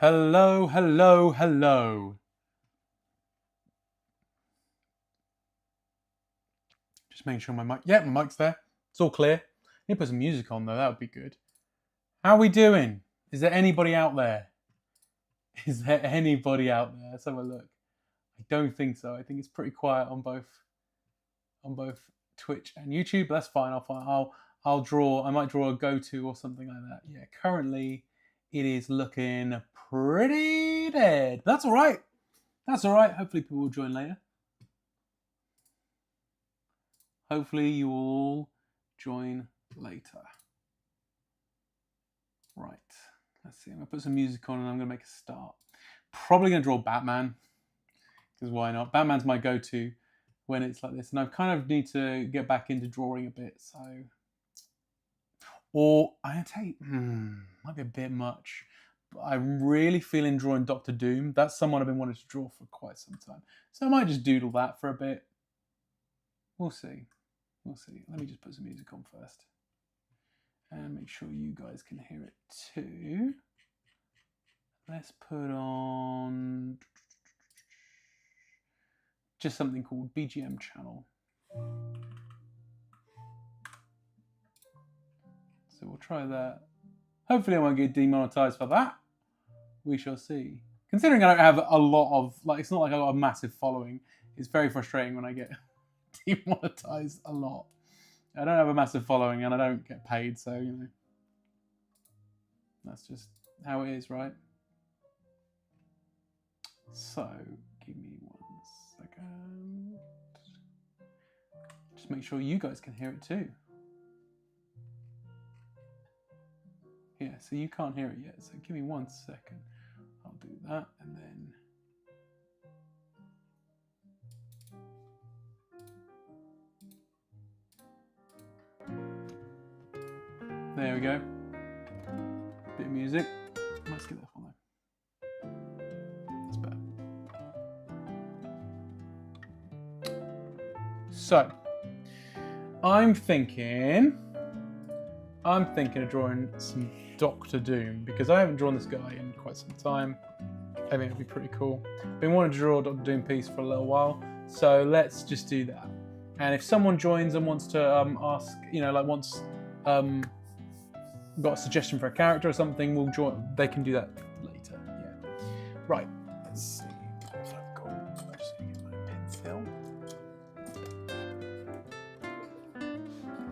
Hello, hello, hello. Just making sure my mic. Yeah, my mic's there. It's all clear. Need to put some music on though. That would be good. How are we doing? Is there anybody out there? Is there anybody out there? Let's have a look. I don't think so. I think it's pretty quiet on both Twitch and YouTube. But that's fine. I'll draw. I might draw a go-to or something like that. Yeah. Currently, it is looking pretty dead. That's all right. That's all right. Hopefully, people will join later. Hopefully you all join later. Right, let's see. I'm gonna put some music on and I'm gonna make a start. Probably gonna draw Batman, because why not? Batman's my go-to when it's like this, and I kind of need to get back into drawing a bit. So, or I tell you, might be a bit much. But I'm really feeling drawing Doctor Doom. That's someone I've been wanting to draw for quite some time. So I might just doodle that for a bit. We'll see. We'll see. Let me just put some music on first. And make sure you guys can hear it too. Let's put on just something called BGM channel. So we'll try that. Hopefully I won't get demonetized for that. We shall see. Considering I don't have a lot of, like, it's not like I got a massive following. It's very frustrating when I get demonetized a lot. I don't have a massive following and I don't get paid, so, you know, that's just how it is, right? So, give me 1 second. Just make sure you guys can hear it too. Yeah, so you can't hear it yet, so give me 1 second. I'll do that, and then... There we go. Bit of music. Let's get that one though. That's better. So, I'm thinking of drawing some Doctor Doom, because I haven't drawn this guy in quite some time. I think it'd be pretty cool. Been wanting to draw a Doctor Doom piece for a little while, so let's just do that. And if someone joins and wants to ask, you know, like wants got a suggestion for a character or something, we'll join. They can do that later. Yeah. Right. Let's see. If I've got. I'm just gonna get my pencil.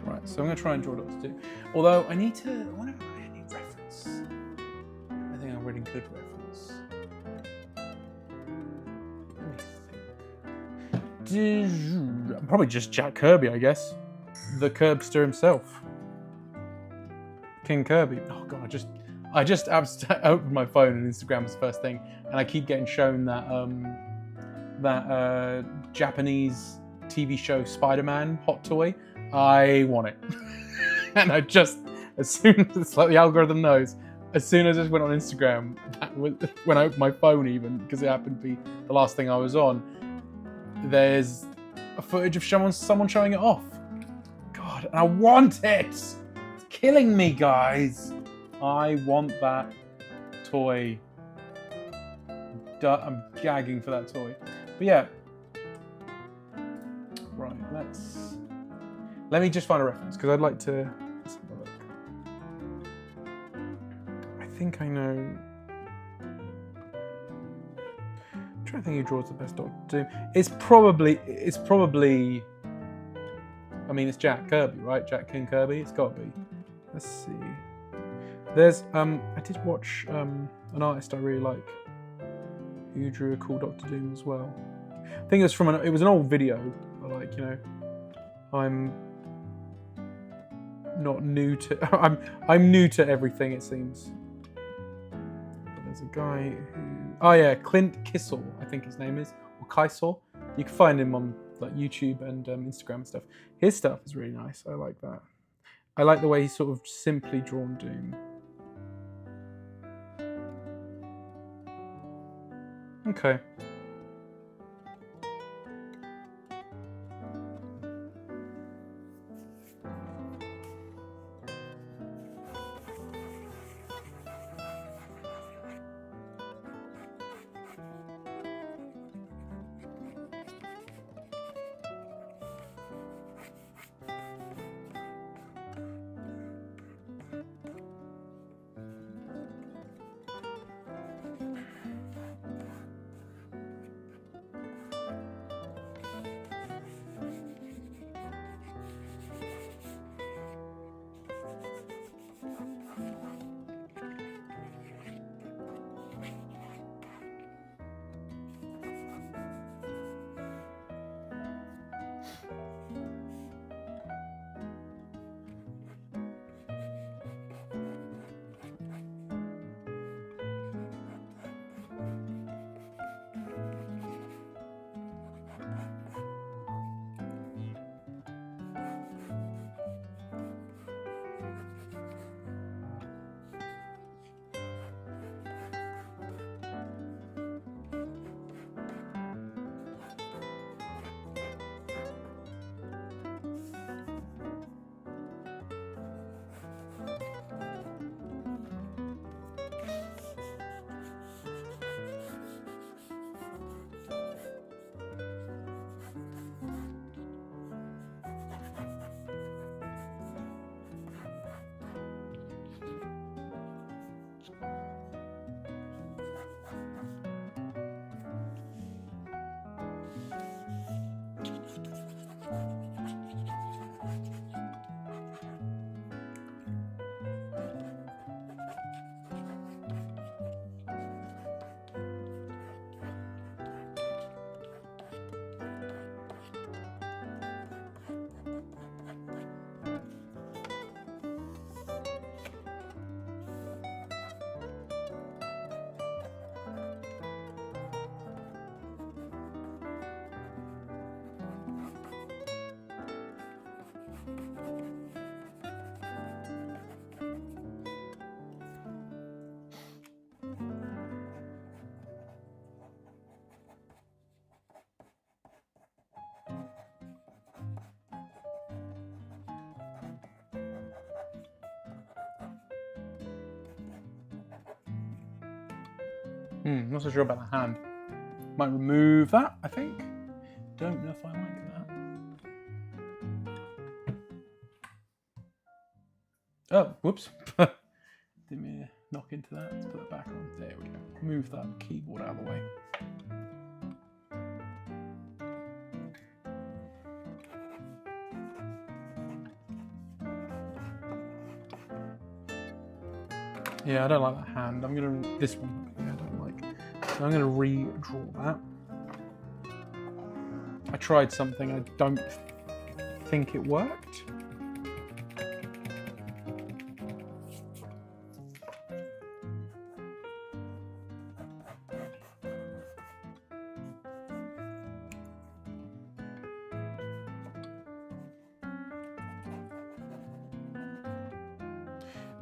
Right. So I'm gonna try and draw Doctor Doom. Although I need to. I wonder if I have any reference. I think I'm really good reference. Let me think. Probably just Jack Kirby, I guess. The Curbster himself. King Kirby. Oh god, I just opened my phone and Instagram was the first thing, and I keep getting shown that Japanese TV show Spider-Man hot toy. I want it, and I just, as soon as it's like the algorithm knows, as soon as I just went on Instagram, when I opened my phone, even because it happened to be the last thing I was on, there's a footage of someone showing it off. God, and I want it. Killing me, guys. I want that toy. I'm gagging for that toy. But yeah. Right, let me just find a reference, because I'd like to... Let's have a look. I think I know... I'm trying to think who draws the best Doctor Doom. It's probably... I mean, it's Jack Kirby, right? Jack King Kirby? It's got to be. Let's see. There's I did watch an artist I really like who drew a cool Doctor Doom as well. I think it was it was an old video, but like, you know, I'm not new to I'm new to everything, it seems. But there's a guy who, oh yeah, Clint Kissel, I think his name is, or Kysel. You can find him on like YouTube and Instagram and stuff. His stuff is really nice. I like that. I like the way he's sort of simply drawn Doom. Okay. Not so sure about the hand. Might remove that, I think. Don't know if I like that. Oh, whoops. Didn't mean to knock into that. Let's put that back on. There we go. Move that keyboard out of the way. Yeah, I don't like that hand. This one, I don't like. So I'm gonna redraw that. I tried something, I don't think it worked.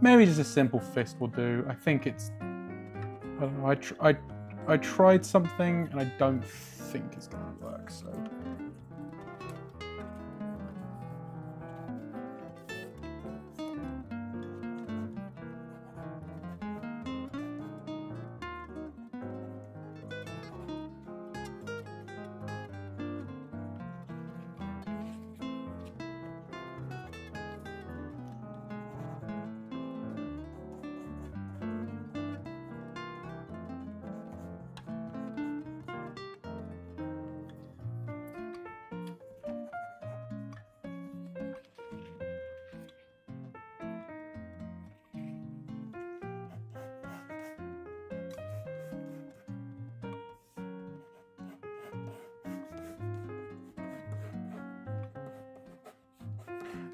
Maybe just a simple fist will do. I think it's, I don't know, I tried something and I don't think it's going to work, so.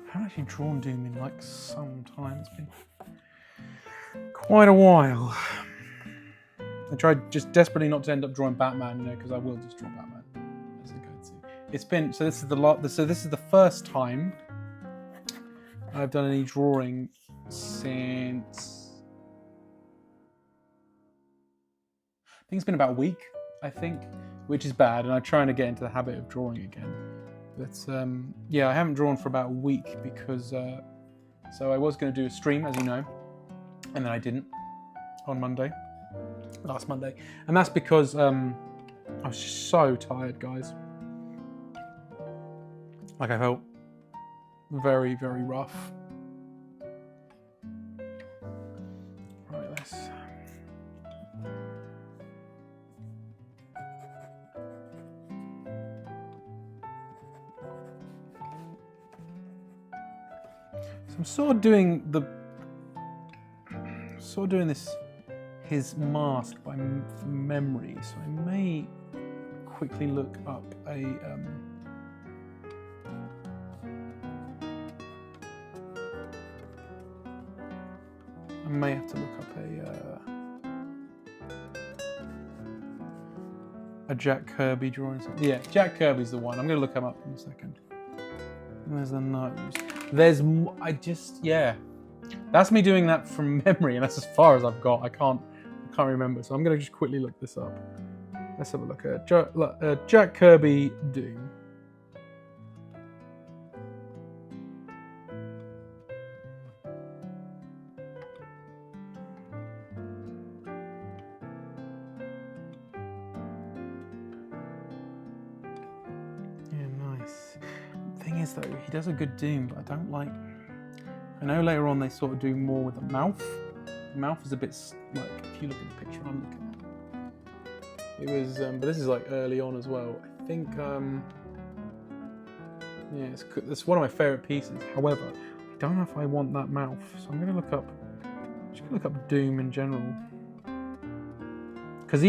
I haven't actually drawn Doom in like some time. It's been quite a while. I tried just desperately not to end up drawing Batman, you know, because I will just draw Batman as a go-to. It's been, so this is the first time I've done any drawing since, I think it's been about a week, I think, which is bad, and I'm trying to get into the habit of drawing again. But yeah, I haven't drawn for about a week because, so I was going to do a stream, as you know, and then I didn't on last Monday. And that's because I was just so tired, guys. Like I felt very, very rough. Right, let's... I'm sort of doing this, his mask from memory, so I may quickly look up a I may have to look up a Jack Kirby drawing. Yeah, Jack Kirby's the one. I'm going to look him up in a second. There's the nose. Yeah. That's me doing that from memory, and that's as far as I've got. I can't remember, so I'm going to just quickly look this up. Let's have a look at Jack Kirby Doom. Yeah, nice. Thing is, though, he does a good Doom, but I don't like... I know later on they sort of do more with the mouth. The mouth is a bit like, if you look at the picture I'm looking at, it was, but this is like early on as well. I think, yeah, it's one of my favourite pieces. However, I don't know if I want that mouth, so I'm going to look up, Doom in general. Because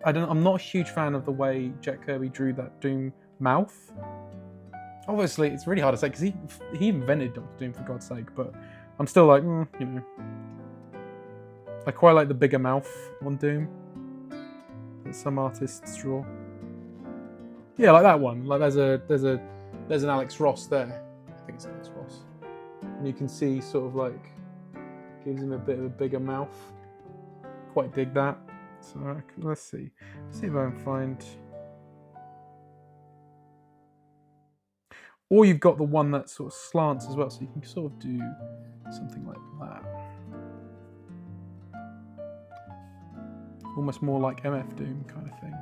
I'm not a huge fan of the way Jack Kirby drew that Doom mouth. Obviously, it's really hard to say because he invented Doctor Doom, for God's sake, but I'm still like, you know. I quite like the bigger mouth on Doom that some artists draw. Yeah, like that one. Like there's an Alex Ross there. I think it's Alex Ross. And you can see sort of like gives him a bit of a bigger mouth. Quite dig that. So let's see. See if I can find. Or you've got the one that sort of slants as well, so you can sort of do something like that. almost more like MF Doom kind of thing.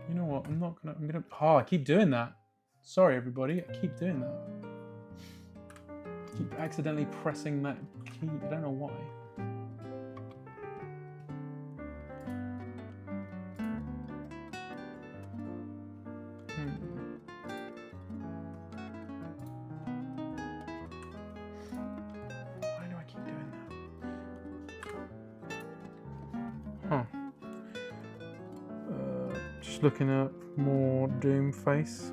You know what? I'm gonna. Oh, I keep doing that. Sorry, everybody. I keep doing that. I keep accidentally pressing that key. I don't know why. Why do I keep doing that? Huh. Just looking at more Doomface.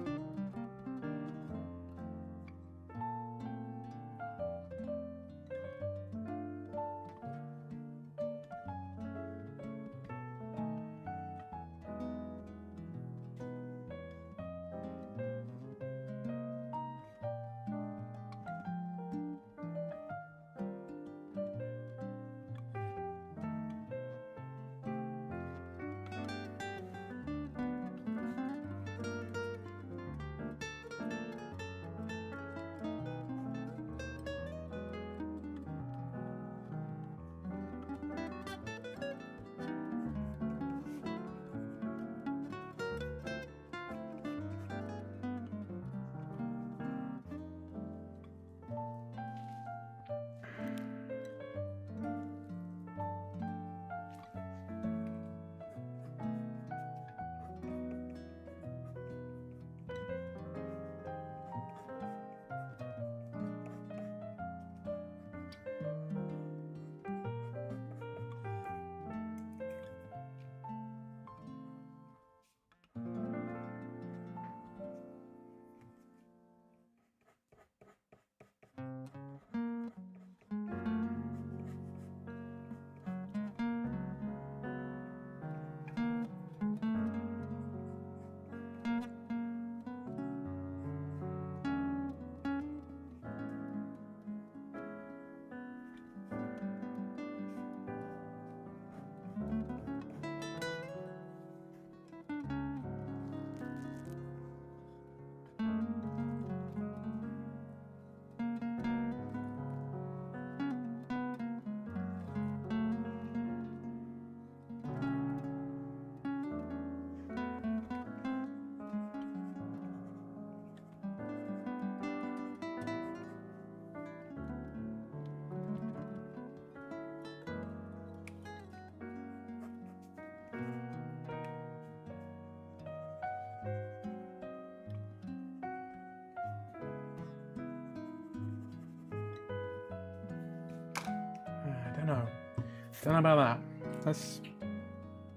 Don't know about that. That's.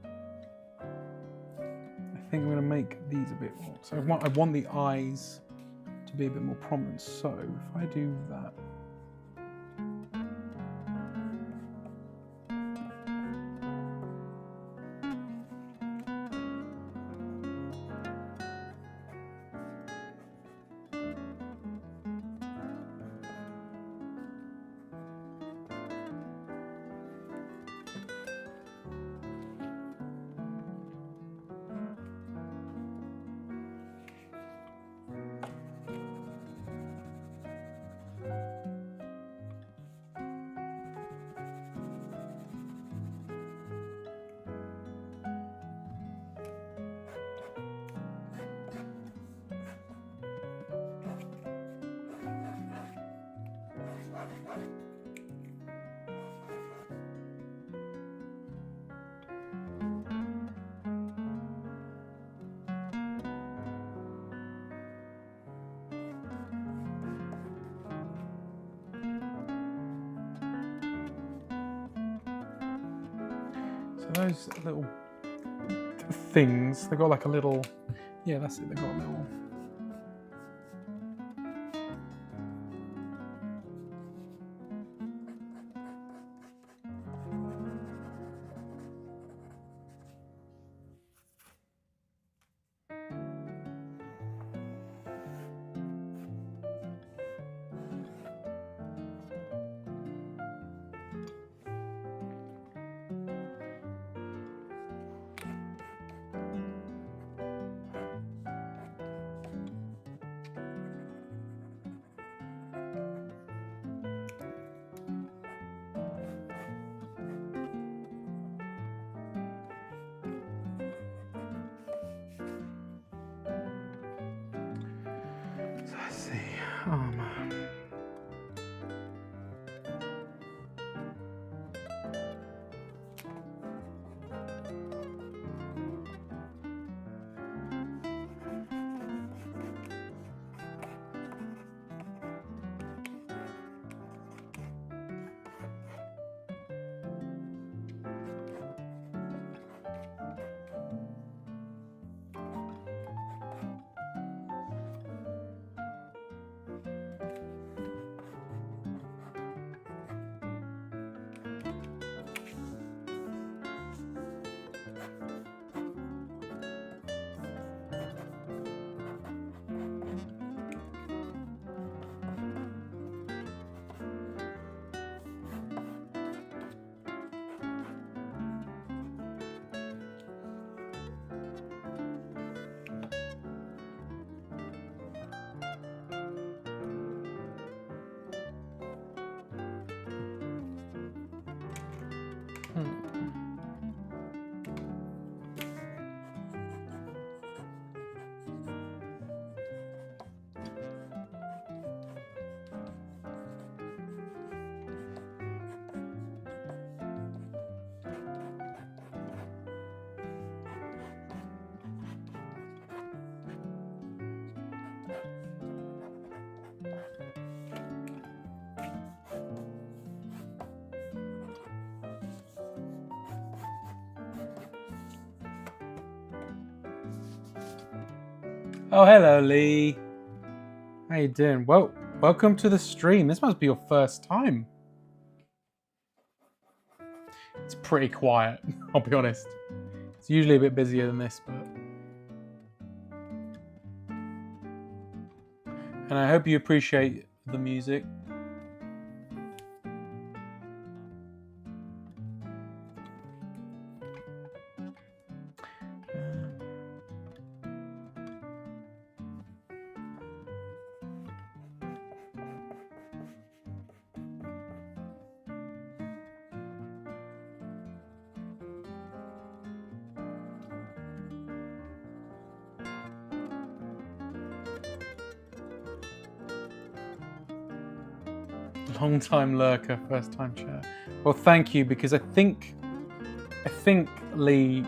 I think I'm going to make these a bit more. So I want the eyes to be a bit more prominent. So if I do that. Those little things, they've got like a little, yeah, that's it, they've got a little. Oh man. Oh, hello, Lee. How you doing? Well, welcome to the stream. This must be your first time. It's pretty quiet, I'll be honest. It's usually a bit busier than this, but... And I hope you appreciate the music. Long time lurker, first time chat. Well, thank you, because I think Lee,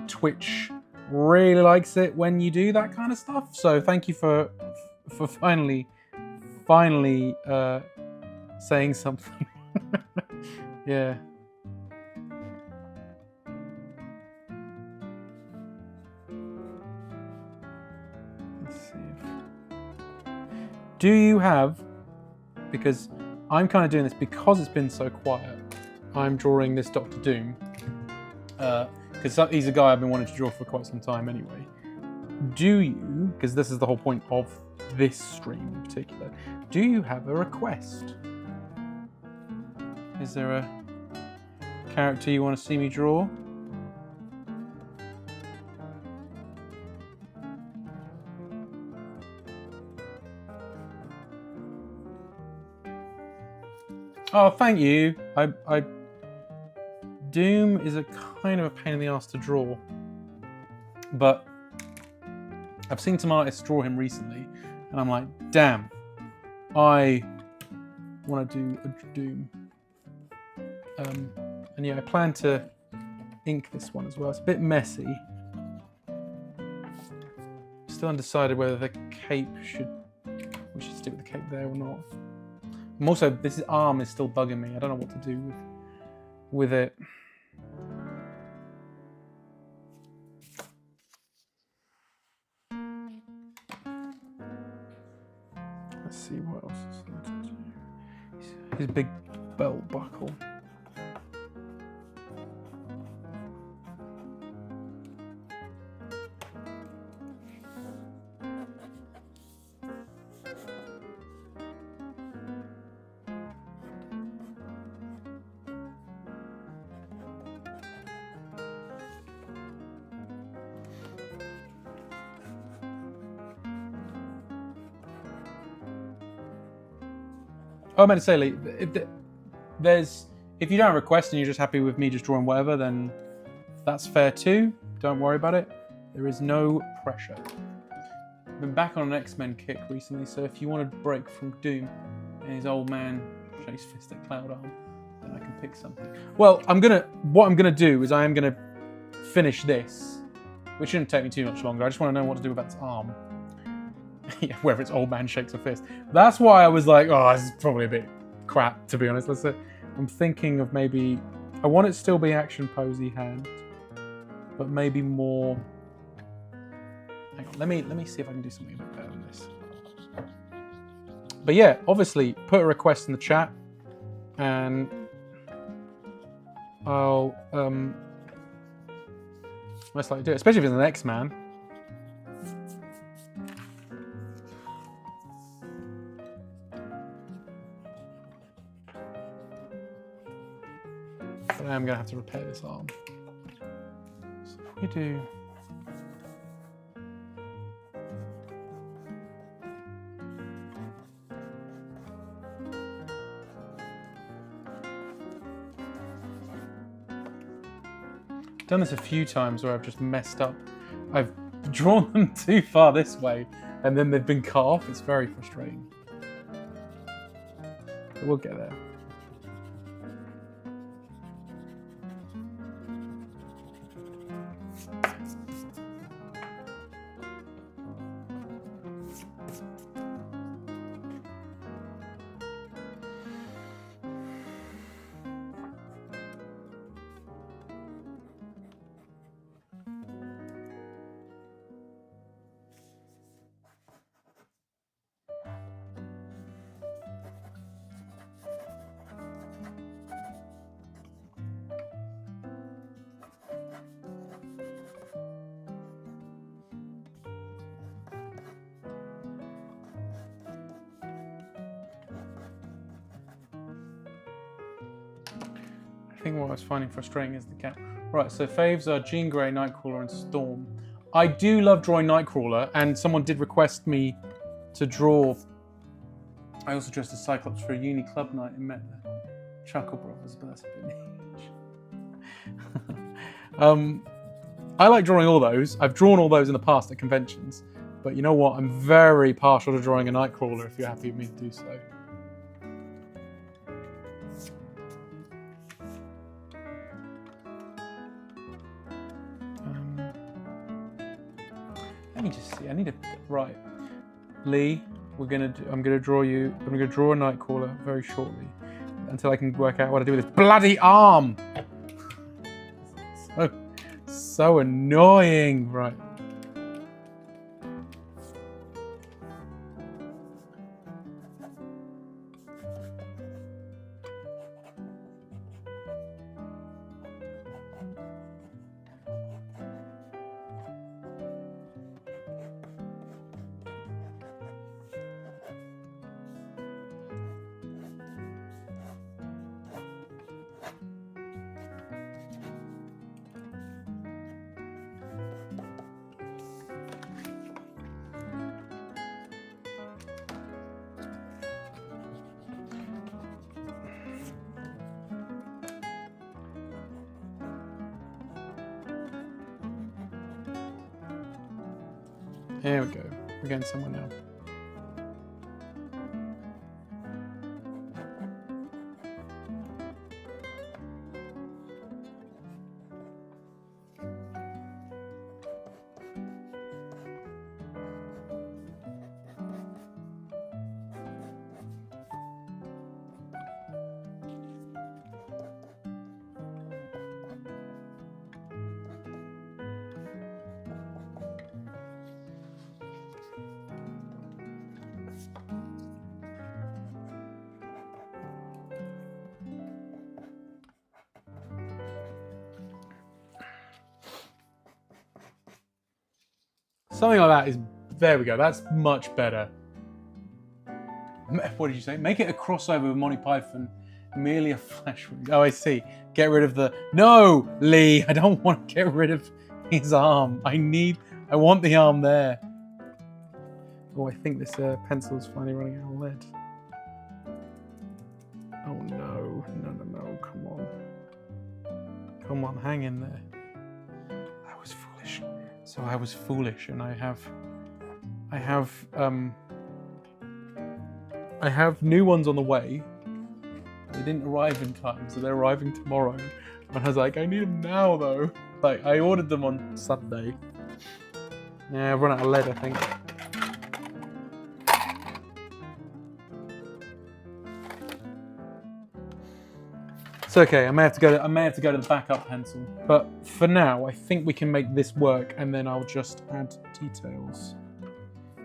Twitch really likes it when you do that kind of stuff. So thank you for finally saying something. Yeah. Let's see. Do you have, because I'm kind of doing this because it's been so quiet, I'm drawing this Doctor Doom, because he's a guy I've been wanting to draw for quite some time anyway. Do you, because this is the whole point of this stream in particular, do you have a request? Is there a character you want to see me draw? Oh, thank you. Doom is a kind of a pain in the ass to draw, but I've seen some artists draw him recently, and I'm like, damn, I want to do a Doom. And yeah, I plan to ink this one as well. It's a bit messy. Still undecided whether the cape we should stick with the cape there or not. I'm also, this arm is still bugging me. I don't know what to do with it. Let's see what else is there to do. His big belt buckle. Oh, I meant to say, Lee, if you don't request and you're just happy with me just drawing whatever, then that's fair too. Don't worry about it. There is no pressure. been back on an X-Men kick recently, so if you want to break from Doom and his old man shakes fist at Cloud Arm, then I can pick something. Well, what I'm gonna do is I am gonna finish this, which shouldn't take me too much longer. I just want to know what to do about its arm. Yeah, whether its old man shakes a fist. That's why I was like, oh, this is probably a bit crap, to be honest. I'm thinking of maybe, I want it to still be action posy hand, but maybe more. Hang on, let me see if I can do something a bit better than this. But yeah, obviously, put a request in the chat, and I'll most likely do it, especially if it's an X-Man. But I am going to have to repair this arm. So if we do... I've done this a few times where I've just messed up. I've drawn them too far this way and then they've been cut off. It's very frustrating. But we'll get there. I think what I was finding frustrating is the gap. Right, so faves are Jean Grey, Nightcrawler, and Storm. I do love drawing Nightcrawler, and someone did request me to draw. I also dressed as Cyclops for a uni club night and met the Chuckle Brothers, but that's a bit niche. I like drawing all those. I've drawn all those in the past at conventions, but you know what? I'm very partial to drawing a Nightcrawler if you're happy with me to do so. Let me just see. I need to right. Lee, I'm gonna draw you. I'm gonna draw a Nightcrawler very shortly, until I can work out what to do with this bloody arm. So annoying, right? There we go. We're getting somewhere now. Something like that is, there we go, that's much better. What did you say? Make it a crossover with Monty Python, merely a flash wound. Oh, I see. Get rid of the, no, Lee, I don't want to get rid of his arm. I want the arm there. Oh, I think this pencil is finally running out of lead. Oh no, no, come on. Come on, hang in there. I was foolish. So I was foolish and I have I have new ones on the way. They didn't arrive in time, so they're arriving tomorrow. And I was like, I need them now, though. Like, I ordered them on Sunday. Yeah, I've run out of lead, I think. It's okay. I may have to go to the backup pencil. But for now, I think we can make this work, and then I'll just add details.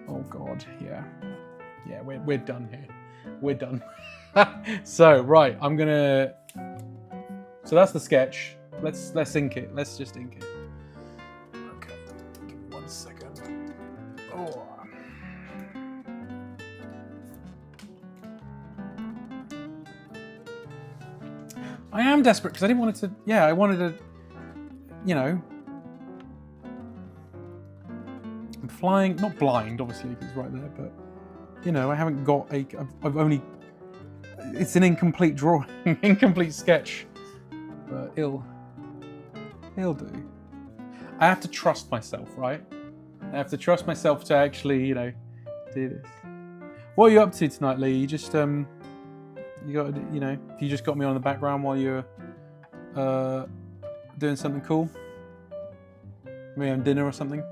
Oh God, yeah, we're done here. We're done. So right, I'm gonna. So that's the sketch. Let's ink it. Let's just ink it. Okay, give me 1 second. Oh. I am desperate because I didn't want it to. Yeah, I wanted to. You know. I'm flying, not blind, obviously, because it's right there, but you know, I haven't got a. I've only. It's an incomplete drawing, incomplete sketch, but it'll do. I have to trust myself, right? I have to trust myself to actually, you know, do this. What are you up to tonight, Lee? You just you got, you know, you just got me on the background while you're doing something cool. Maybe on dinner or something.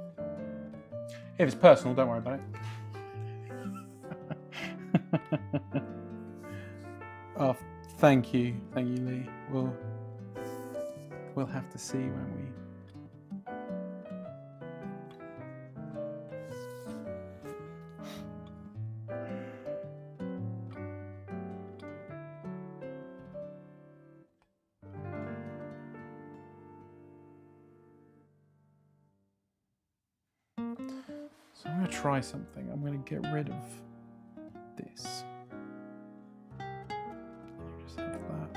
If it's personal, don't worry about it. Oh, thank you, Lee. We'll have to see when we. So I'm going to try something. I'm going to get rid of this. Just have that.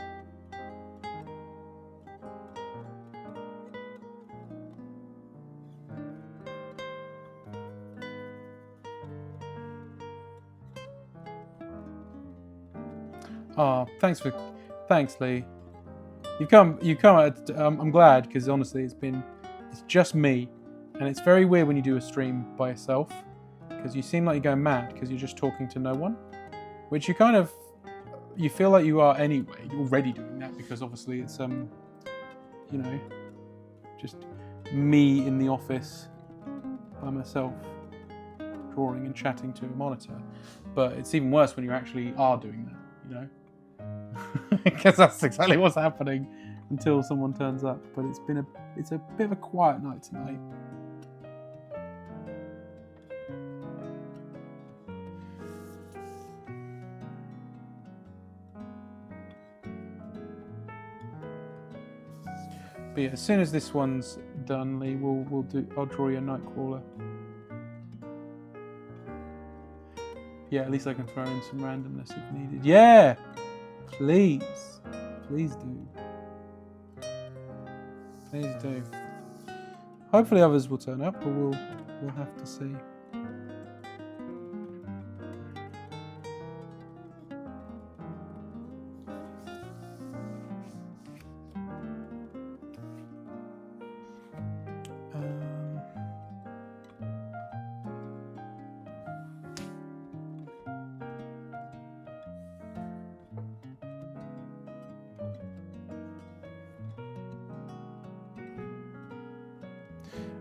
Oh, thanks, Lee. You've come. I'm glad because honestly, it's just me. And it's very weird when you do a stream by yourself because you seem like you're going mad because you're just talking to no one, which you feel like you are anyway. You're already doing that because obviously it's you know, just me in the office by myself drawing and chatting to a monitor. But it's even worse when you actually are doing that, you know, because that's exactly what's happening until someone turns up. But it's a bit of a quiet night tonight. But yeah, as soon as this one's done, Lee, I'll draw you a Nightcrawler. Yeah, at least I can throw in some randomness if needed. Yeah, please do. Please do. Hopefully others will turn up, but we'll have to see.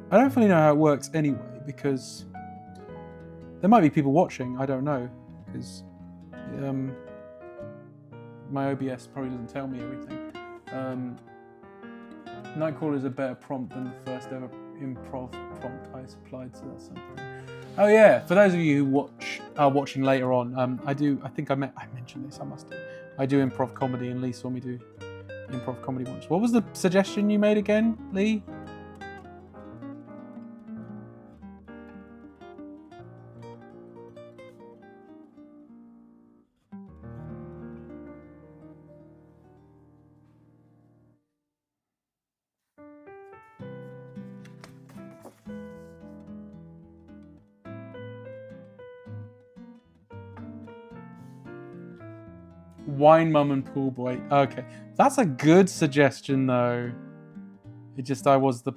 I don't fully know how it works anyway, because there might be people watching, I don't know, because my OBS probably doesn't tell me everything. Nightcrawler is a better prompt than the first ever improv prompt I supplied, so that's something. Oh yeah, for those of you who are watching later on, I think I mentioned this, I must have. I do improv comedy, and Lee saw me do improv comedy once. What was the suggestion you made again, Lee? Wine Mum and Pool Boy. Okay, that's a good suggestion though. It just I wasn't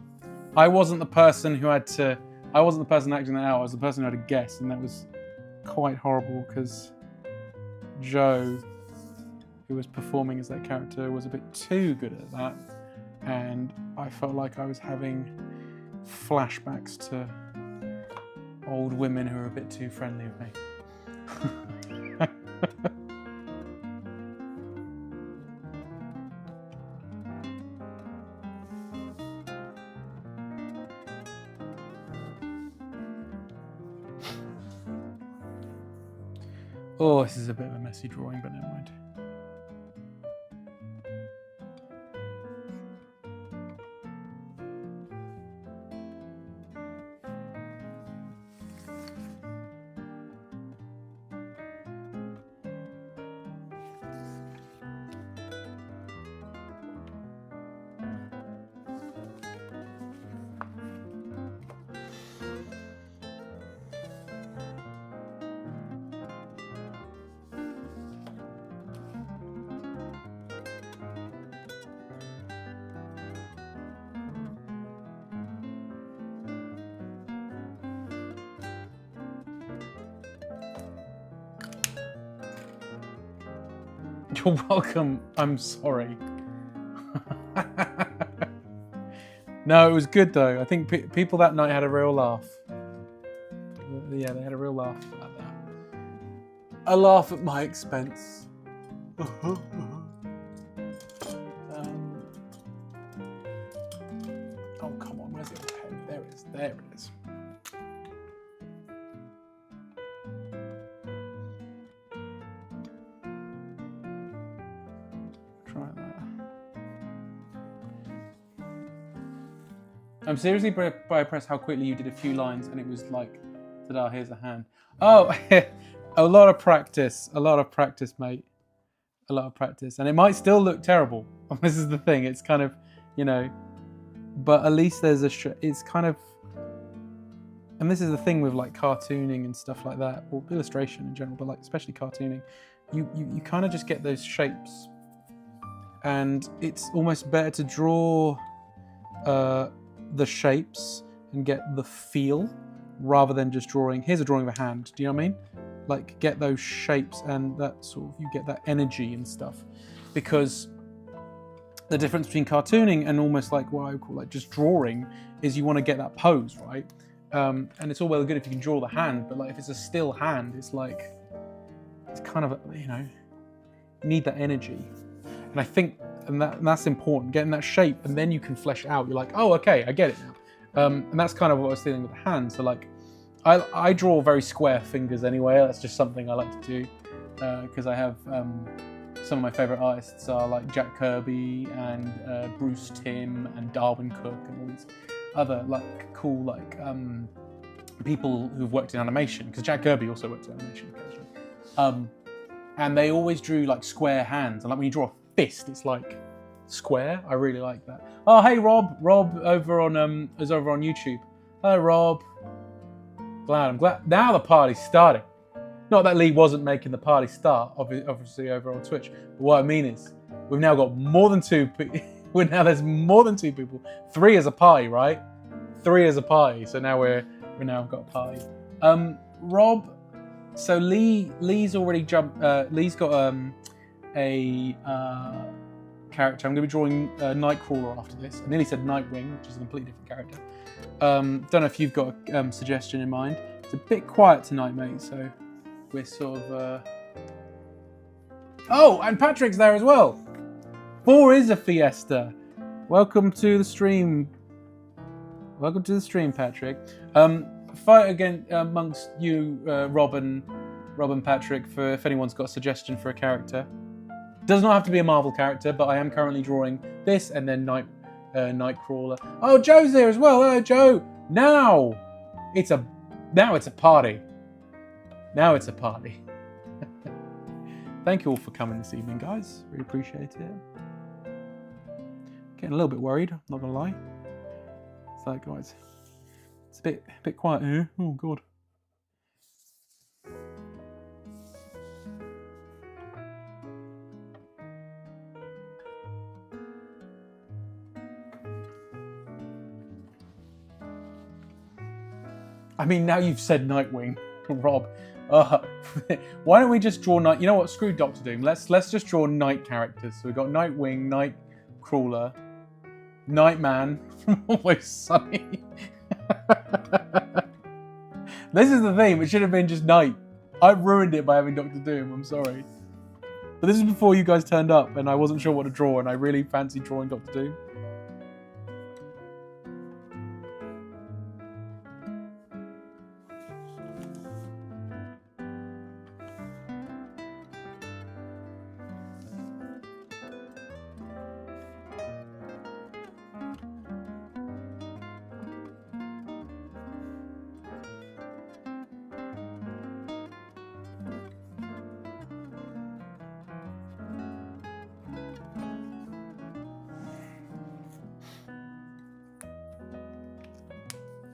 the person who had to I wasn't the person acting that out. I was the person who had to guess, and that was quite horrible because Joe, who was performing as that character, was a bit too good at that, and I felt like I was having flashbacks to old women who were a bit too friendly with me. Oh, this is a bit of a messy drawing, but never mind. You're welcome. I'm sorry. No, it was good though. I think people that night had a real laugh. Yeah, they had a real laugh at that. A laugh at my expense. Oh, come on. Where's the pen? There it is. There it is. I'm seriously by impressed how quickly you did a few lines and it was like, ta-da, here's a hand. Oh, a lot of practice, mate. A lot of practice. And it might still look terrible. This is the thing. It's kind of, you know, but at least there's it's kind of, and this is the thing with like cartooning and stuff like that, or illustration in general, but like especially cartooning, you kind of just get those shapes. And it's almost better to draw the shapes and get the feel rather than just drawing, here's a drawing of a hand, do you know what I mean? Like get those shapes and that sort of, you get that energy and stuff. Because the difference between cartooning and almost like what I would call like just drawing is you want to get that pose, right? And it's all well and good if you can draw the hand, but like if it's a still hand, it's like, it's kind of, you know, you need that energy. And I think, and that's important, getting that shape, and then you can flesh it out. You're like, oh, okay, I get it now. And that's kind of what I was feeling with the hand. So like, I draw very square fingers anyway. That's just something I like to do because I have some of my favorite artists are like Jack Kirby and Bruce Timm and Darwin Cook and all these other like cool like people who've worked in animation, because Jack Kirby also worked in animation occasionally. And they always drew like square hands, and like when you draw a fist, it's like square. I really like that. Oh, hey Rob over on is over on YouTube. Hello Rob. I'm glad now the party's starting. Not that Lee wasn't making the party start, obviously over on Twitch. But what I mean is, we've now got more than two. There's more than two people. 3 is a party, right? 3 is a party. So now we've got a party. Rob. So Lee's already jumped. Lee's got a character. I'm going to be drawing Nightcrawler after this. I nearly said Nightwing, which is a completely different character. Don't know if you've got a suggestion in mind. It's a bit quiet tonight, mate. So we're sort of. Oh, and Patrick's there as well. 4 is a fiesta. Welcome to the stream. Welcome to the stream, Patrick. Fight again amongst you, Rob and Patrick, for if anyone's got a suggestion for a character. Does not have to be a Marvel character, but I am currently drawing this and then Nightcrawler. Oh, Joe's there as well. Hello, Joe. Now it's a party. Now it's a party. Thank you all for coming this evening, guys. Really appreciate it. Getting a little bit worried, not gonna lie. It's like, guys, it's a bit quiet here. Oh God. I mean, now you've said Nightwing, Rob. Why don't we just draw Night? You know what? Screw Doctor Doom. Let's just draw Night characters. So we've got Nightwing, Nightcrawler, Nightman from Always Sunny. This is the theme. It should have been just Night. I've ruined it by having Doctor Doom. I'm sorry. But this is before you guys turned up, and I wasn't sure what to draw, and I really fancied drawing Doctor Doom.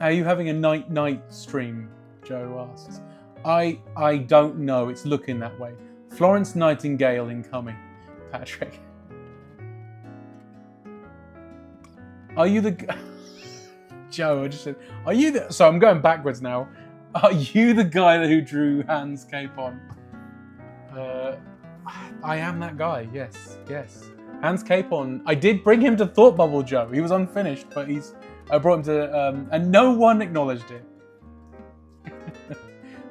Are you having a night stream? Joe asks. I don't know. It's looking that way. Florence Nightingale incoming. Patrick. Are you the... Joe, I just said... Are you the... So I'm going backwards now. Are you the guy who drew Hans Capon? I am that guy. Yes. Hans Capon. I did bring him to Thought Bubble, Joe. He was unfinished, but I brought him to... and no one acknowledged it. I'm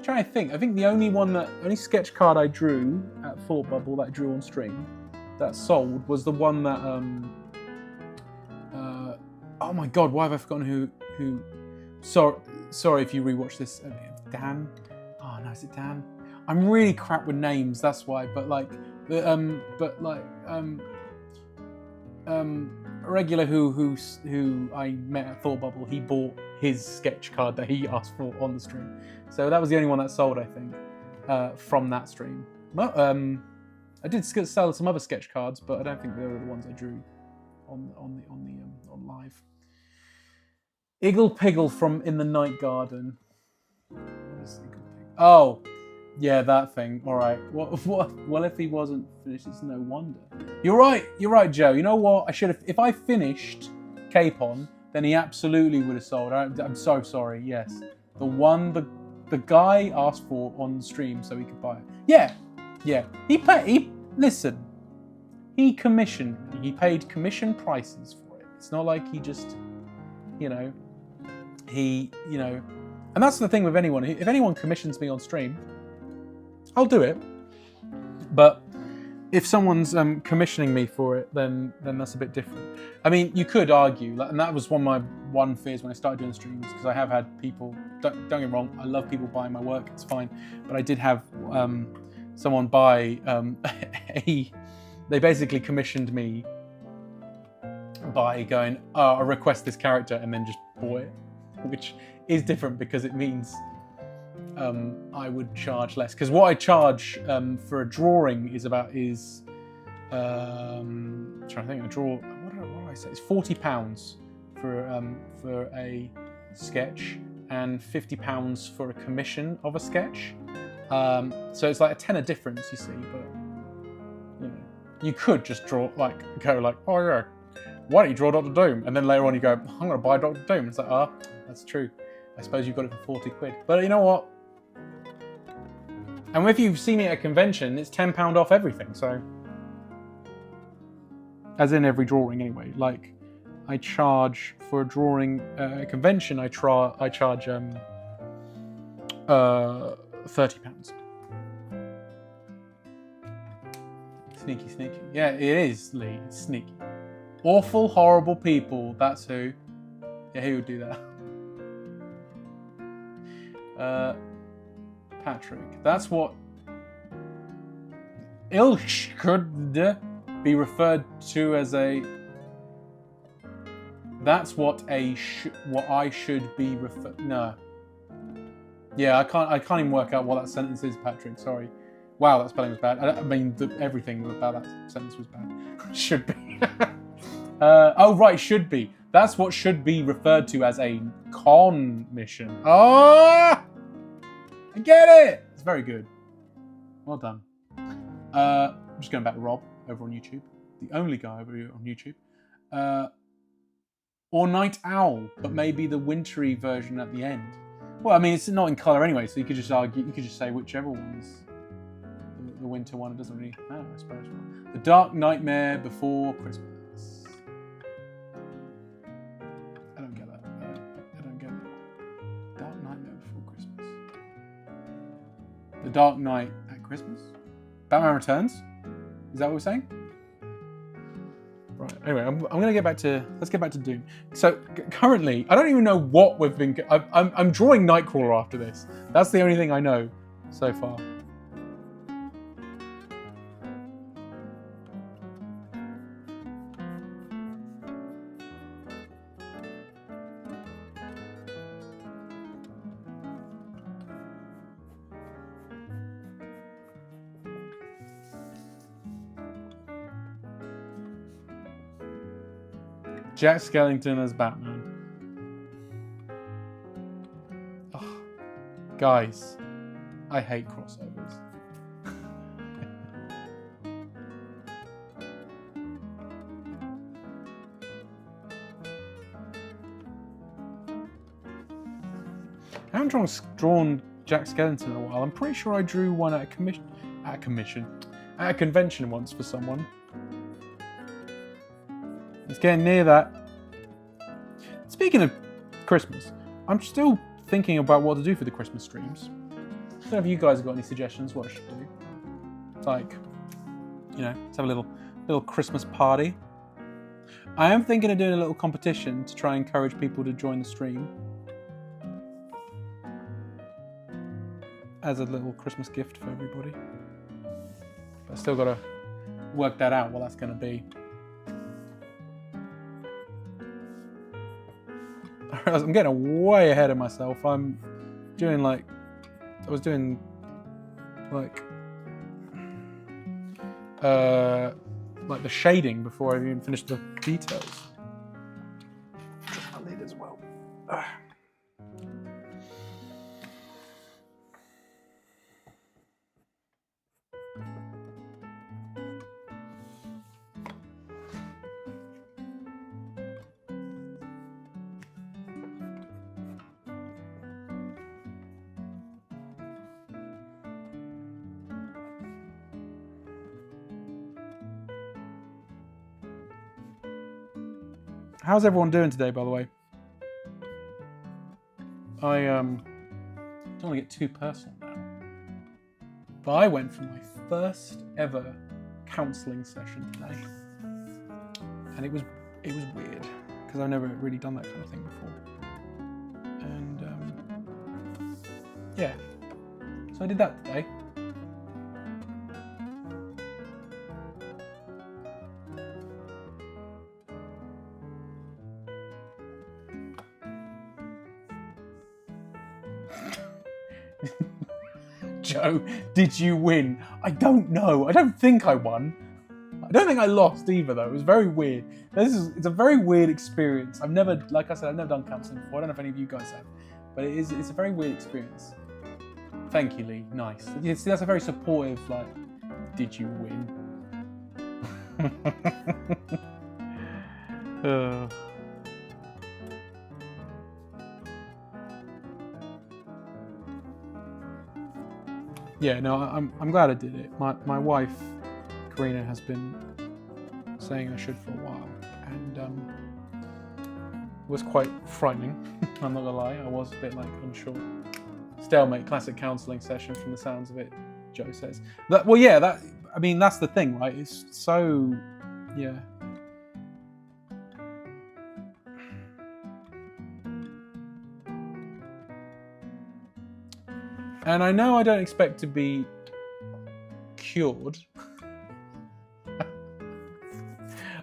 trying to think. I think the only sketch card I drew at Thought Bubble that I drew on stream that sold was the one that... oh my god, why have I forgotten who... Sorry if you rewatch this. Dan? Oh no, is it Dan? I'm really crap with names, that's why. But a regular who I met at Thought Bubble, he bought his sketch card that he asked for on the stream. So that was the only one that sold, I think, from that stream. Well, I did sell some other sketch cards, but I don't think they were the ones I drew on live. Iggle Piggle from In the Night Garden. What is Iggle Piggle? Oh, yeah, that thing. All right. Well, if he wasn't finished, it's no wonder. You're right, Joe. You know what? I should have. If I finished Capon, then he absolutely would have sold. I'm so sorry. Yes, the one the guy asked for on the stream so he could buy it. Yeah. Listen. He commissioned me. He paid commission prices for it. It's not like he just, and that's the thing with anyone. If anyone commissions me on stream, I'll do it. But if someone's commissioning me for it, then that's a bit different. I mean, you could argue, and that was one of my fears when I started doing streams, because I have had people. Don't get me wrong, I love people buying my work. It's fine, but I did have someone buy They basically commissioned me by going, I request this character, and then just bought it, which is different because it means I would charge less. Because what I charge for a drawing is I'm trying to think. What do I say? It's £40 for a sketch and £50 for a commission of a sketch. So it's like a tenner difference, you see. But you could just go like, oh yeah, why don't you draw Doctor Doom? And then later on you go, I'm going to buy Doctor Doom. It's like, that's true. I suppose you got it for 40 quid. But you know what? And if you've seen me at a convention, it's £10 off everything. So, as in every drawing anyway. Like, I charge for a drawing a convention. I charge £30. Sneaky. Yeah, it is, Lee. It's sneaky. Awful, horrible people. That's who. Yeah, who would do that? Patrick. That's what Ilsh could be referred to as a. That's what I should be referred. No. Yeah, I can't even work out what that sentence is, Patrick. Sorry. Wow, that spelling was bad. I mean, everything about that sentence was bad. Should be. Oh, right, should be. That's what should be referred to as a con mission. Ah! I get it! It's very good. Well done. I'm just going back to Rob over on YouTube. The only guy over here on YouTube. Or Night Owl, but maybe the wintry version at the end. Well, I mean, it's not in colour anyway, so you could just argue. You could just say whichever one's the winter one. It doesn't really matter, I suppose. The Dark Nightmare Before Christmas. I don't get that. I don't get it. Dark Nightmare Before Christmas. The Dark Knight at Christmas. Batman Returns. Is that what we're saying? Right. Anyway, I'm going to get back to. Let's get back to Doom. So currently, I don't even know what we've been. I'm drawing Nightcrawler after this. That's the only thing I know so far. Jack Skellington as Batman. Oh, guys, I hate crossovers. I haven't drawn Jack Skellington in a while. I'm pretty sure I drew one at a convention once for someone. It's getting near that. Speaking of Christmas, I'm still thinking about what to do for the Christmas streams. I don't know if you guys have got any suggestions what I should do. Like, you know, let's have a little Christmas party. I am thinking of doing a little competition to try and encourage people to join the stream. As a little Christmas gift for everybody. But I still got to work that out, what that's going to be. I'm getting way ahead of myself. I'm doing like the shading before I even finished the details. Drop my lid as well. How's everyone doing today, by the way? I don't want to get too personal now, but I went for my first ever counselling session today, and it was weird because I've never really done that kind of thing before, and yeah, so I did that today. Joe, did you win? I don't know. I don't think I won. I don't think I lost either, though. It was very weird. It's a very weird experience. Like I said, I've never done counselling before. I don't know if any of you guys have, but it's a very weird experience. Thank you, Lee. Nice. See, that's a very supportive, like, did you win? Yeah, no, I'm glad I did it. My wife, Karina, has been saying I should for a while, and it was quite frightening. I'm not gonna lie, I was a bit like unsure. Stalemate, classic counselling session from the sounds of it. Joe says that. Well, yeah, I mean that's the thing, right? It's so, yeah. And I know I don't expect to be cured. I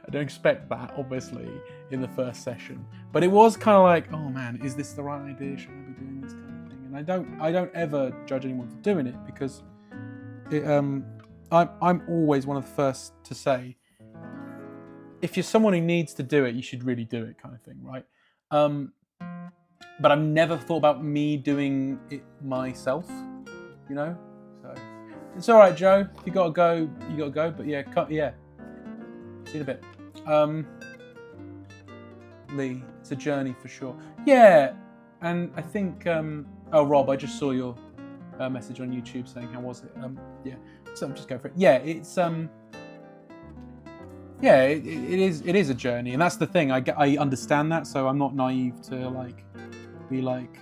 don't expect that, obviously, in the first session. But it was kind of like, oh man, is this the right idea? Should I be doing this kind of thing? And I don't ever judge anyone for doing it because I'm always one of the first to say, if you're someone who needs to do it, you should really do it, kind of thing, right? But I've never thought about me doing it myself, you know? So it's all right, Joe. If you gotta go, you gotta go. But yeah, yeah. See you in a bit. Lee, it's a journey for sure. Yeah, and I think Oh, Rob, I just saw your message on YouTube saying how was it? Yeah, so I'm just going for it. Yeah, it's yeah, it is a journey, and that's the thing. I understand that, so I'm not naive to like be like,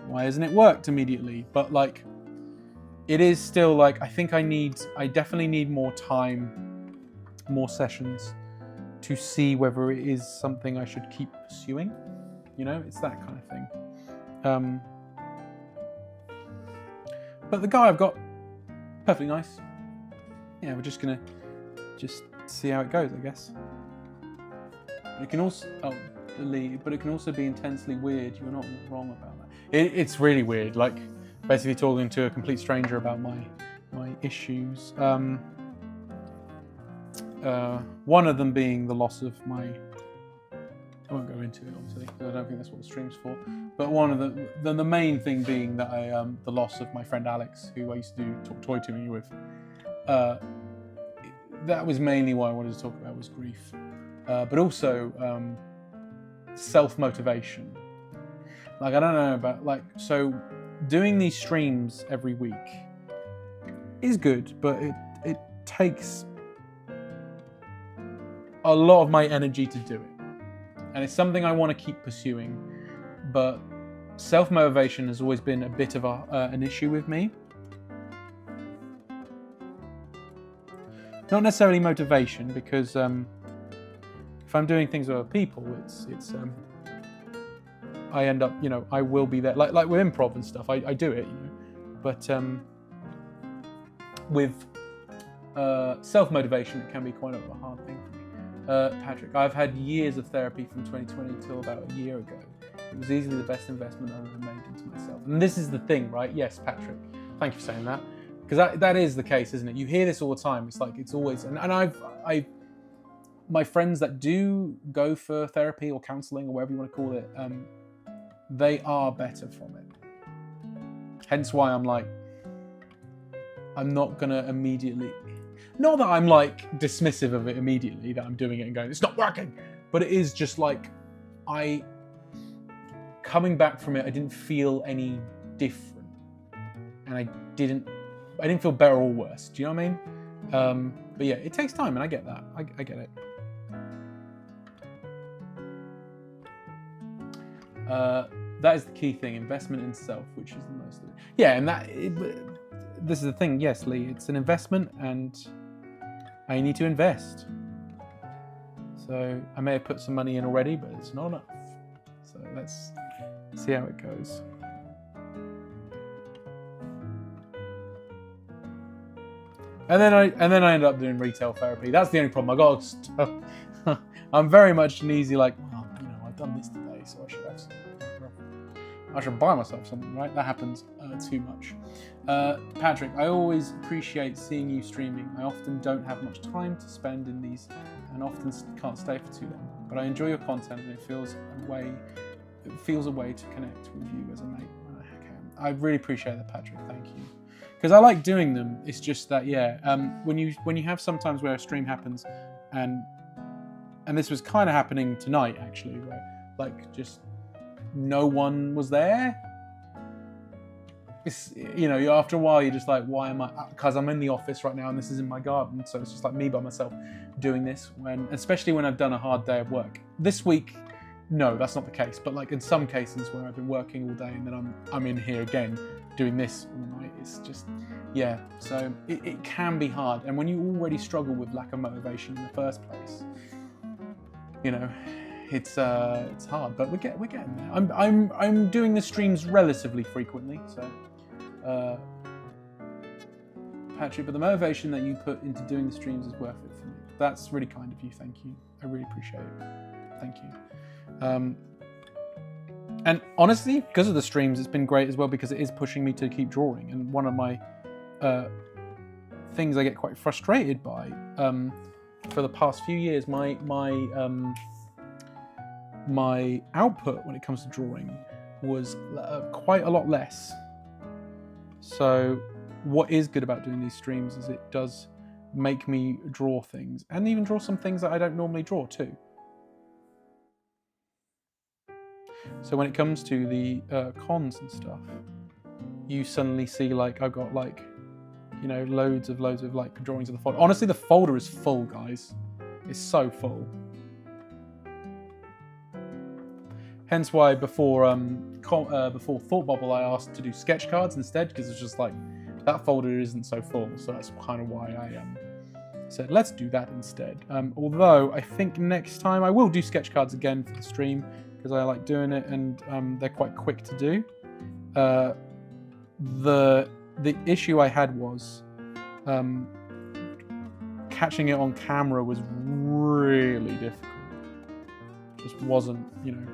why hasn't it worked immediately? But like, it is still like, I think I definitely need more time, more sessions to see whether it is something I should keep pursuing. You know, it's that kind of thing. But the guy I've got, perfectly nice. Yeah, we're just gonna see how it goes, I guess. It can also but it can also be intensely weird. You're not wrong about that. It's really weird. Like basically talking to a complete stranger about my issues. One of them being the loss of my. I won't go into it, obviously. I don't think that's what the stream's for. But one of the main thing being that the loss of my friend Alex, who I used to do Talk Toy to Me with. That was mainly what I wanted to talk about, was grief, but also self-motivation. Like, I don't know about, like, so doing these streams every week is good, but it takes a lot of my energy to do it, and it's something I want to keep pursuing, but self-motivation has always been a bit of an issue with me. Not necessarily motivation, because if I'm doing things with other people, it's I end up, you know, I will be there. Like with improv and stuff, I do it, you know. But with self-motivation, it can be quite a hard thing for me. Patrick, I've had years of therapy from 2020 till about a year ago. It was easily the best investment I've ever made into myself. And this is the thing, right? Yes, Patrick, thank you for saying that. Because that is the case, isn't it? You hear this all the time. It's like, it's always, and I've my friends that do go for therapy or counselling or whatever you want to call it, they are better from it. Hence why I'm like, I'm not gonna immediately, not that I'm like dismissive of it immediately, that I'm doing it and going, it's not working, but it is just like, coming back from it, I didn't feel any different, and I didn't feel better or worse. Do you know what I mean? But yeah, it takes time, and I get that. I get it. That is the key thing: investment in self, which is the most. Yeah, and this is the thing. Yes, Lee, it's an investment, and I need to invest. So I may have put some money in already, but it's not enough. So let's see how it goes. And then I ended up doing retail therapy. That's the only problem. I got stuff. I'm very much an easy, like, well, you know, I've done this today, so I should have something. I should buy myself something, right? That happens too much. Patrick, I always appreciate seeing you streaming. I often don't have much time to spend in these, and often can't stay for too long. But I enjoy your content, and it feels a way to connect with you as a mate. I really appreciate that, Patrick. Thank you. Because I like doing them. It's just that, yeah. When you have sometimes where a stream happens, and this was kind of happening tonight actually, where like just no one was there. It's, you know, after a while you're just like, why am I? Because I'm in the office right now and this is in my garden, so it's just like me by myself doing this. Especially when I've done a hard day of work. This week, no, that's not the case. But like in some cases where I've been working all day and then I'm in here again doing this all night, it's just, yeah. So it can be hard, and when you already struggle with lack of motivation in the first place, you know, it's hard. But we're getting there. I'm doing the streams relatively frequently, so. Patrick, but the motivation that you put into doing the streams is worth it for me. That's really kind of you. Thank you. I really appreciate it. Thank you. And honestly, because of the streams, it's been great as well, because it is pushing me to keep drawing. And one of my things I get quite frustrated by for the past few years, my output when it comes to drawing was quite a lot less. So what is good about doing these streams is it does make me draw things, and even draw some things that I don't normally draw too. So when it comes to the cons and stuff, you suddenly see like I've got like, you know, loads of like drawings of the folder. Honestly, the folder is full, guys. It's so full. Hence why before Thought Bubble, I asked to do sketch cards instead, because it's just like that folder isn't so full. So that's kind of why I said let's do that instead. Although I think next time I will do sketch cards again for the stream, because I like doing it, and they're quite quick to do. The issue I had was catching it on camera was really difficult. Just wasn't, you know,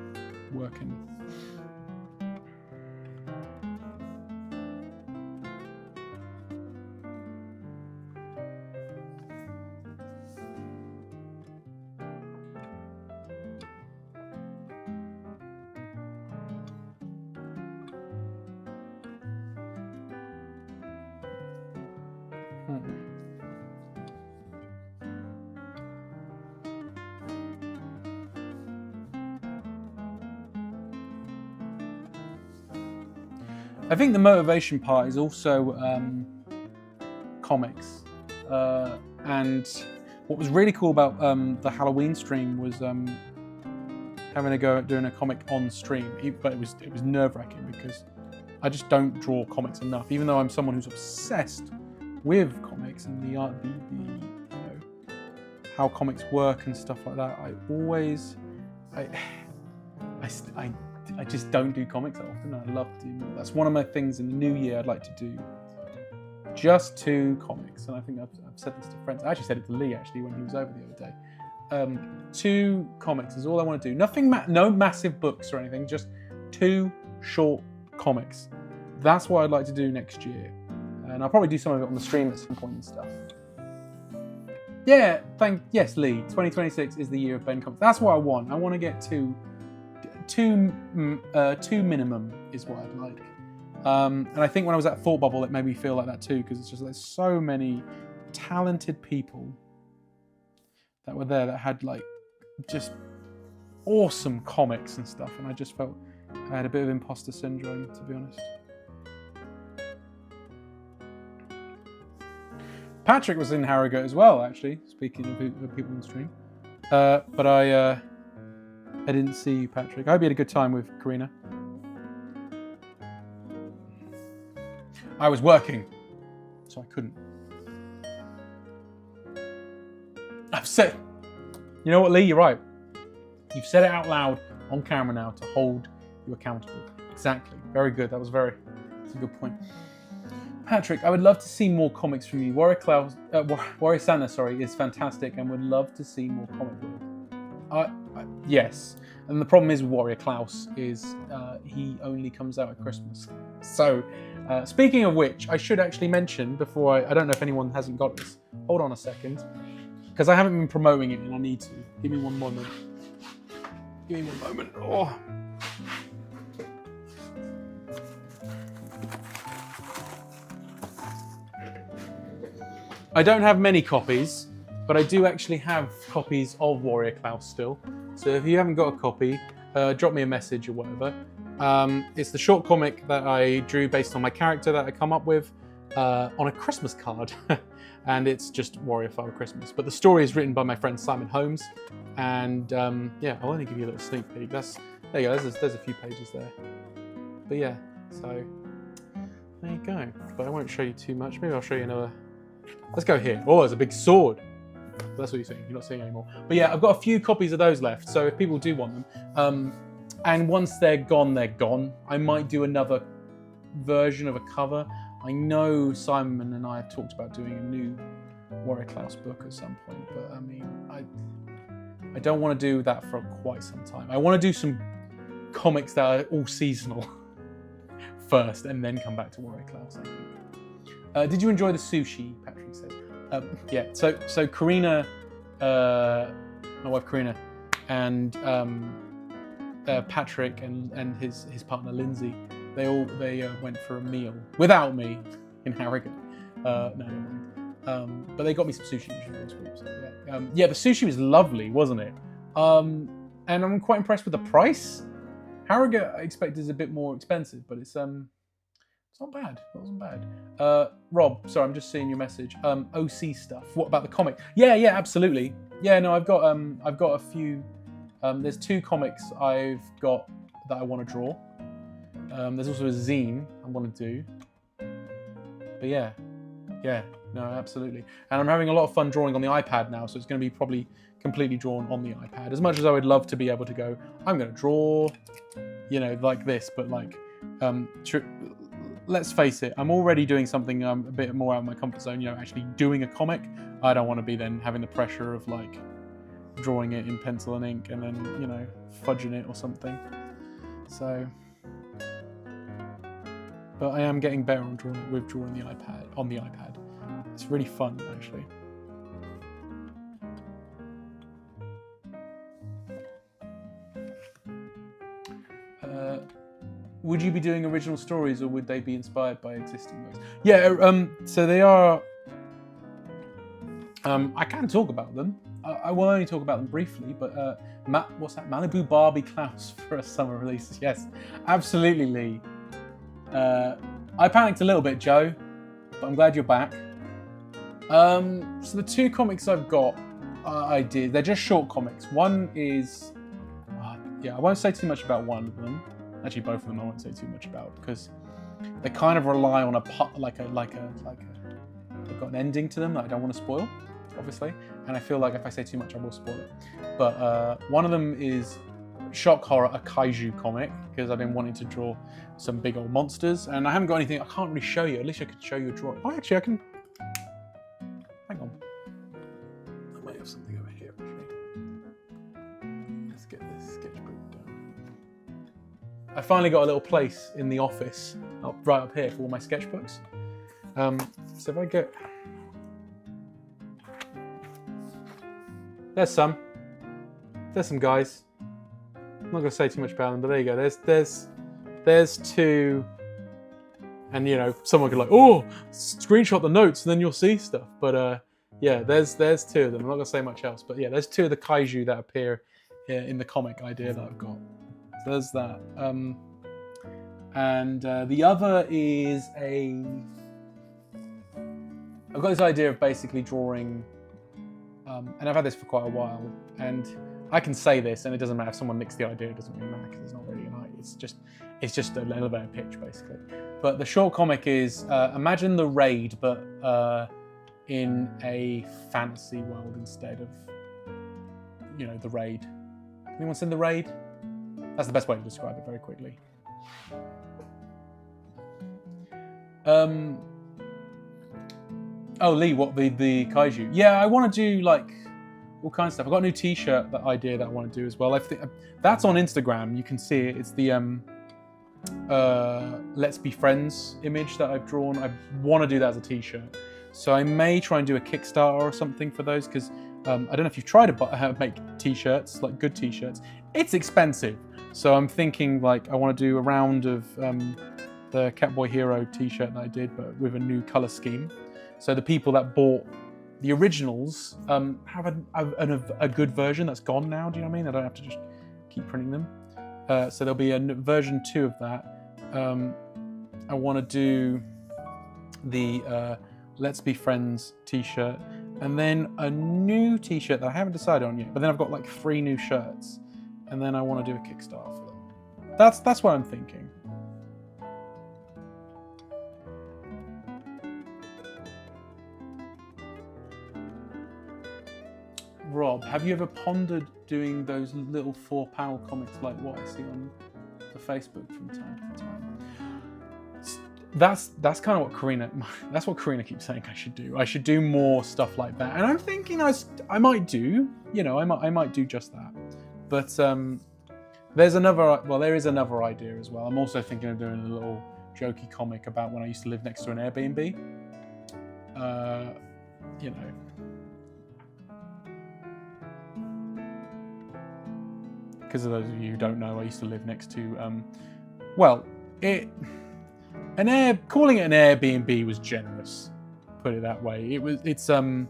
working. I think the motivation part is also comics, and what was really cool about the Halloween stream was having a go at doing a comic on stream. But it was nerve-wracking because I just don't draw comics enough, even though I'm someone who's obsessed with comics and the art, you know, how comics work and stuff like that. I just don't do comics that often. I love to. That's one of my things in the new year. I'd like to do just 2 comics, and I think I've said this to friends. I actually said it to Lee actually when he was over the other day. 2 comics is all I want to do. Nothing, no massive books or anything. Just 2 short comics. That's what I'd like to do next year, and I'll probably do some of it on the stream at some point and stuff. Yeah, yes, Lee. 2026 is the year of Ben Comics. That's what I want. I want to get two minimum is what I'd like. And I think when I was at Thought Bubble, it made me feel like that too, because it's just there's so many talented people that were there that had like just awesome comics and stuff, and I just felt I had a bit of imposter syndrome, to be honest. Patrick was in Harrogate as well, actually, speaking of people in the stream. But I didn't see you, Patrick. I hope you had a good time with Karina. I was working, so I couldn't. I've said, you know what, Lee, you're right. You've said it out loud on camera now to hold you accountable. Exactly. Very good. That's a good point. Patrick, I would love to see more comics from you. Warrior Santa, is fantastic, and would love to see more comic work. Yes, and the problem is with Warrior Klaus is he only comes out at Christmas. So, speaking of which, I should actually mention before I don't know if anyone hasn't got this. Hold on a second, because I haven't been promoting it and I need to. Give me one moment. Oh. I don't have many copies, but I do actually have copies of Warrior Klaus still. So if you haven't got a copy, drop me a message or whatever. It's the short comic that I drew based on my character that I come up with on a Christmas card. And it's just Warrior Father Christmas. But the story is written by my friend Simon Holmes. And yeah, I'll only give you a little sneak peek. There you go, there's a few pages there. But yeah, so there you go. But I won't show you too much. Maybe I'll show you another. Let's go here. Oh, there's a big sword. That's what you're seeing. You're not seeing anymore. But yeah, I've got a few copies of those left. So if people do want them, and once they're gone, they're gone. I might do another version of a cover. I know Simon and I have talked about doing a new Warrior Klaus book at some point, but I mean, I don't want to do that for quite some time. I want to do some comics that are all seasonal first, and then come back to Warrior Klaus, I think. Did you enjoy the sushi? Patrick says. Yeah. So Karina, my wife Karina, and Patrick and his partner Lindsay, they went for a meal without me in Harrogate. No, never mind. But they got me some sushi, which was really sweet. So yeah. Yeah, the sushi was lovely, wasn't it? And I'm quite impressed with the price. Harrogate I expect is a bit more expensive, but it's not bad. It wasn't bad. Rob, sorry, I'm just seeing your message. OC stuff. What about the comic? Yeah, absolutely. Yeah, no, I've got a few. There's 2 comics I've got that I want to draw. There's also a zine I want to do. But yeah, no, absolutely. And I'm having a lot of fun drawing on the iPad now, so it's going to be probably completely drawn on the iPad. As much as I would love to be able to go, I'm going to draw, like this, but like, let's face it, I'm already doing something a bit more out of my comfort zone, actually doing a comic. I don't want to be then having the pressure of like drawing it in pencil and ink and then, fudging it or something. So, but I am getting better on drawing the iPad, on the iPad. It's really fun, actually. Would you be doing original stories, or would they be inspired by existing works? Yeah, so they are. I can talk about them. I will only talk about them briefly, but what's that? Malibu Barbie Klaus for a summer release. Yes, absolutely, Lee. I panicked a little bit, Joe, but I'm glad you're back. So the 2 comics I've got, they're just short comics. One is, I won't say too much about one of them. Actually, both of them I won't say too much about because they kind of rely on they've got an ending to them that I don't want to spoil, obviously. And I feel like if I say too much, I will spoil it. But one of them is shock horror, a kaiju comic, because I've been wanting to draw some big old monsters, and I haven't got anything. I can't really show you. At least I could show you a drawing. Oh, actually, I can. Hang on. I might have something over here. Actually, let's get this sketchbook done. I finally got a little place in the office, right up here for all my sketchbooks. So if I get, there's some guys. I'm not going to say too much about them, but there you go. There's 2, and someone could screenshot the notes and then you'll see stuff. But yeah, there's 2 of them. I'm not going to say much else, but yeah, there's 2 of the kaiju that appear in the comic idea that I've got. So there's that. And the other is I've got this idea of basically drawing, and I've had this for quite a while, and I can say this, and it doesn't matter if someone nicks the idea. It doesn't really matter because it's not really an idea. It's just an elevator pitch, basically. But the short comic is imagine the Raid, but in a fantasy world instead of the Raid. Anyone seen the Raid? That's the best way to describe it very quickly. Oh, Lee, what the kaiju? Yeah, I want to do like all kinds of stuff. I've got a new T-shirt idea that I want to do as well. I think that's on Instagram. You can see it. It's the Let's Be Friends image that I've drawn. I want to do that as a T-shirt. So I may try and do a Kickstarter or something for those because I don't know if you've tried to make T-shirts, like good T-shirts. It's expensive. So I'm thinking like I want to do a round of the Catboy Hero T-shirt that I did, but with a new color scheme. So the people that bought the originals have a good version that's gone now. Do you know what I mean? I don't have to just keep printing them. So there'll be a version 2 of that. I want to do the Let's Be Friends T-shirt, and then a new T-shirt that I haven't decided on yet. But then I've got like 3 new shirts, and then I want to do a Kickstarter for them. That's what I'm thinking. Rob, have you ever pondered doing those little 4-panel comics like what I see on the Facebook from time to time? That's kind of what Karina keeps saying I should do. I should do more stuff like that, and I'm thinking I might do. I might do just that. But there is another idea as well. I'm also thinking of doing a little jokey comic about when I used to live next to an Airbnb. Because of those of you who don't know, I used to live next to, calling it an Airbnb was generous, put it that way. It's a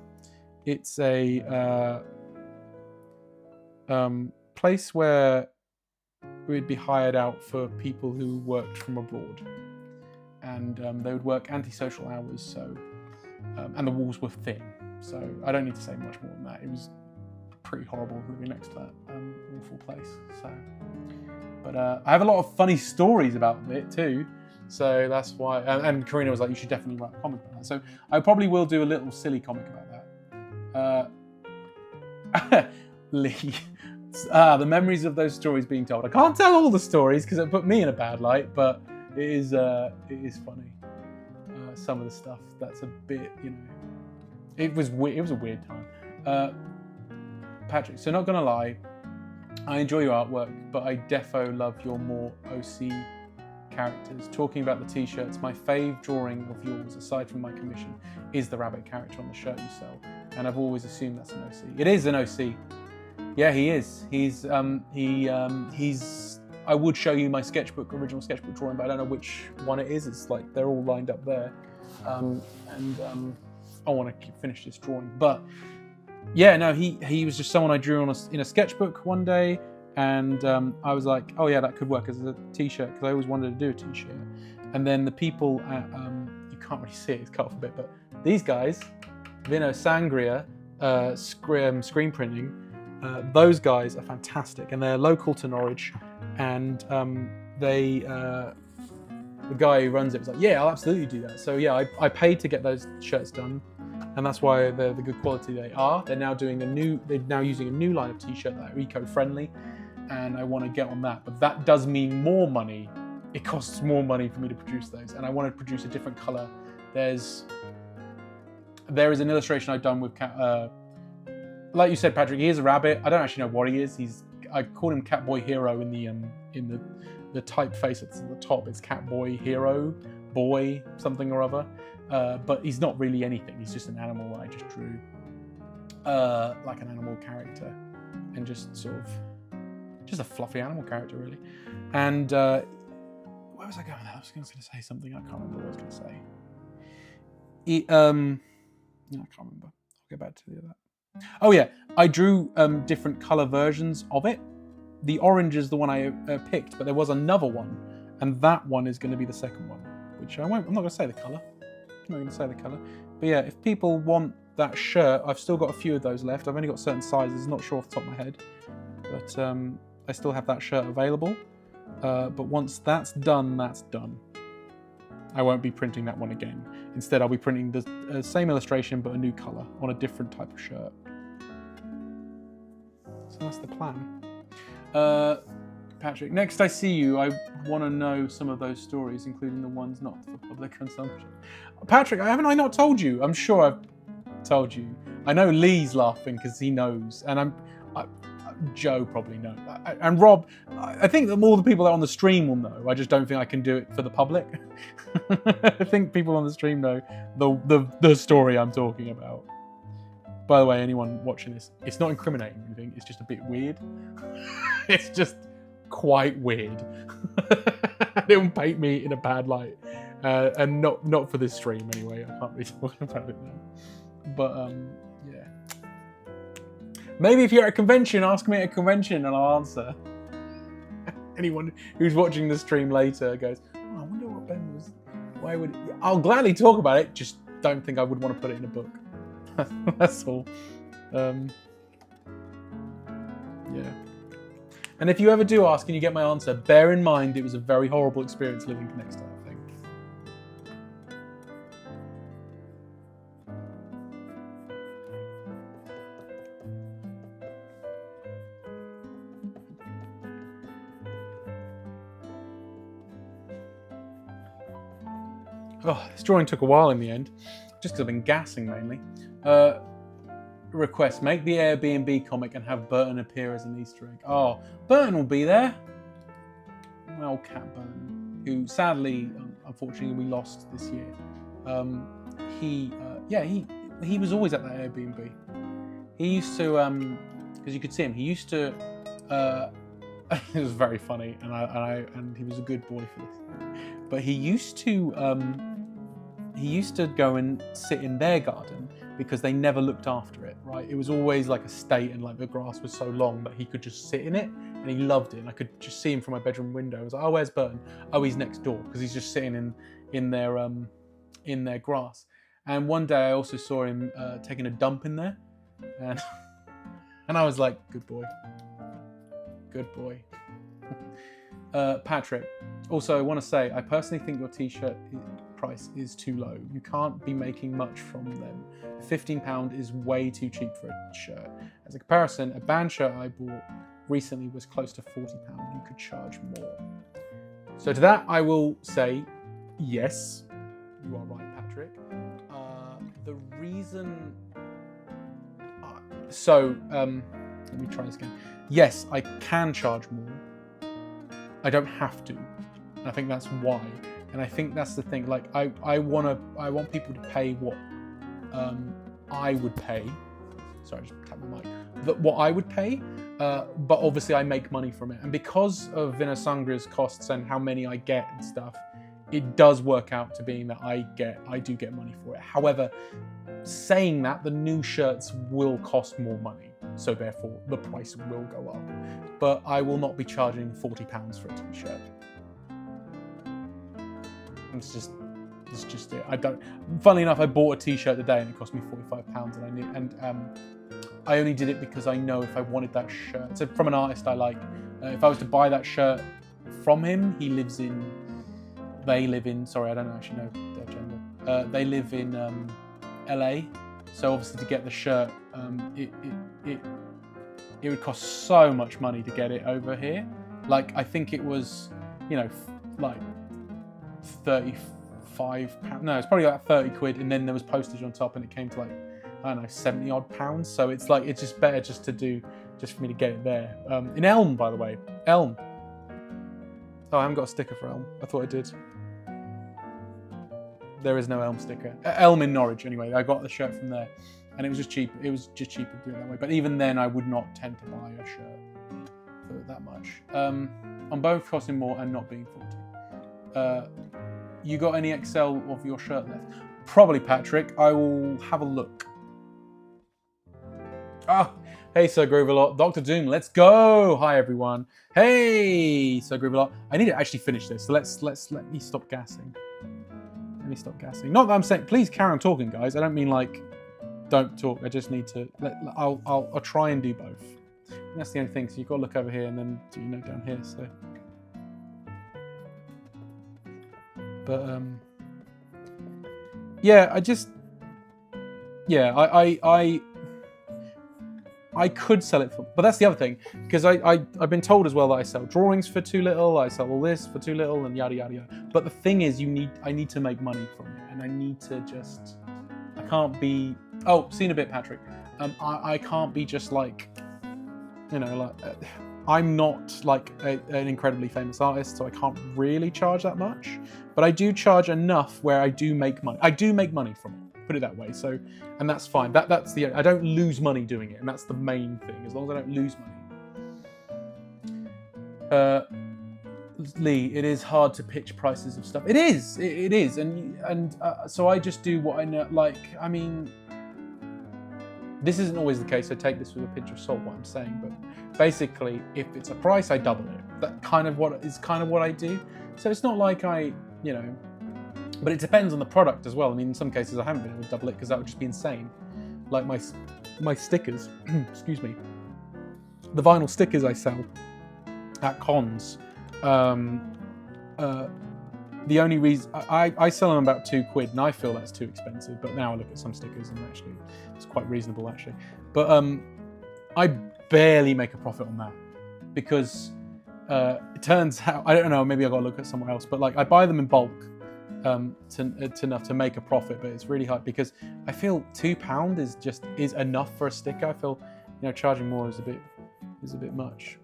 place where we'd be hired out for people who worked from abroad, and they would work antisocial hours. So, and the walls were thin. So I don't need to say much more than that. It was pretty horrible living next to that awful place. So, but I have a lot of funny stories about it too. So that's why. And Karina was like, "You should definitely write a comic about that." So I probably will do a little silly comic about that. Lee. The memories of those stories being told. I can't tell all the stories because it put me in a bad light, but it is funny. Some of the stuff that's a bit, it was weird. It was a weird time. Patrick, so not gonna lie, I enjoy your artwork, but I defo love your more OC characters. Talking about the t-shirts, my fave drawing of yours, aside from my commission, is the rabbit character on the shirt you sell, and I've always assumed that's an OC. It is an OC. Yeah, he is. He's. I would show you my original sketchbook drawing, but I don't know which one it is. It's like they're all lined up there, and I want to finish this drawing. But yeah, no, he was just someone I drew in a sketchbook one day, and I was like, oh yeah, that could work as a t-shirt because I always wanted to do a t-shirt. And then the people at you can't really see it; it's cut off a bit, but these guys, Vino Sangria, screen printing. Those guys are fantastic, and they're local to Norwich. And the guy who runs it was like, "Yeah, I'll absolutely do that." So yeah, I paid to get those shirts done, and that's why they're the good quality they are. They're now using a new line of t-shirt that are eco-friendly, and I want to get on that. But that does mean more money. It costs more money for me to produce those, and I want to produce a different color. There is an illustration I've done with like you said, Patrick, he is a rabbit. I don't actually know what he is. I called him Catboy Hero in the typeface at the top. It's Catboy Hero, boy, something or other. But he's not really anything. He's just an animal that I just drew, like an animal character, and just a fluffy animal character, really. And where was I going with that? I was going to say something. I can't remember what I was going to say. No, I can't remember. I'll go back to that. Oh yeah, I drew different color versions of it. The orange is the one I picked, but there was another one, and that one is going to be the second one, which I'm not going to say the color. But yeah, if people want that shirt, I've still got a few of those left. I've only got certain sizes, not sure off the top of my head, but I still have that shirt available. But once that's done, that's done. I won't be printing that one again. Instead, I'll be printing the same illustration, but a new color on a different type of shirt. So that's the plan. Patrick, next I see you, I want to know some of those stories, including the ones not for public consumption. Patrick, haven't I not told you? I'm sure I've told you. I know Lee's laughing because he knows, and Joe probably knows. And Rob, I think that all the people that are on the stream will know. I just don't think I can do it for the public. I think people on the stream know the story I'm talking about. By the way, anyone watching this, it's not incriminating or anything. It's just a bit weird. It's just quite weird. It will paint me in a bad light, and not for this stream anyway. I can't really talk about it now. But yeah. Maybe if you're at a convention, ask me at a convention and I'll answer. Anyone who's watching the stream later goes, "Oh, I wonder what Ben was. Why would?" I'll gladly talk about it. Just don't think I would want to put it in a book. That's all. Yeah. And if you ever do ask and you get my answer, bear in mind it was a very horrible experience living next to that thing. Oh, this drawing took a while in the end, just because I've been gassing mainly. Request, make the Airbnb comic and have Burton appear as an Easter egg. Oh, Burton will be there. Well, Cat Burton, who sadly, unfortunately, we lost this year. He was always at that Airbnb. He used to, because you could see him, he used to, it was very funny, and he was a good boy for this. But he used to go and sit in their garden because they never looked after it, right? It was always like a state, and like the grass was so long that he could just sit in it. and he loved it. And I could just see him from my bedroom window. I was like, "Oh, where's Burton? Oh, he's next door because he's just sitting in their grass." And one day I also saw him taking a dump in there, and and I was like, "Good boy, good boy." Patrick, also I want to say, I personally think your t-shirt price is too low. You can't be making much from them. £15 is way too cheap for a shirt. As a comparison, a band shirt I bought recently was close to £40. You could charge more. So to that I will say, yes, you are right, Patrick. The reason... let me try this again. Yes, I can charge more. I don't have to. And I think that's why. And I think that's the thing. Like, I want people to pay what I would pay. Sorry, I just tapped my mic. What I would pay, but obviously I make money from it. And because of Vinno Sangra's costs and how many I get and stuff, it does work out to being that I do get money for it. However, saying that, the new shirts will cost more money, so therefore the price will go up. But I will not be charging £40 for a t-shirt. It's just it. I don't. Funnily enough, I bought a t-shirt today and it cost me £45, and I only did it because I know if I wanted that shirt. So from an artist I like, if I was to buy that shirt from him, they live in. Sorry, I don't actually know their gender. They live in LA. So obviously to get the shirt, it would cost so much money to get it over here. Like, I think it was, like £35. No, it's probably like 30 quid, and then there was postage on top, and it came to like, I don't know, 70 odd pounds. So it's like, it's just better just for me to get it there. In Elm, by the way. Elm. Oh, I haven't got a sticker for Elm. I thought I did. There is no Elm sticker. Elm in Norwich, anyway. I got the shirt from there, and it was just cheap. It was just cheaper to do it that way. But even then, I would not tend to buy a shirt for that much. On both costing more and not being 40. You got any XL of your shirt left? Probably, Patrick. I will have a look. Oh, hey, Sir Groovelot. Dr. Doom, let's go. Hi, everyone. Hey, Sir Groovelot. I need to actually finish this, so let me stop gassing. Let me stop gassing. Not that I'm saying, please carry on talking, guys. I don't mean like, don't talk. I just need to, I'll try and do both. And that's the only thing, so you've got to look over here and then, down here, so. But, yeah, I could sell it for, but that's the other thing, because I've been told as well that I sell drawings for too little, I sell all this for too little, and yada yada yada. But the thing is, I need to make money from it, and I need to just, I can't be. Oh, see in a bit, Patrick. I can't be just like, I'm not like an incredibly famous artist, so I can't really charge that much. But I do charge enough where I do make money. I do make money from it. Put it that way. So, and that's fine. That's the. I don't lose money doing it, and that's the main thing. As long as I don't lose money. Lee, it is hard to pitch prices of stuff. It is. It is, and so I just do what I know. Like, I mean, this isn't always the case. So take this with a pinch of salt. What I'm saying, but basically, if it's a price, I double it. That kind of what I do. So it's not like I, but it depends on the product as well. I mean, in some cases, I haven't been able to double it because that would just be insane. Like my stickers, excuse me, the vinyl stickers I sell at cons. The only reason I sell them about £2, and I feel that's too expensive. But now I look at some stickers, and actually, it's quite reasonable actually. But I barely make a profit on that because it turns out, I don't know, maybe I got to look at somewhere else. But like, I buy them in bulk. Enough to make a profit, but it's really hard because I feel £2 is enough for a sticker. I feel charging more is a bit much.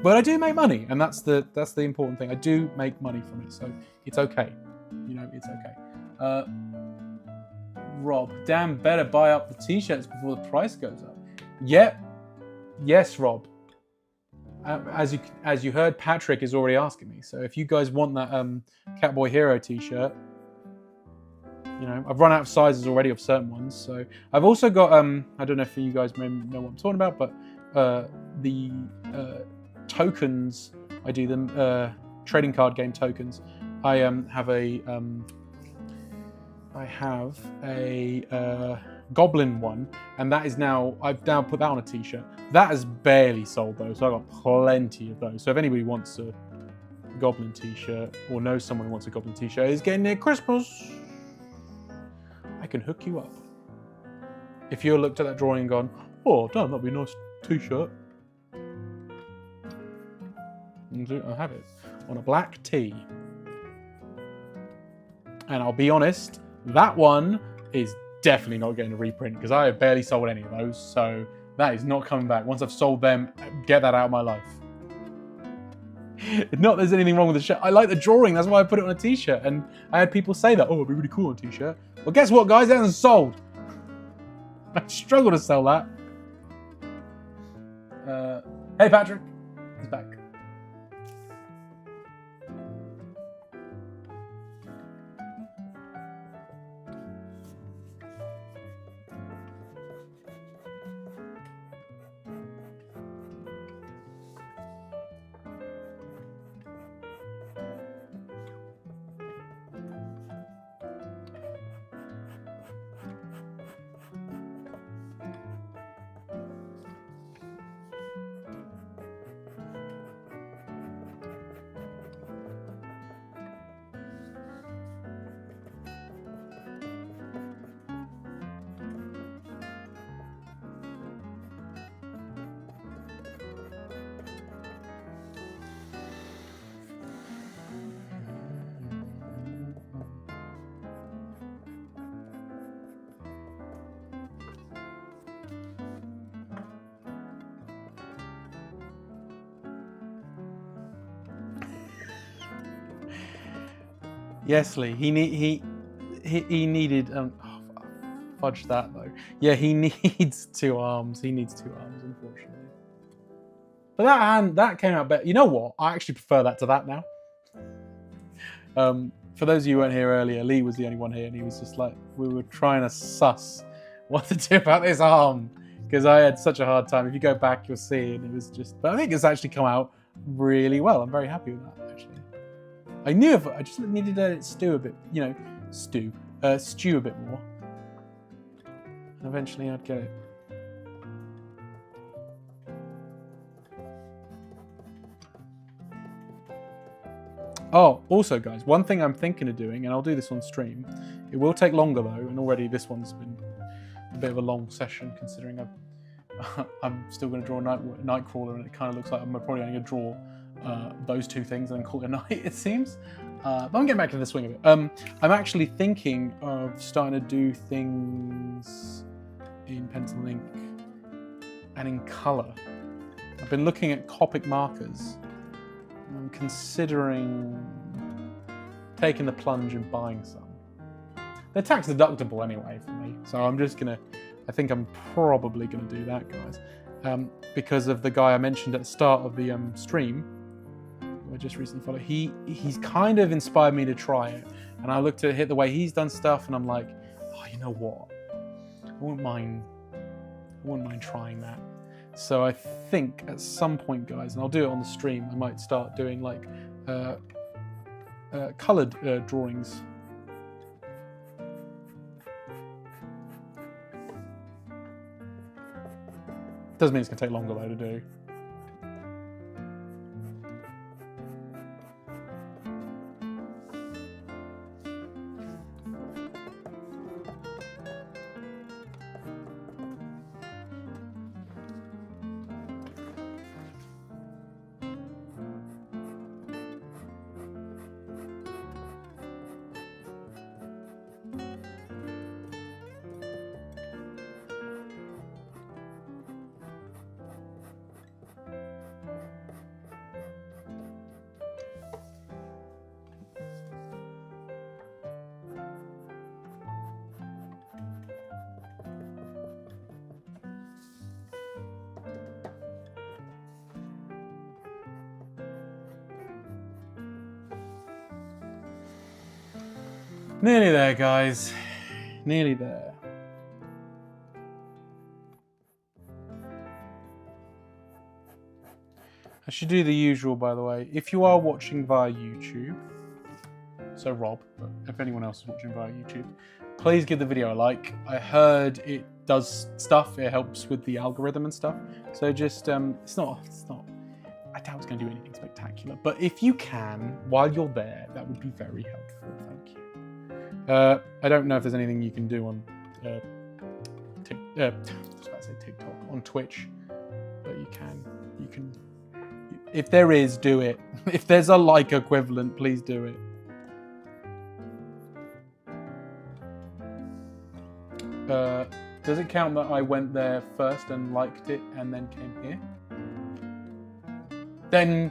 But I do make money, and that's the important thing. I do make money from it, so it's okay. It's okay. Rob, damn, better buy up the t-shirts before the price goes up. Yep. Yes, Rob. As you heard, Patrick is already asking me. So if you guys want that Catboy Hero t-shirt, I've run out of sizes already of certain ones. So I've also got I don't know if you guys may know what I'm talking about, but the tokens. I do them trading card game tokens. I have a Goblin one, and that is now, I've now put that on a t-shirt. That has barely sold though, so I've got plenty of those. So if anybody wants a Goblin t-shirt, or knows someone who wants a Goblin t-shirt, is getting near Christmas, I can hook you up. If you looked at that drawing and gone, oh damn, that'd be a nice t-shirt, I'll have it on a black tee. And I'll be honest, that one is definitely not getting a reprint because I have barely sold any of those, so that is not coming back. Once I've sold them, get that out of my life. Not that there's anything wrong with the shirt. I like the drawing, that's why I put it on a t-shirt. And I had people say that, oh, it'd be really cool on a t-shirt. Well, guess what, guys? It hasn't sold. I struggle to sell that. Hey, Patrick. He's back. Yes, Lee. He needed. Fudge that though. Yeah, he needs 2 arms. He needs 2 arms, unfortunately. But that came out better. You know what? I actually prefer that to that now. For those of you who weren't here earlier, Lee was the only one here, and he was just like, we were trying to suss what to do about this arm because I had such a hard time. If you go back, you'll see, and it was just. But I think it's actually come out really well. I'm very happy with that actually. I knew if I just needed to stew a bit, stew a bit more. And eventually I'd get it. Oh, also guys, one thing I'm thinking of doing, and I'll do this on stream, it will take longer though, and already this one's been a bit of a long session considering I'm still going to draw a Nightcrawler, and it kind of looks like I'm probably only going to draw those 2 things and then call it a night, it seems. But I'm getting back to the swing of it. I'm actually thinking of starting to do things in pencil and ink and in colour. I've been looking at Copic markers. I'm considering taking the plunge and buying some. They're tax deductible anyway for me, so I think I'm probably gonna do that, guys. Because of the guy I mentioned at the start of the stream, who I just recently followed, he's kind of inspired me to try it. And I looked at the way he's done stuff, and I'm like, oh, you know what? I wouldn't mind trying that. So I think at some point, guys, and I'll do it on the stream, I might start doing like coloured drawings. Doesn't mean it's going to take longer though to do. Nearly there, guys. Nearly there. I should do the usual, by the way. If you are watching via YouTube, so Rob, but if anyone else is watching via YouTube, please give the video a like. I heard it does stuff. It helps with the algorithm and stuff. So just, it's not. I doubt it's going to do anything spectacular. But if you can, while you're there, that would be very helpful. Thank you. I don't know if there's anything you can do on, I was about to say TikTok, on Twitch, but you can. If there is, do it. If there's a like equivalent, please do it. Does it count that I went there first and liked it and then came here? Then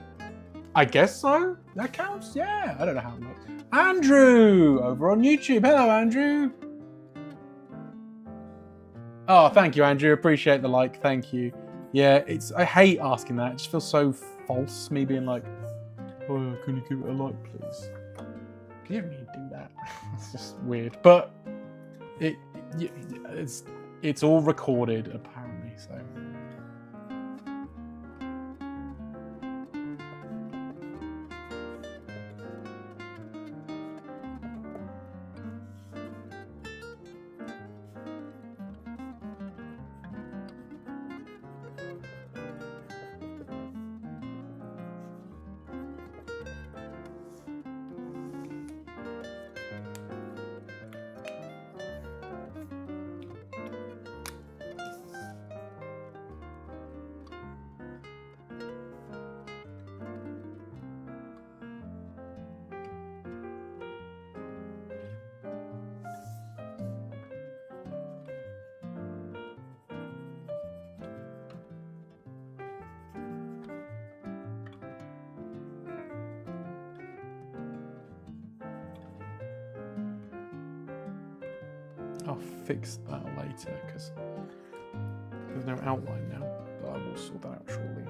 I guess so. That counts. Yeah, I don't know how it works. Andrew over on YouTube. Hello, Andrew. Oh, thank you, Andrew. Appreciate the like. Thank you. Yeah, I hate asking that. It just feels so false. Me being like, oh, can you give it a like, please? You don't need to do that. It's just weird. But it's all recorded apparently, so. I'll fix that later because there's no outline now, but I will sort that out shortly.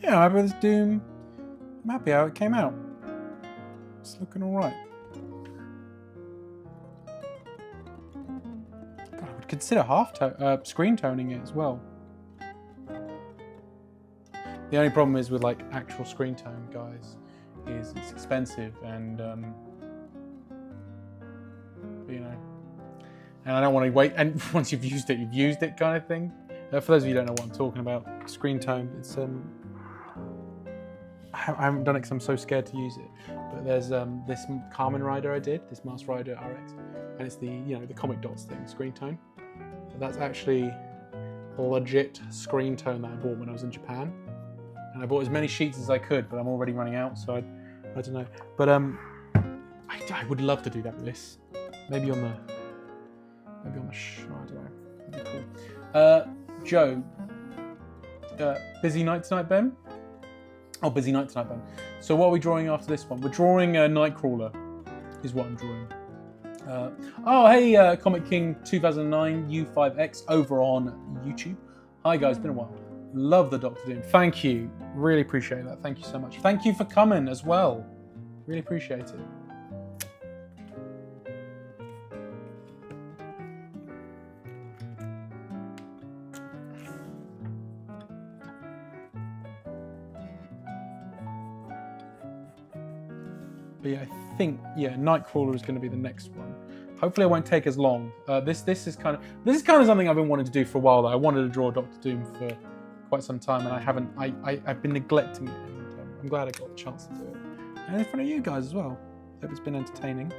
Yeah, I'm happy with Doom. I'm happy how it came out. It's looking alright. God, I would consider screen toning it as well. The only problem is with like actual screen tone, guys, is it's expensive and you know, and I don't want to wait. And once you've used it kind of thing. For those of you who don't know what I'm talking about, screen tone. It's I haven't done it because I'm so scared to use it. But there's this Kamen Rider I did, this Masked Rider RX, and it's the the comic dots thing, screen tone. But that's actually a legit screen tone that I bought when I was in Japan, and I bought as many sheets as I could, but I'm already running out, so I don't know. But I would love to do that with this. Maybe on the I don't know. That'd be cool. Joe, busy night tonight, Ben? Oh, busy night tonight, Ben. So what are we drawing after this one? We're drawing Nightcrawler, is what I'm drawing. Oh, hey, Comic King 2009 U5X over on YouTube. Hi guys, been a while. Love the Doctor Doom. Thank you. Really appreciate that. Thank you so much. Thank you for coming as well. Really appreciate it. But yeah, I think Nightcrawler is going to be the next one. Hopefully, it won't take as long. This is kind of something I've been wanting to do for a while. Though I wanted to draw Doctor Doom for quite some time, and I haven't. I've been neglecting it, and I'm glad I got the chance to do it, and in front of you guys as well. Hope it's been entertaining.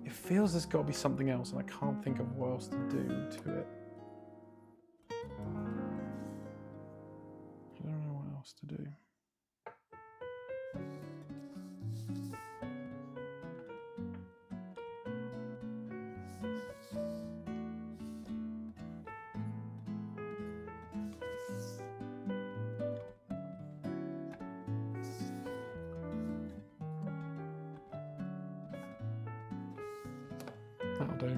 It feels there's got to be something else, and I can't think of what else to do to it. I don't know what else to do. That'll do.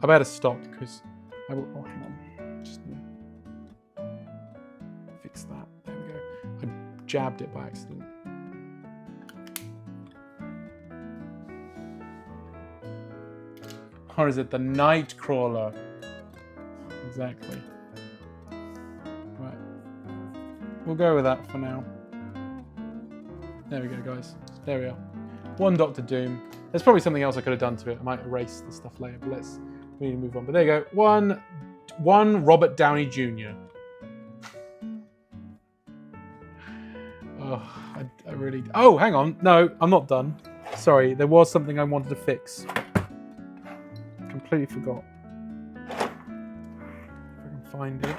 I better stop because I will. Oh, hang on. Just fix that. There we go. I jabbed it by accident. Or is it the Nightcrawler? Exactly. Right. We'll go with that for now. There we go, guys. There we are. One Doctor Doom. There's probably something else I could have done to it. I might erase the stuff later, but we need to move on. But there you go. One Robert Downey Jr. Oh, I really... Oh, hang on. No, I'm not done. Sorry, there was something I wanted to fix. Completely forgot. If I can find it.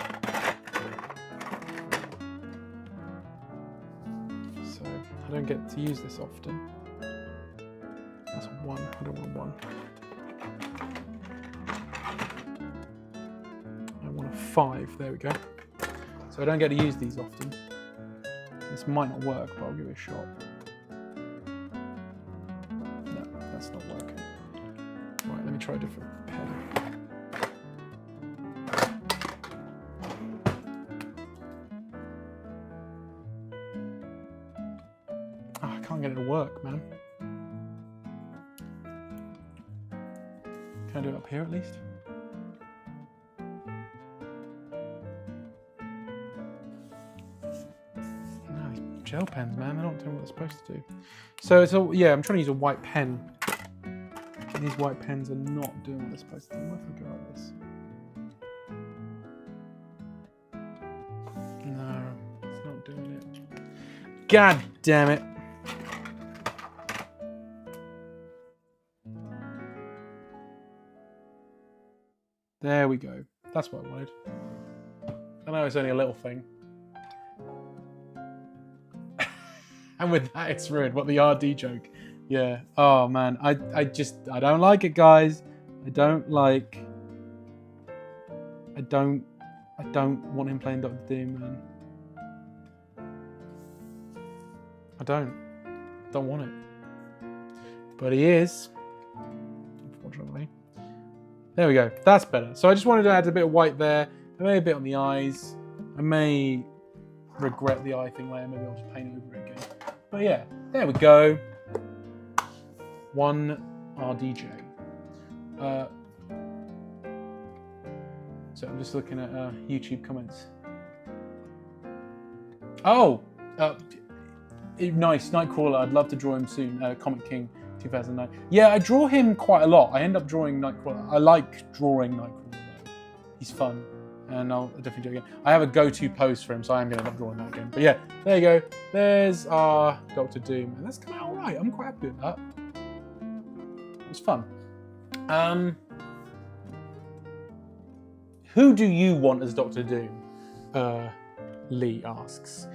So, I don't get to use this often. That's a 1. I don't want 1. I want a 5. There we go. So I don't get to use these often. This might not work, but I'll give it a shot. No, that's not working. Right, let me try a different pen. Oh, I can't get it to work, man. Can I do it up here at least? No, these gel pens, man, they're not doing what they're supposed to do. So it's all, yeah, I'm trying to use a white pen. And these white pens are not doing what they're supposed to do. What if I go like this? No, it's not doing it. God damn it. There we go. That's what I wanted. I know it's only a little thing. And with that, it's ruined. What, the RD joke? Yeah. Oh, man. I don't like it, guys. I don't want him playing Doctor Doom, man. I don't want it. But he is, unfortunately. There we go. That's better. So I just wanted to add a bit of white there. I made a bit on the eyes. I may regret the eye thing later. Maybe I'll just paint over it again. But yeah, there we go. One RDJ. So I'm just looking at YouTube comments. Oh, nice, Nightcrawler. I'd love to draw him soon. Comic King 2009. Yeah, I draw him quite a lot. I end up drawing Nightcrawler. I like drawing Nightcrawler though. He's fun. And I'll definitely do it again. I have a go-to pose for him, so I am going to end up drawing that again. But yeah, there you go. There's our Doctor Doom. And that's come out alright. I'm quite happy with that. It was fun. Who do you want as Doctor Doom? Lee asks.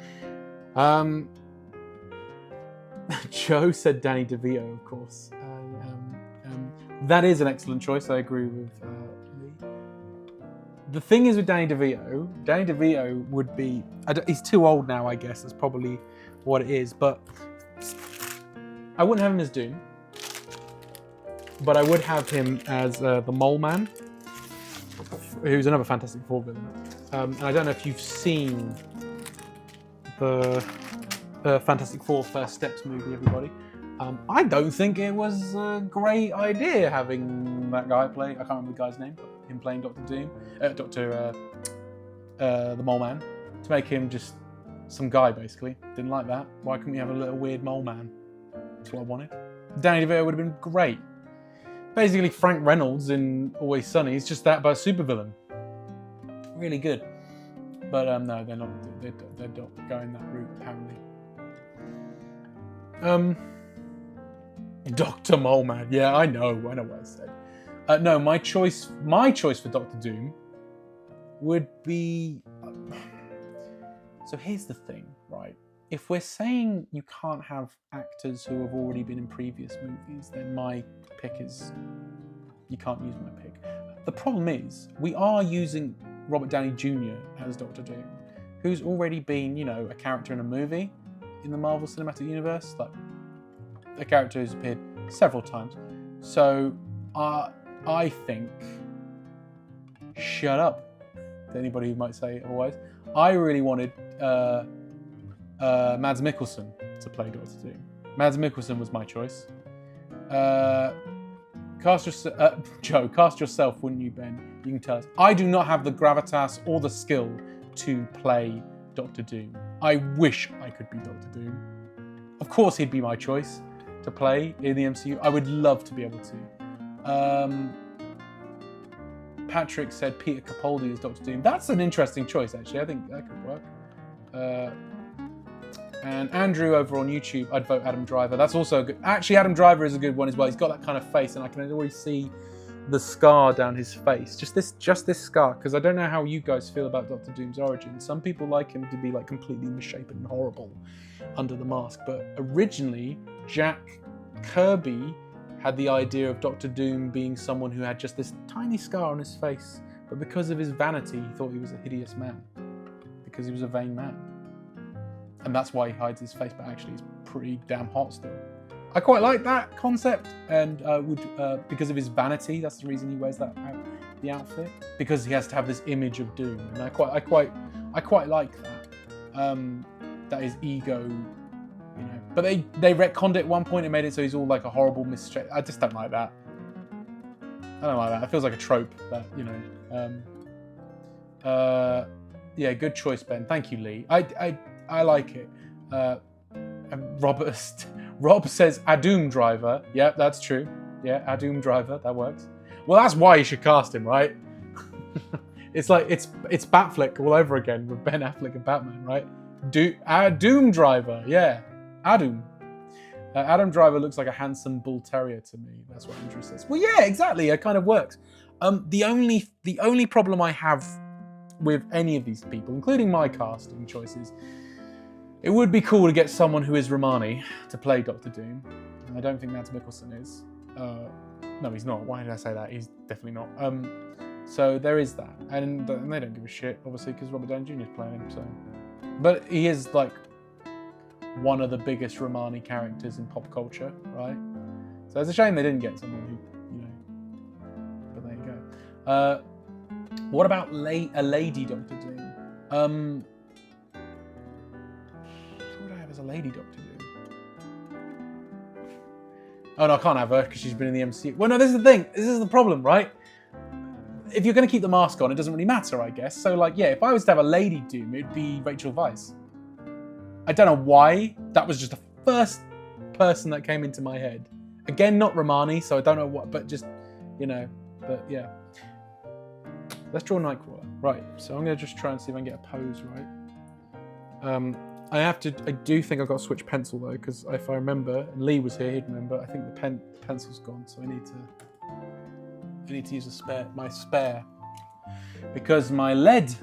Joe said Danny DeVito, of course. That is an excellent choice. I agree with Lee. The thing is with Danny DeVito would be... he's too old now, I guess. That's probably what it is. But I wouldn't have him as Doom. But I would have him as the Mole Man, who's another Fantastic Four villain. And I don't know if you've seen the Fantastic Four First Steps movie, everybody. I don't think it was a great idea having that guy play, I can't remember the guy's name, but him playing Doctor Doom, the Mole Man, to make him just some guy, basically. Didn't like that. Why couldn't we have a little weird Mole Man? That's what I wanted. Danny DeVito would have been great. Basically, Frank Reynolds in Always Sunny. He's just that, but a supervillain. Really good. But no, they're not going that route, apparently. Dr. Moleman. Yeah, I know what I said. No, my choice for Doctor Doom would be. So here's the thing, right? If we're saying you can't have actors who have already been in previous movies, then my pick is you can't use my pick. The problem is we are using Robert Downey Jr. as Doctor Doom, who's already been, a character in a movie in the Marvel Cinematic Universe, like a character who's appeared several times. So I think, shut up to anybody who might say otherwise. I really wanted Mads Mikkelsen to play Doctor Doom. Mads Mikkelsen was my choice. Cast yourself, wouldn't you, Ben? You can tell us. I do not have the gravitas or the skill to play Doctor Doom. I wish I could be Doctor Doom. Of course, he'd be my choice to play in the MCU. I would love to be able to. Patrick said Peter Capaldi as Doctor Doom. That's an interesting choice, actually. I think that could work. And Andrew over on YouTube, I'd vote Adam Driver. That's also a good. Actually, Adam Driver is a good one as well. He's got that kind of face, and I can already see the scar down his face. Just this scar, because I don't know how you guys feel about Doctor Doom's origin. Some people like him to be like completely misshapen and horrible under the mask, but originally Jack Kirby had the idea of Doctor Doom being someone who had just this tiny scar on his face, but because of his vanity, he thought he was a hideous man, because he was a vain man. And that's why he hides his face, but actually he's pretty damn hot still. I quite like that concept, and because of his vanity, that's the reason he wears the outfit, because he has to have this image of Doom, and I quite like that. That his ego, But they retconned it at one point and made it so he's all like a horrible mistreat. I just don't like that. I don't like that. It feels like a trope, but yeah, good choice, Ben. Thank you, Lee. I like it. Rob says Adoom Driver. Yeah, that's true. Yeah, Adoom Driver. That works. Well, that's why you should cast him, right? It's like it's Batflick all over again with Ben Affleck and Batman, right? Doom Driver. Yeah, Adoom. Adam Driver looks like a handsome bull terrier to me. That's what Andrew says. Well, yeah, exactly. It kind of works. The only problem I have with any of these people, including my casting choices, it would be cool to get someone who is Romani to play Doctor Doom. And I don't think Mads Mikkelsen is. No, he's not. Why did I say that? He's definitely not. So there is that, and they don't give a shit, obviously, because Robert Downey Jr. is playing him. So, but he is like one of the biggest Romani characters in pop culture, right? So it's a shame they didn't get someone who, But there you go. What about a lady Doctor Doom? Who would I have as a lady Doctor Doom? Oh no, I can't have her because she's been in the MCU. Well, no, this is the thing. This is the problem, right? If you're going to keep the mask on, it doesn't really matter, I guess. So, like, yeah, if I was to have a lady Doom, it'd be Rachel Weisz. I don't know why. That was just the first person that came into my head. Again, not Romani, so I don't know what, but just, but yeah. Let's draw Nightcrawler. Right, so I'm going to just try and see if I can get a pose right. I do think I've got to switch pencil though, because if I remember, and Lee was here, he'd remember, I think the pencil's gone, so I need to use my spare. Because my lead,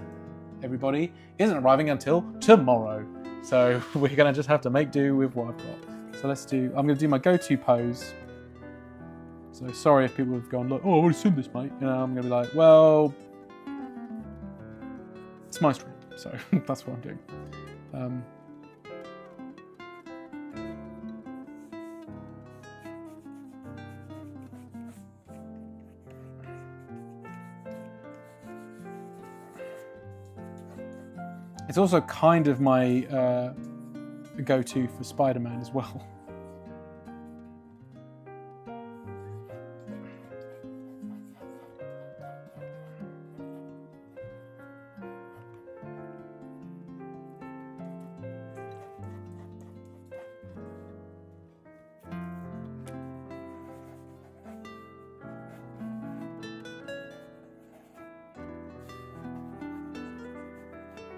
everybody, isn't arriving until tomorrow. So we're going to just have to make do with what I've got. So I'm going to do my go-to pose. So sorry if people have gone, like, oh, I've already seen this, mate. I'm going to be like, well, it's my stream, so that's what I'm doing. It's also kind of my go-to for Spider-Man as well.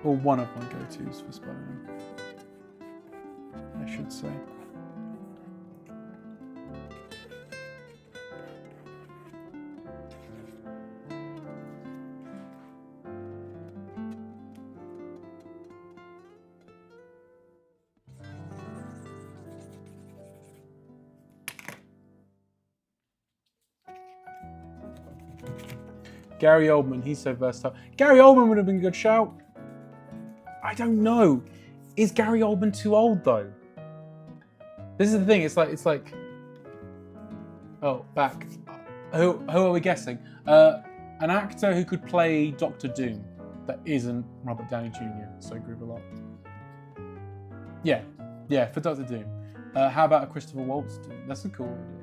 Or one of my go-tos for Spider-Man, I should say. Gary Oldman, he's so versatile. Gary Oldman would have been a good shout. I don't know. Is Gary Oldman too old though? This is the thing. It's like. Oh, back. Who are we guessing? An actor who could play Doctor Doom that isn't Robert Downey Jr. So groove a lot. Yeah, for Doctor Doom. How about a Christopher Waltz Doom? That's a cool idea.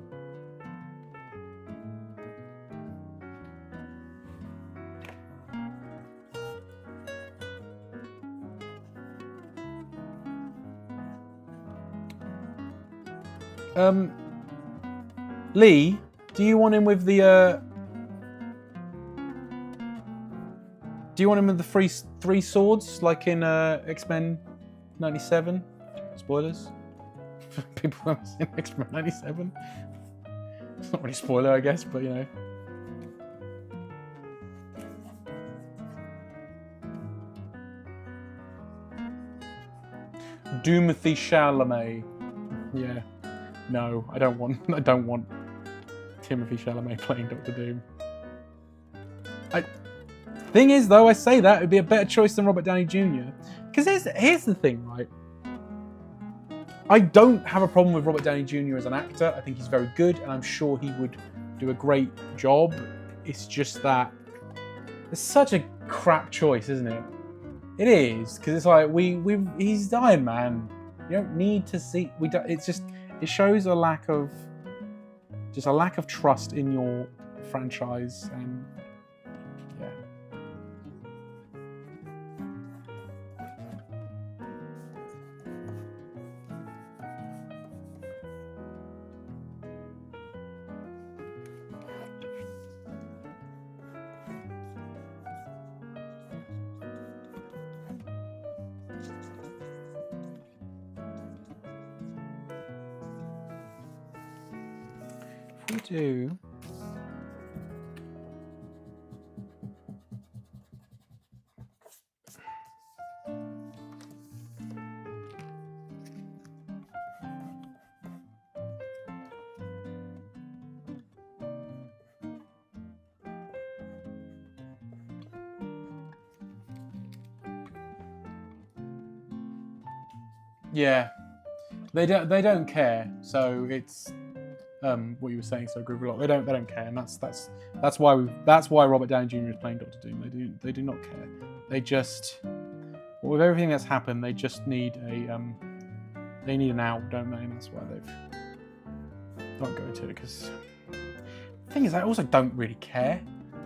Lee, do you want him with the do you want him with the three swords like in X-Men 97? Spoilers for people who haven't seen X-Men 97. It's not really a spoiler, I guess, but you know. Timothy Chalamet. Yeah. No, I don't want Timothy Chalamet playing Doctor Doom. Thing is, though, I say that it'd be a better choice than Robert Downey Jr. Because here's the thing, right? I don't have a problem with Robert Downey Jr. as an actor. I think he's very good, and I'm sure he would do a great job. It's just that it's such a crap choice, isn't it? It is, because it's like he's Iron Man. You don't need to see. It's just. It shows a lack of trust in your franchise, and yeah. We do. Yeah, they don't care. So it's. What you were saying, so groove a lot. They don't care, and that's why Robert Downey Jr. is playing Doctor Doom. They do not care. They just, well, with everything that's happened, they just need they need an out, don't they? And that's why they've not go into it. Because the thing is, I also don't really care.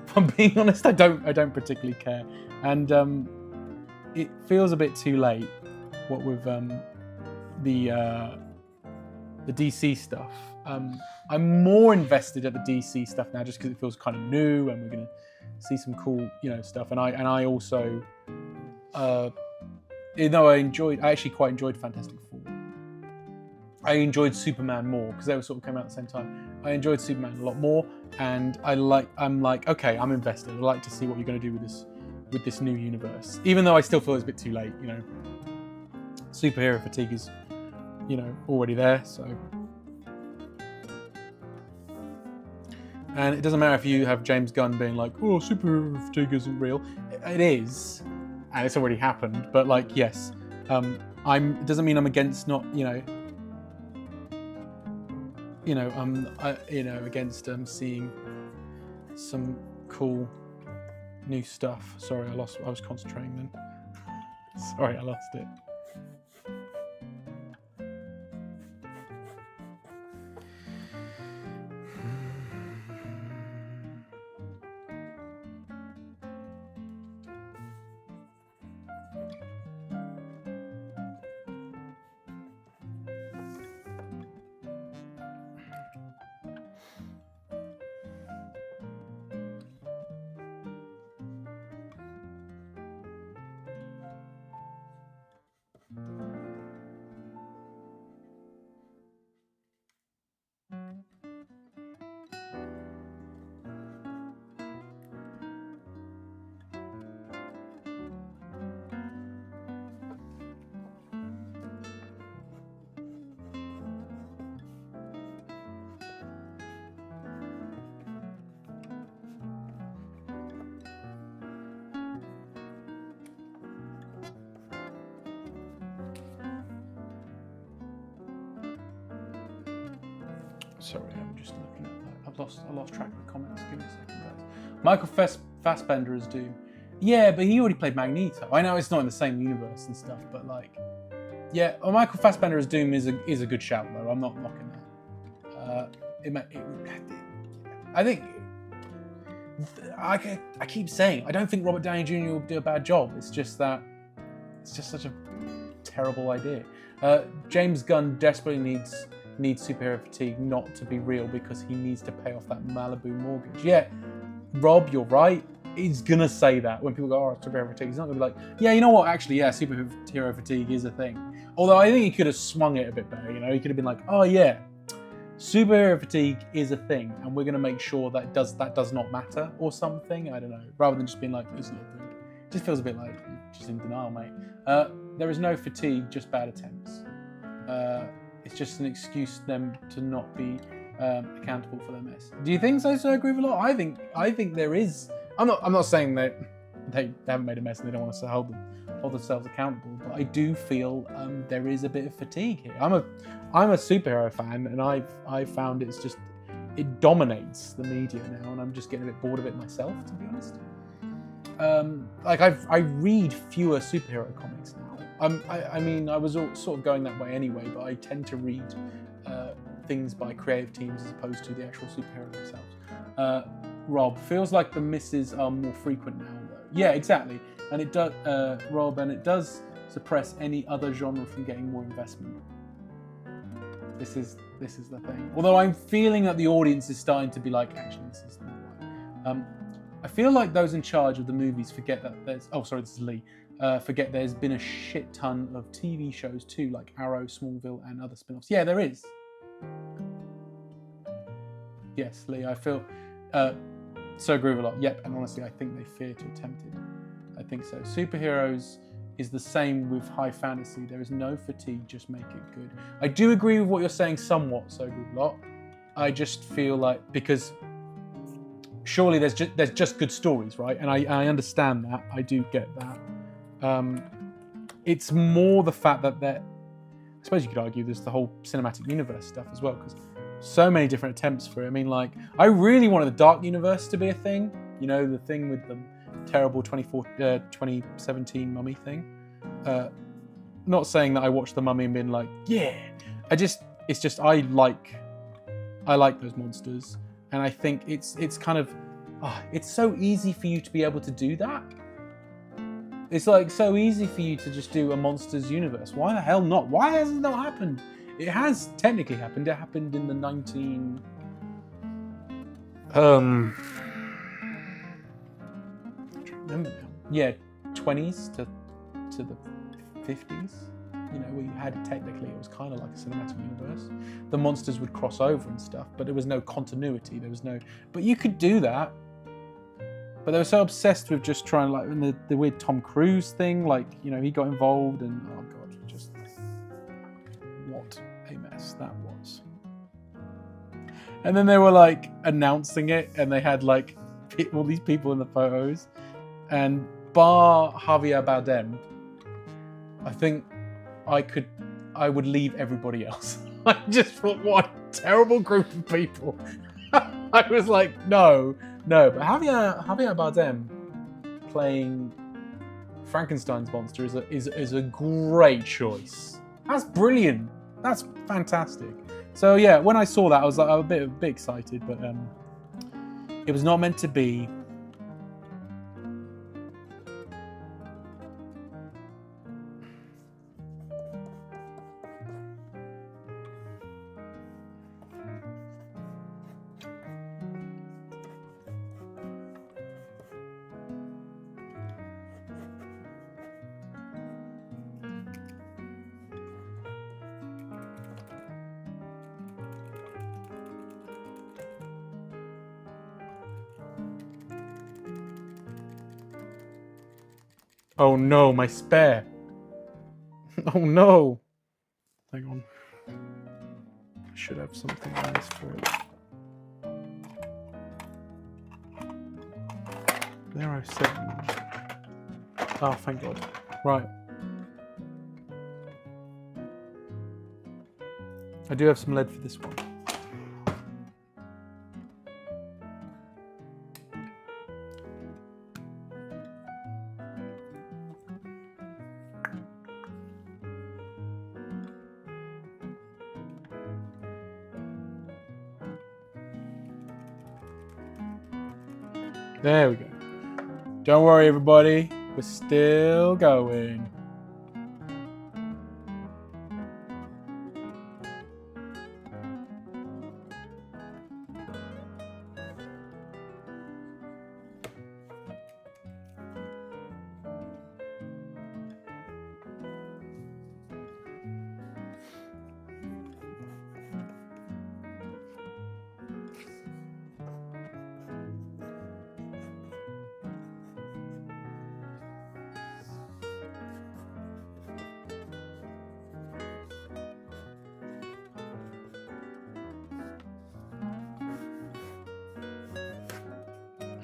If I'm being honest, I don't particularly care, and it feels a bit too late. What with the DC stuff. I'm more invested at the DC stuff now, just because it feels kind of new, and we're gonna see some cool, stuff. And I also, I actually quite enjoyed Fantastic Four. I enjoyed Superman more because they were sort of came out at the same time. I enjoyed Superman a lot more, and I'm like, okay, I'm invested. I'd like to see what you're gonna do with this new universe, even though I still feel it's a bit too late. Superhero fatigue is, already there, so. And it doesn't matter if you have James Gunn being like, oh, superhero fatigue isn't real. It is, and it's already happened. But like, yes, it doesn't mean I'm against against seeing some cool new stuff. Sorry, I was concentrating then. Sorry, I lost it. Sorry, I'm just looking at that. I lost track of the comments. Give me a second, guys. Michael Fassbender as Doom. Yeah, but he already played Magneto. I know it's not in the same universe and stuff, but like, yeah, Michael Fassbender as Doom is a good shout though. I'm not knocking that. I think I keep saying I don't think Robert Downey Jr. will do a bad job. It's just that it's just such a terrible idea. James Gunn desperately needs superhero fatigue not to be real because he needs to pay off that Malibu mortgage. Yeah, Rob, you're right. He's gonna say that when people go, "Oh, superhero fatigue." He's not gonna be like, "Yeah, you know what? Actually, yeah, superhero fatigue is a thing." Although I think he could have swung it a bit better. You know, he could have been like, "Oh yeah, superhero fatigue is a thing, and we're gonna make sure that does not matter," or something. I don't know. Rather than just being like, "It's not a thing." It just feels a bit like you're just in denial, mate. There is no fatigue, just bad attempts. It's just an excuse for them to not be accountable for their mess. Do you think so, Sir Groovelot? I think there is. I'm not saying that they haven't made a mess and they don't want us to hold themselves accountable, but I do feel there is a bit of fatigue here. I'm a superhero fan, and I've found it dominates the media now, and I'm just getting a bit bored of it myself, to be honest. I read fewer superhero comics now. I mean, I was sort of going that way anyway, but I tend to read things by creative teams as opposed to the actual superhero themselves. Rob, feels like the misses are more frequent now, though. Yeah, exactly. And it does, Rob, and it does suppress any other genre from getting more investment. This is the thing. Although I'm feeling that the audience is starting to be like, actually, this is not right. I feel like those in charge of the movies forget that there's. Oh, sorry, this is Lee. Forget there's been a shit ton of TV shows too, like Arrow, Smallville, and other spin-offs. Yeah, there is. Yes, Lee, I feel. So agree with a lot. Yep, and honestly, I think they fear to attempt it. I think so. Superheroes is the same with high fantasy. There is no fatigue, just make it good. I do agree with what you're saying somewhat, so agree with a lot. I just feel like, because surely there's just good stories, right? And I understand that. I do get that. It's more the fact that I suppose you could argue there's the whole cinematic universe stuff as well, because so many different attempts for it. I mean, like, I really wanted the Dark Universe to be a thing. You know, the thing with the terrible 2017 Mummy thing. Not saying that I watched the Mummy and been like, yeah. I like those monsters, and I think it's kind of, it's so easy for you to be able to do that. It's like so easy for you to just do a monsters universe. Why the hell not? Why has it not happened? It has technically happened. It happened in the 20s to the 50s. You know, where you had technically, it was kind of like a cinematic universe. The monsters would cross over and stuff, but there was no continuity. But you could do that. But they were so obsessed with just trying, like, and the weird Tom Cruise thing, like, you know, he got involved, and oh god, just what a mess that was. And then they were like announcing it, and they had like all these people in the photos, and bar Javier Bardem, I think I would leave everybody else. I just thought, what a terrible group of people. I was like, no. But Javier Bardem playing Frankenstein's monster is a great choice. That's brilliant. That's fantastic. So yeah, when I saw that, I was a bit excited, but it was not meant to be. Oh no, my spare. Oh no. Hang on. I should have something nice for it. There I set. Oh, thank God. Right. I do have some lead for this one. There we go. Don't worry, everybody. We're still going.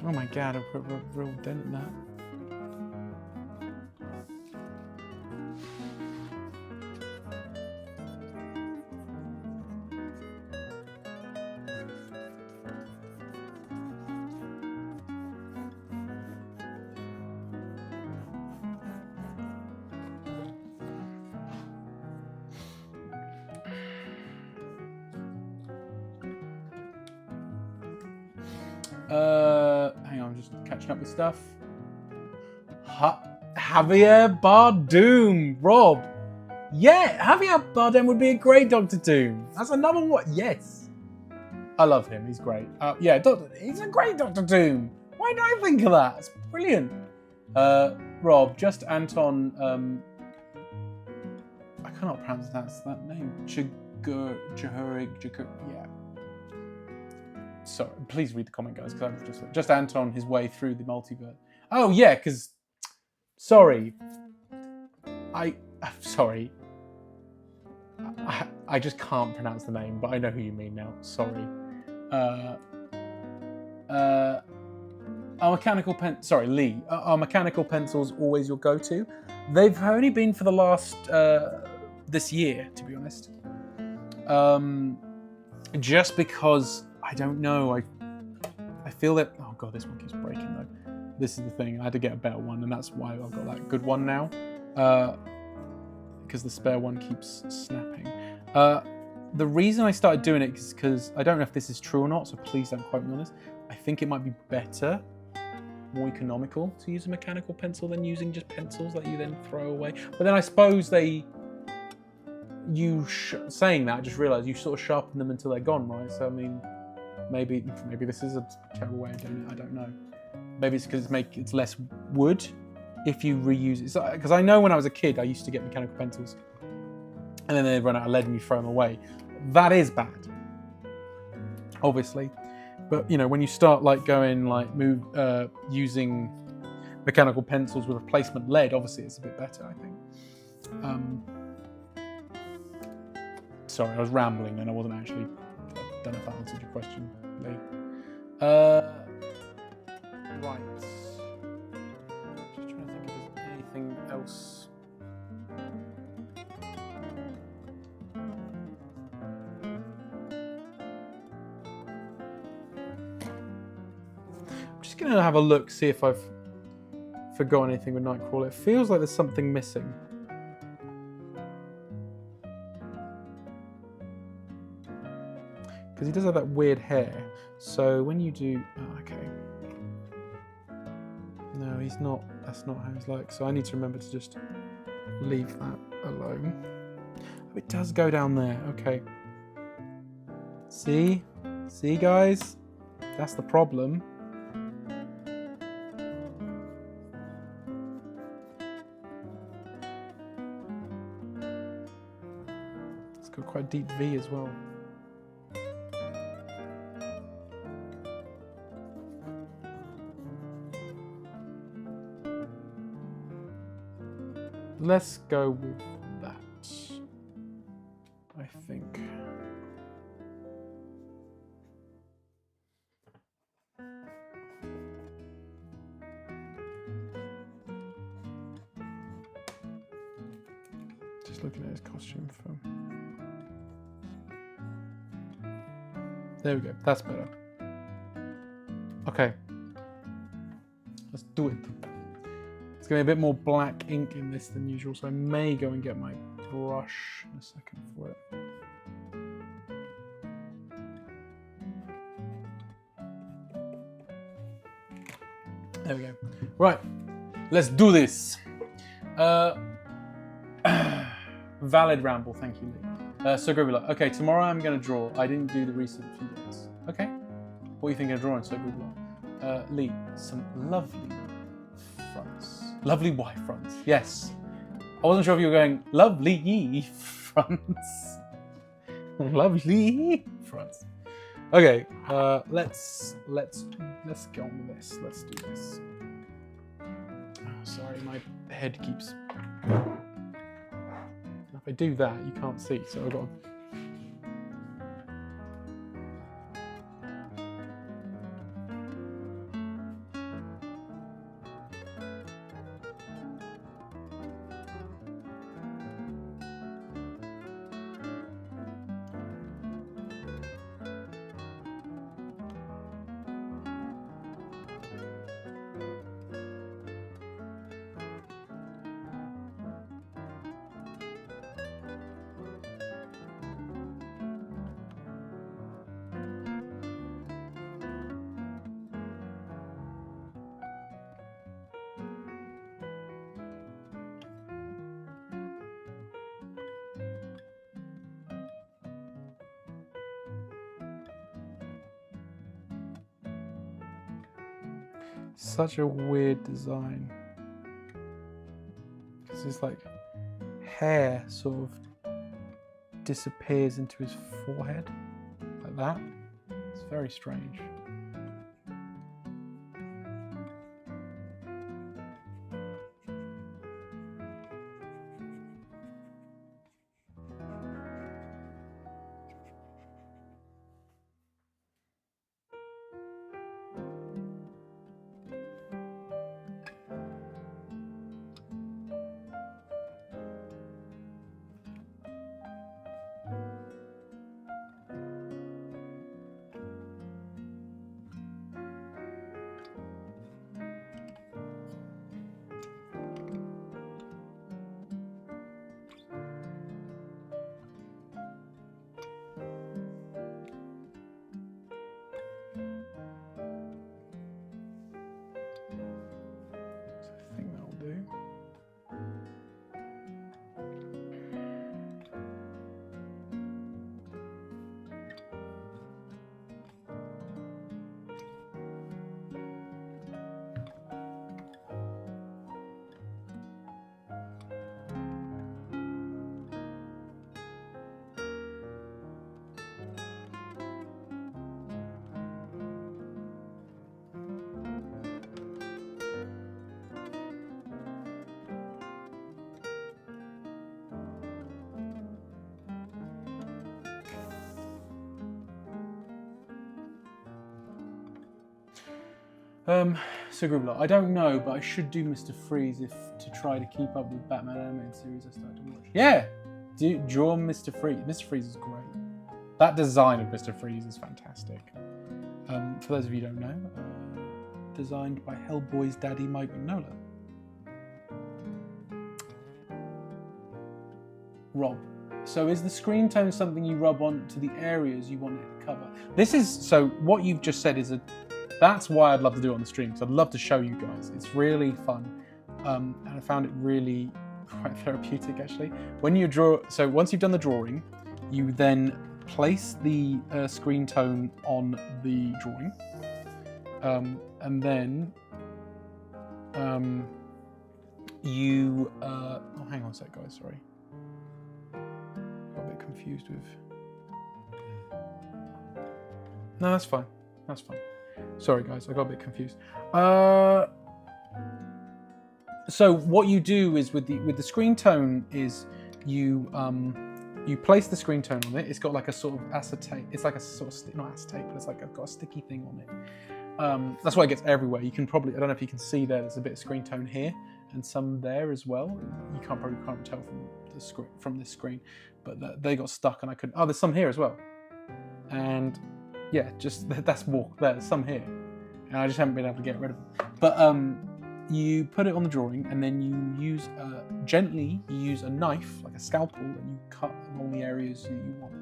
Oh my god, I've put a real dent in that. Hang on, I'm just catching up with stuff. Javier Bardem, Rob. Yeah, Javier Bardem would be a great Doctor Doom. That's another one. Yes, I love him. He's great. Yeah, he's a great Doctor Doom. Why did I think of that? It's brilliant. Rob, just Anton. I cannot pronounce that name. Jahurig. Yeah. Sorry, please read the comment, guys, because I've just Anton his way through the multiverse. Oh yeah, because sorry, I'm sorry. I just can't pronounce the name, but I know who you mean now. Sorry. Are mechanical sorry, Lee. Are mechanical pencils always your go-to? They've only been for the last this year, to be honest. Just because. I don't know. I feel that. Oh god, this one keeps breaking though. This is the thing. I had to get a better one, and that's why I've got that good one now. Because the spare one keeps snapping. The reason I started doing it is because I don't know if this is true or not. So please don't quote me on this. I think it might be better, more economical to use a mechanical pencil than using just pencils that you then throw away. But then I suppose saying that, I just realised you sort of sharpen them until they're gone, right? So I mean. Maybe this is a terrible way of doing it. I don't know. Maybe it's because it's less wood if you reuse it. Because I know when I was a kid, I used to get mechanical pencils, and then they run out of lead and you throw them away. That is bad, obviously. But you know, when you start using mechanical pencils with replacement lead, obviously it's a bit better, I think. Sorry, I was rambling and I wasn't actually. I don't know if that answered your question, Lee. Right. Just trying to think if there's anything else. I'm just going to have a look, see if I've forgotten anything with Nightcrawler. It feels like there's something missing. Because he does have that weird hair. So when you do... Oh, okay. No, he's not. That's not how he's like. So I need to remember to just leave that alone. Oh, it does go down there. Okay. See? See, guys? That's the problem. It's got quite a deep V as well. Let's go with that, I think. Just looking at his costume for... There we go, that's better. Okay. Let's do it. It's going to be a bit more black ink in this than usual, so I may go and get my brush in a second for it. There we go. Right, let's do this. Valid ramble, thank you, Lee. So Gribula, okay, tomorrow I'm going to draw. I didn't do the recent few days. Okay, what are you thinking of drawing, so Gribula? Lee, some lovely fronts. Lovely white fronts, yes. I wasn't sure if you were going, lovely fronts. Lovely fronts. Okay, let's go on with this. Let's do this. Oh, sorry, my head keeps. If I do that, you can't see, so I've got to... Such a weird design. Because his like hair sort of disappears into his forehead like that. It's very strange. So Gribble, I don't know, but I should do Mr. Freeze to try to keep up with Batman animated series I started to watch. Yeah, draw Mr. Freeze. Mr. Freeze is great. That design of Mr. Freeze is fantastic. For those of you who don't know, designed by Hellboy's daddy, Mike Mignola. Rob. So is the screen tone something you rub on to the areas you want it to cover? This is, so what you've just said is that's why I'd love to do it on the stream, because I'd love to show you guys. It's really fun. And I found it really quite therapeutic, actually. When you draw, so once you've done the drawing, you then place the screen tone on the drawing. And then you, oh, hang on a sec, guys, sorry. Got a bit confused with, no, that's fine, that's fine. Sorry guys, I got a bit confused. So what you do is with the screen tone is you place the screen tone on it. It's got like a sort of acetate. It's like a sort of not acetate, but it's like got a sticky thing on it. That's why it gets everywhere. You can probably, I don't know if you can see there's a bit of screen tone here and some there as well. You probably can't tell from this screen, but they got stuck and I couldn't. Oh, there's some here as well. And yeah, just that's more. There's some here, and I just haven't been able to get rid of them. But you put it on the drawing, and then you use gently. You use a knife, like a scalpel, and you cut along the areas that you want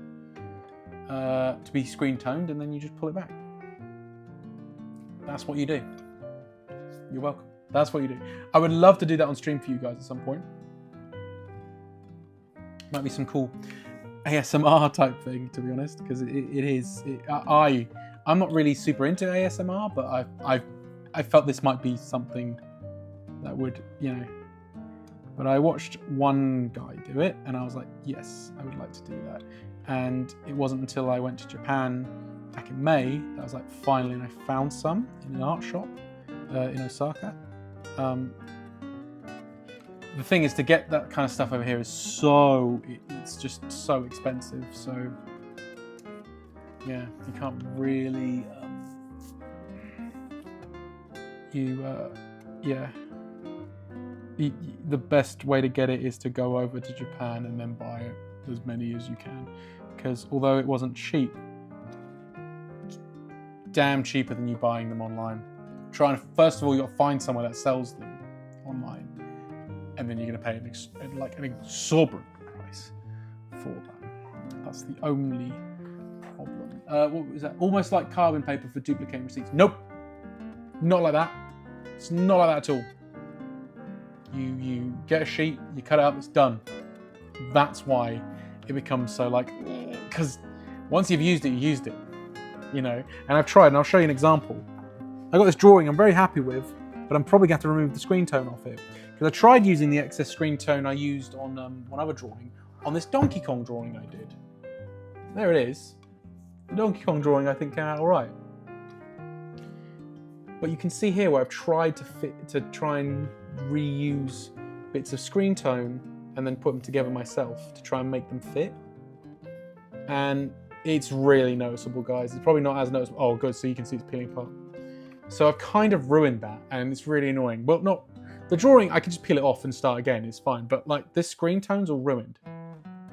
to be screen toned, and then you just pull it back. That's what you do. You're welcome. That's what you do. I would love to do that on stream for you guys at some point. Might be some cool ASMR type thing, to be honest, because it is. I'm not really super into ASMR, but I felt this might be something that would, you know. But I watched one guy do it, and I was like, yes, I would like to do that. And it wasn't until I went to Japan back in May that I was like, finally, and I found some in an art shop in Osaka. The thing is, to get that kind of stuff over here is it's just so expensive. So yeah, you can't really the best way to get it is to go over to Japan and then buy it, as many as you can, because although it wasn't cheap, it's damn cheaper than you buying them online. First of all, you got to find somewhere that sells them online, and then you're going to pay an exorbitant price for that. That's the only problem. What was that? Almost like carbon paper for duplicating receipts. Nope, not like that. It's not like that at all. You get a sheet, you cut it up, it's done. That's why it becomes so because once you've used it, you used it, you know. And I've tried, and I'll show you an example. I got this drawing I'm very happy with, but I'm probably going to have to remove the screen tone off it, because I tried using the excess screen tone I used on one other drawing, on this Donkey Kong drawing I did. There it is. The Donkey Kong drawing I think came out all right. But you can see here where I've tried to try and reuse bits of screen tone and then put them together myself to try and make them fit. And it's really noticeable, guys. It's probably not as noticeable. Oh, good, so you can see it's peeling apart. So I've kind of ruined that, and it's really annoying. Well, not the drawing, I can just peel it off and start again, it's fine. But like this screen tone's all ruined.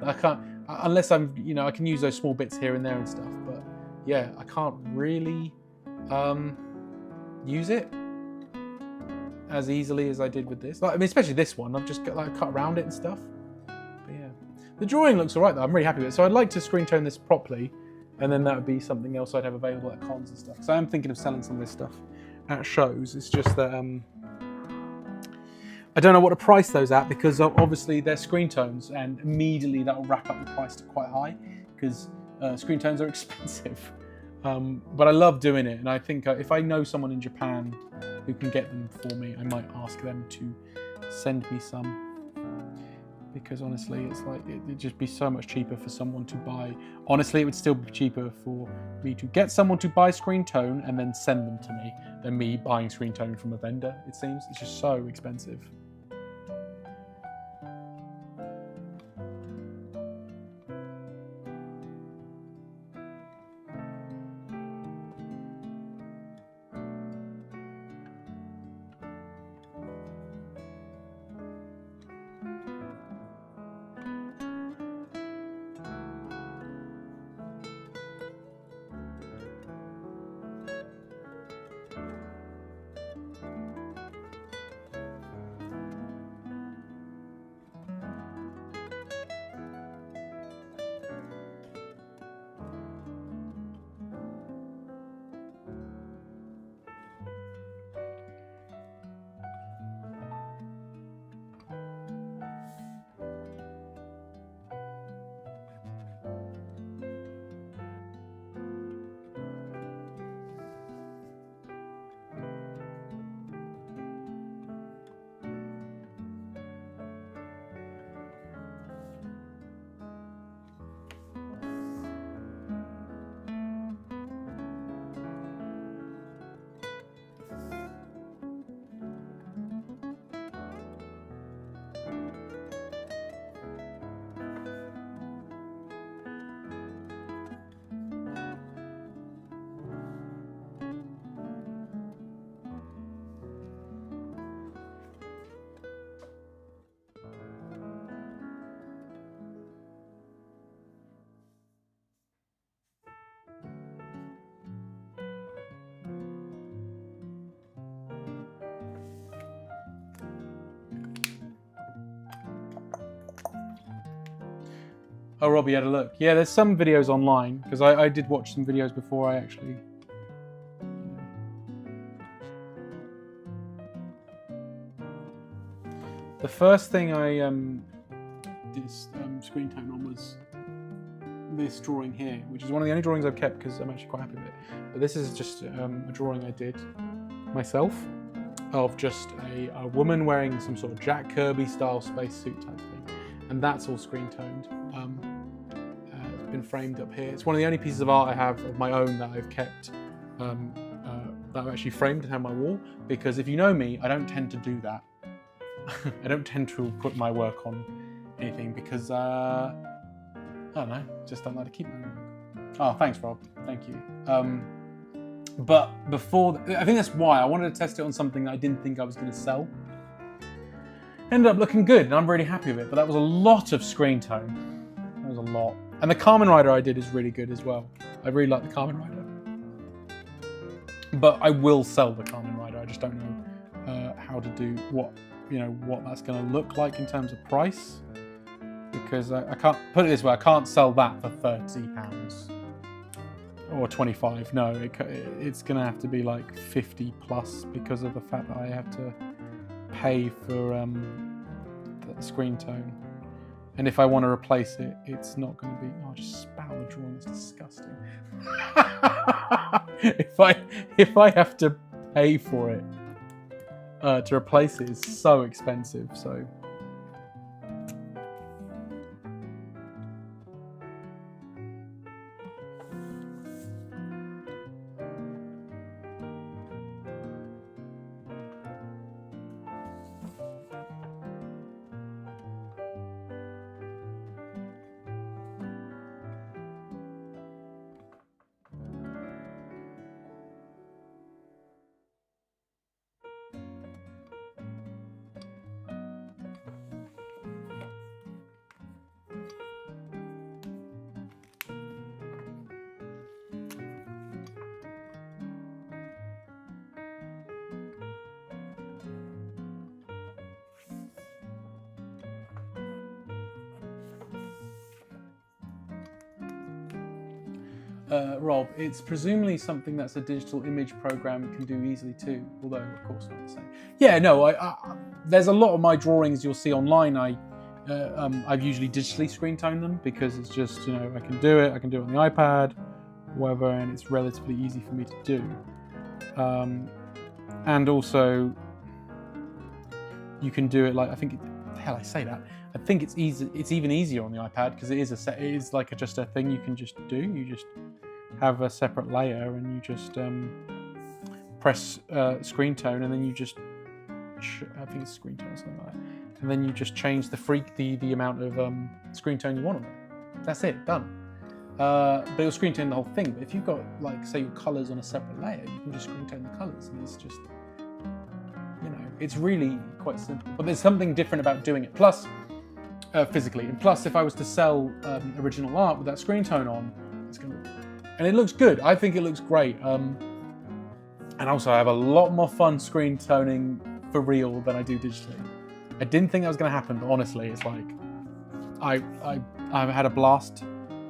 I can't, unless I'm, you know, I can use those small bits here and there and stuff. But yeah, I can't really use it as easily as I did with this. Like, I mean, especially this one, I've just got cut around it and stuff. But yeah, the drawing looks all right though. I'm really happy with it. So I'd like to screen tone this properly, and then that would be something else I'd have available at cons and stuff. So I am thinking of selling some of this stuff at shows. It's just that I don't know what to price those at, because obviously they're screen tones, and immediately that will rack up the price to quite high, because screen tones are expensive. But I love doing it, and I think if I know someone in Japan who can get them for me, I might ask them to send me some, because honestly it's like it'd just be so much cheaper for someone to buy. Honestly, it would still be cheaper for me to get someone to buy screen tone and then send them to me than me buying screen tone from a vendor. It seems it's just so expensive. Oh, Robbie had a look. Yeah, there's some videos online, because I did watch some videos before I actually... The first thing I did screen tone on was this drawing here, which is one of the only drawings I've kept because I'm actually quite happy with it. But this is just a drawing I did myself of just a woman wearing some sort of Jack Kirby style spacesuit type thing, and that's all screen toned. It's been framed up here. It's one of the only pieces of art I have of my own that I've kept that I've actually framed and have on my wall, because if you know me, I don't tend to do that. I don't tend to put my work on anything because I don't know, just don't like to keep my work. Oh, thanks, Rob. Thank you. But before, I think that's why I wanted to test it on something that I didn't think I was going to sell. Ended up looking good, and I'm really happy with it. But that was a lot of screen tone. That was a lot. And the Kamen Rider I did is really good as well. I really like the Kamen Rider. But I will sell the Kamen Rider. I just don't know how to do what that's going to look like in terms of price. Because I can't put it this way, I can't sell that for £30 or 25. No, it's going to have to be like 50 plus because of the fact that I have to pay for the screen tone. And if I want to replace it, it's not going to be. Oh, just spat on the drawing. It's disgusting. if I have to pay for it to replace it, it's so expensive. So. Rob, it's presumably something that's a digital image program can do easily too, although of course not the same. Yeah, no, there's a lot of my drawings you'll see online. I've usually digitally screen toned them because it's just, I can do it on the iPad, whatever, and it's relatively easy for me to do. And also, you can do it like, I think it's easy. It's even easier on the iPad because it is like just a thing you can just do. You just have a separate layer and you just press screen tone, and then you just I think it's screen tone or something like that, and then you just change the amount of screen tone you want on it. That's it, done. But it'll screen tone the whole thing. But if you've got, like, say, your colours on a separate layer, you can just screen tone the colours, and it's just, it's really quite simple. But there's something different about doing it. Plus, physically, and plus, if I was to sell original art with that screen tone on, it's gonna, and it looks good. I think it looks great. And also, I have a lot more fun screen toning for real than I do digitally. I didn't think that was going to happen, but honestly, it's like I've had a blast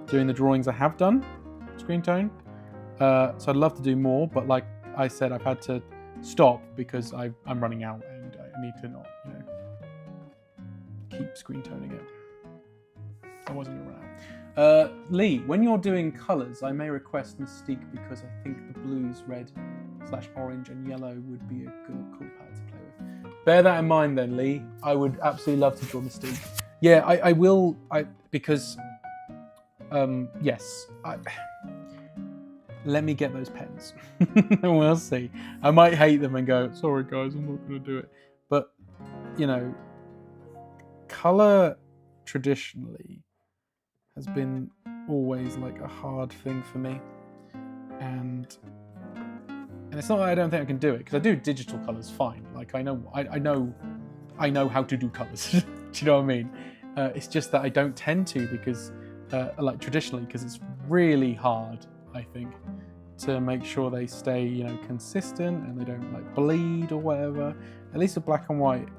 doing the drawings I have done screen tone. So I'd love to do more, but like I said, I've had to stop because I'm running out and I need to not, keep screen toning it. I wasn't going to run out. Lee, when you're doing colours, I may request Mystique because I think the blues, red / orange and yellow would be a good, cool palette to play with. Bear that in mind then, Lee. I would absolutely love to draw Mystique. Yeah, I will, because, yes, let me get those pens. We'll see. I might hate them and go, sorry guys, I'm not going to do it. But, colour traditionally has been always like a hard thing for me. And it's not that I don't think I can do it, because I do digital colours fine. Like I know how to do colours. Do you know what I mean? It's just that I don't tend to because, like traditionally, because it's really hard, I think, to make sure they stay, consistent and they don't like bleed or whatever. At least with black and white,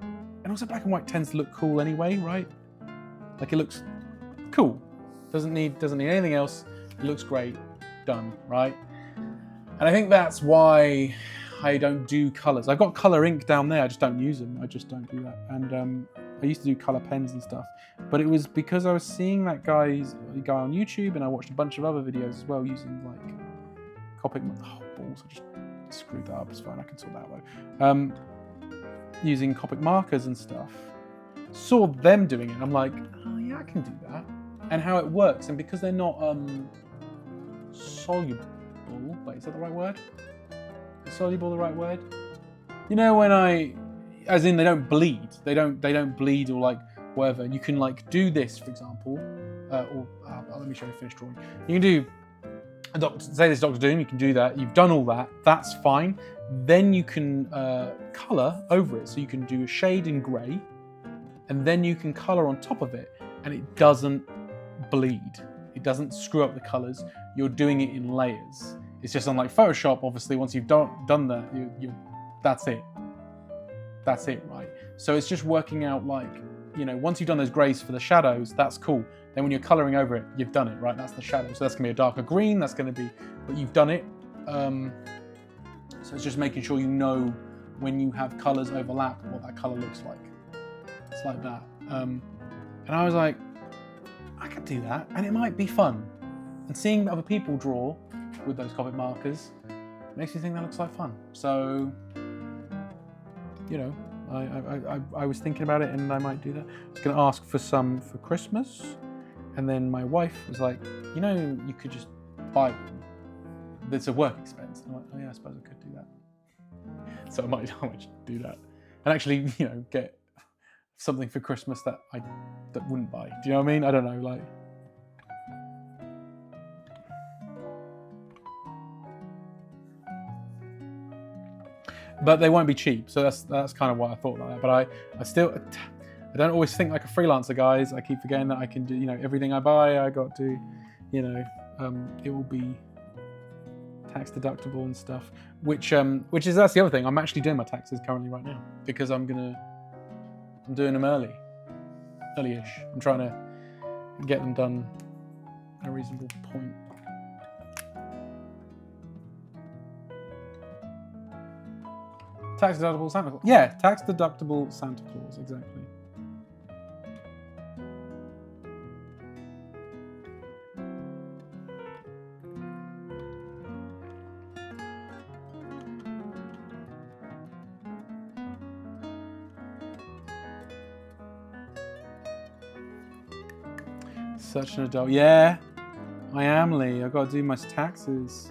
and also black and white tends to look cool anyway, right? Like it looks cool. Doesn't need anything else. It looks great. Done, right? And I think that's why I don't do colours. I've got colour ink down there. I just don't use them. I just don't do that. And I used to do colour pens and stuff, but it was because I was seeing that guy on YouTube, and I watched a bunch of other videos as well using like Copic. Oh balls! I just screwed that up. It's fine. I can sort that out though. Using Copic markers and stuff. Saw them doing it. And I'm like, oh yeah, I can do that. And how it works, and because they're not soluble. Wait, is that the right word? Is soluble the right word? You know, when as in they don't bleed. They don't bleed or like whatever. You can like do this, for example, let me show you a finished drawing. You can do say this Doctor Doom. You can do that. You've done all that. That's fine. Then you can color over it. So you can do a shade in grey, and then you can color on top of it, and it doesn't bleed. It doesn't screw up the colors. You're doing it in layers. It's just unlike Photoshop, obviously. Once you've done that, that's it. That's it, right? So it's just working out like, you know, once you've done those greys for the shadows, that's cool. Then when you're coloring over it, you've done it, right? That's the shadow. So that's gonna be a darker green. That's gonna be, but you've done it. So it's just making sure you know when you have colors overlap what that color looks like. It's like that. And I was like, I could do that, and it might be fun. And seeing other people draw with those Copic markers makes me think that looks like fun. So, you know, I was thinking about it, and I might do that. I was going to ask for some for Christmas, and then my wife was like, you know, you could just buy them. It's a work expense. I'm like, oh yeah, I suppose I could do that. So I might just do that, and actually, you know, get something for Christmas that wouldn't buy. Do you know what I mean? I don't know, like. But they won't be cheap, so that's kind of what I thought about that. But I don't always think like a freelancer, guys. I keep forgetting that I can do, you know, everything I buy, I got to, you know, it will be tax deductible and stuff. Which is that's the other thing. I'm actually doing my taxes currently right now because I'm doing them early-ish. I'm trying to get them done at a reasonable point. Tax deductible Santa Claus. Yeah, tax deductible Santa Claus, exactly. Such an adult. Yeah, I am, Lee. I've got to do my taxes.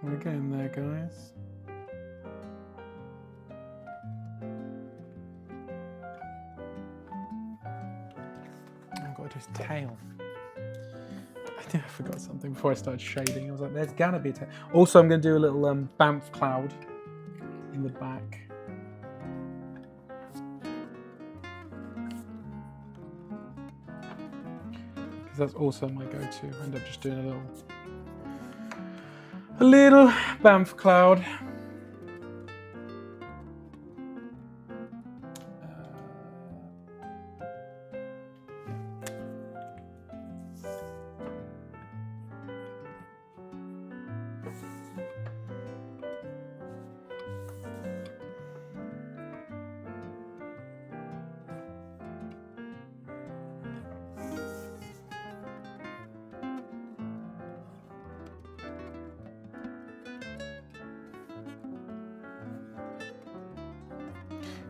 We're getting there, guys. I've got to do his tail. I forgot something before I started shading. I was like, there's gonna be a also, I'm going to do a little Banff cloud in the back. Because that's also my go-to. I end up just doing a little Banff cloud.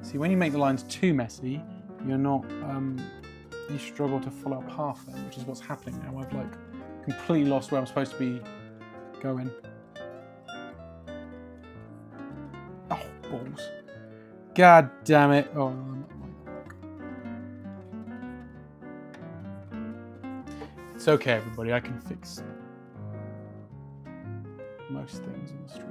See, when you make the lines too messy, you're not, you struggle to follow up half them, which is what's happening now. I've like completely lost where I'm supposed to be going. Oh, balls. God damn it. Oh, it's okay, everybody. I can fix most things on the stream.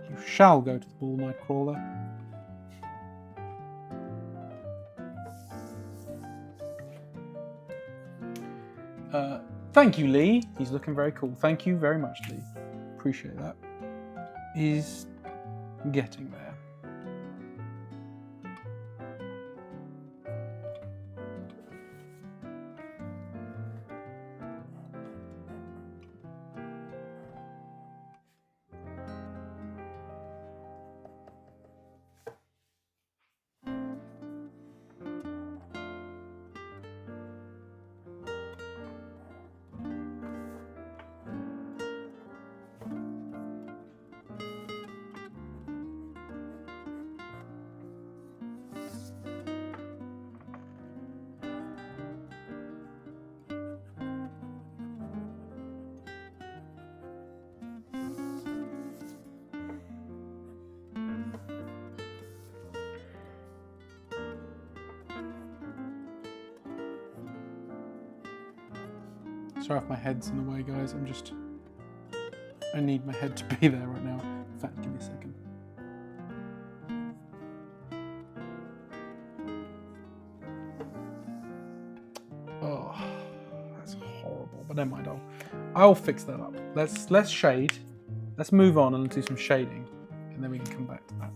You shall go to the ball, Nightcrawler. Thank you, Lee. He's looking very cool. Thank you very much, Lee. Appreciate that. He's getting there. Sorry if my head's in the way, guys. I need my head to be there right now. In fact, give me a second. Oh, that's horrible. But never mind. I'll fix that up. Let's shade. Let's move on and do some shading, and then we can come back to that.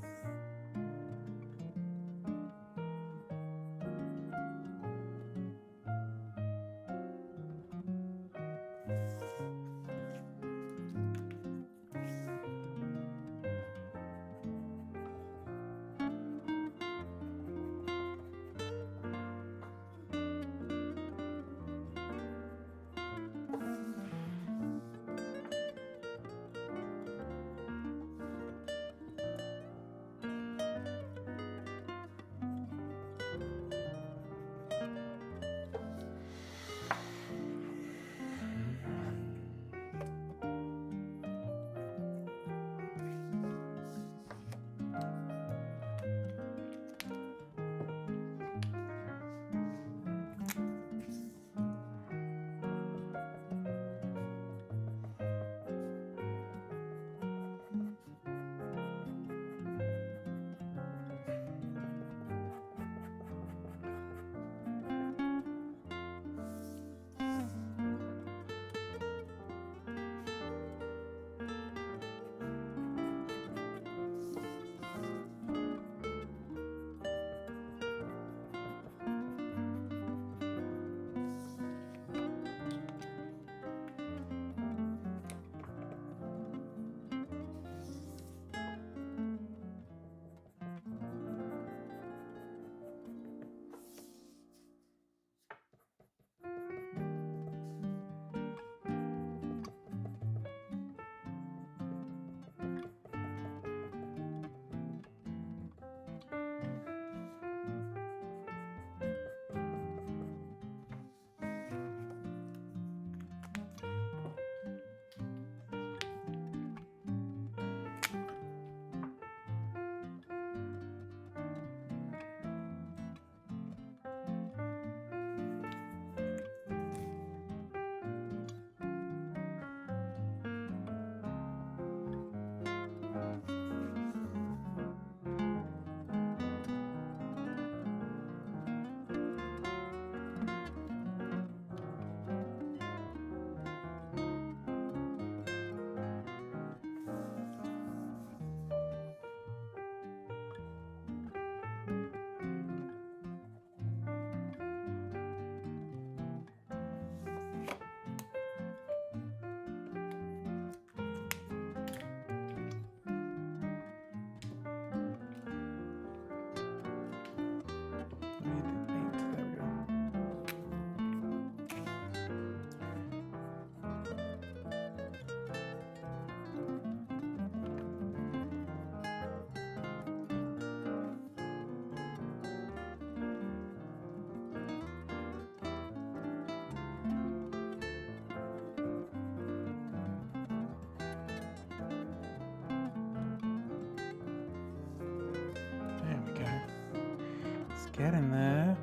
Getting there.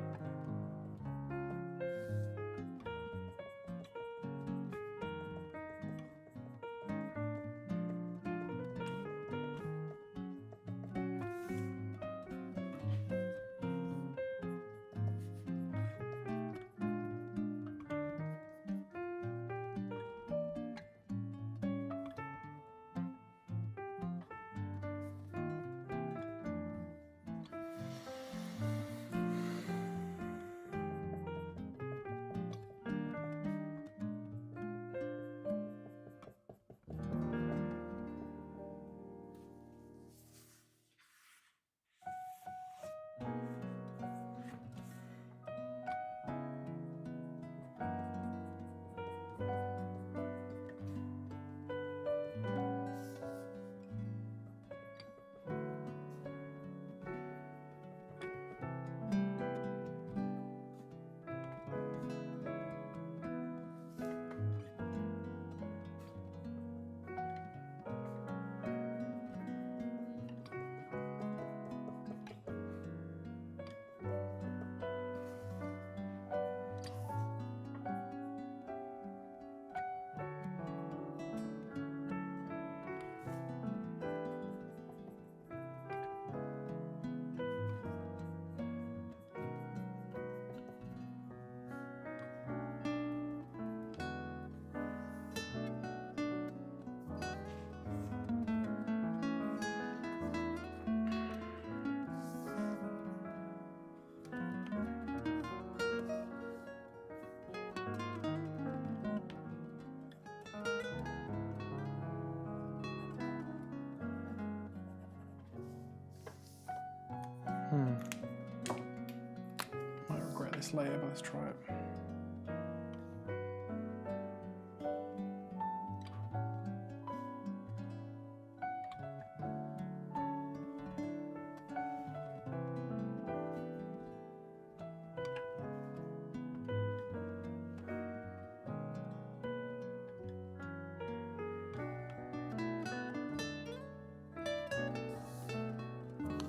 Might regret this later, but let's try it.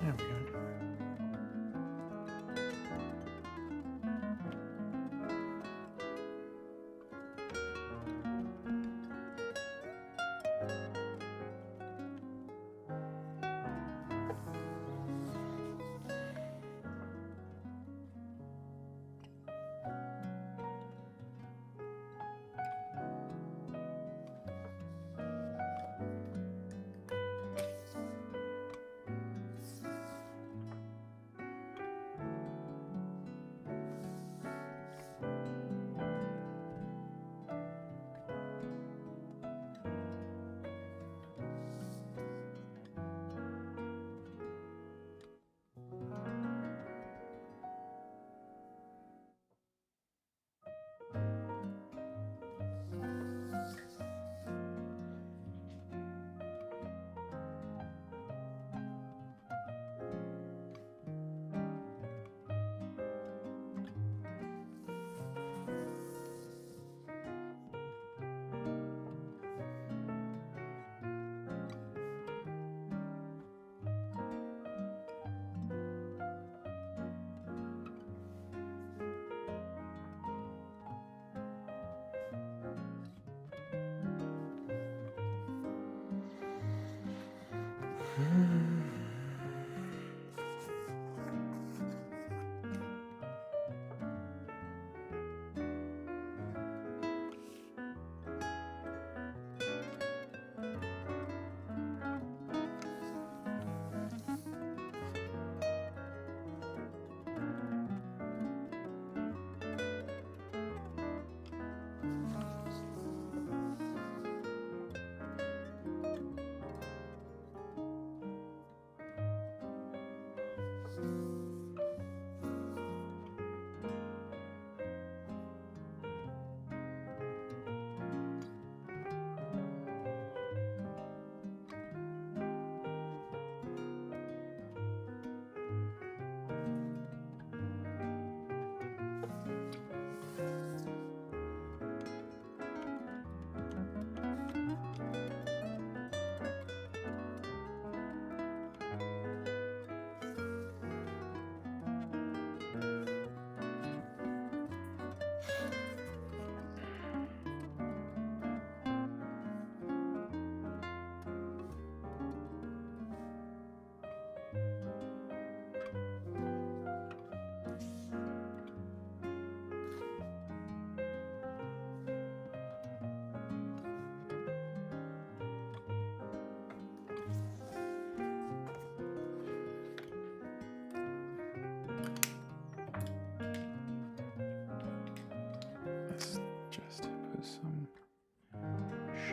There we go.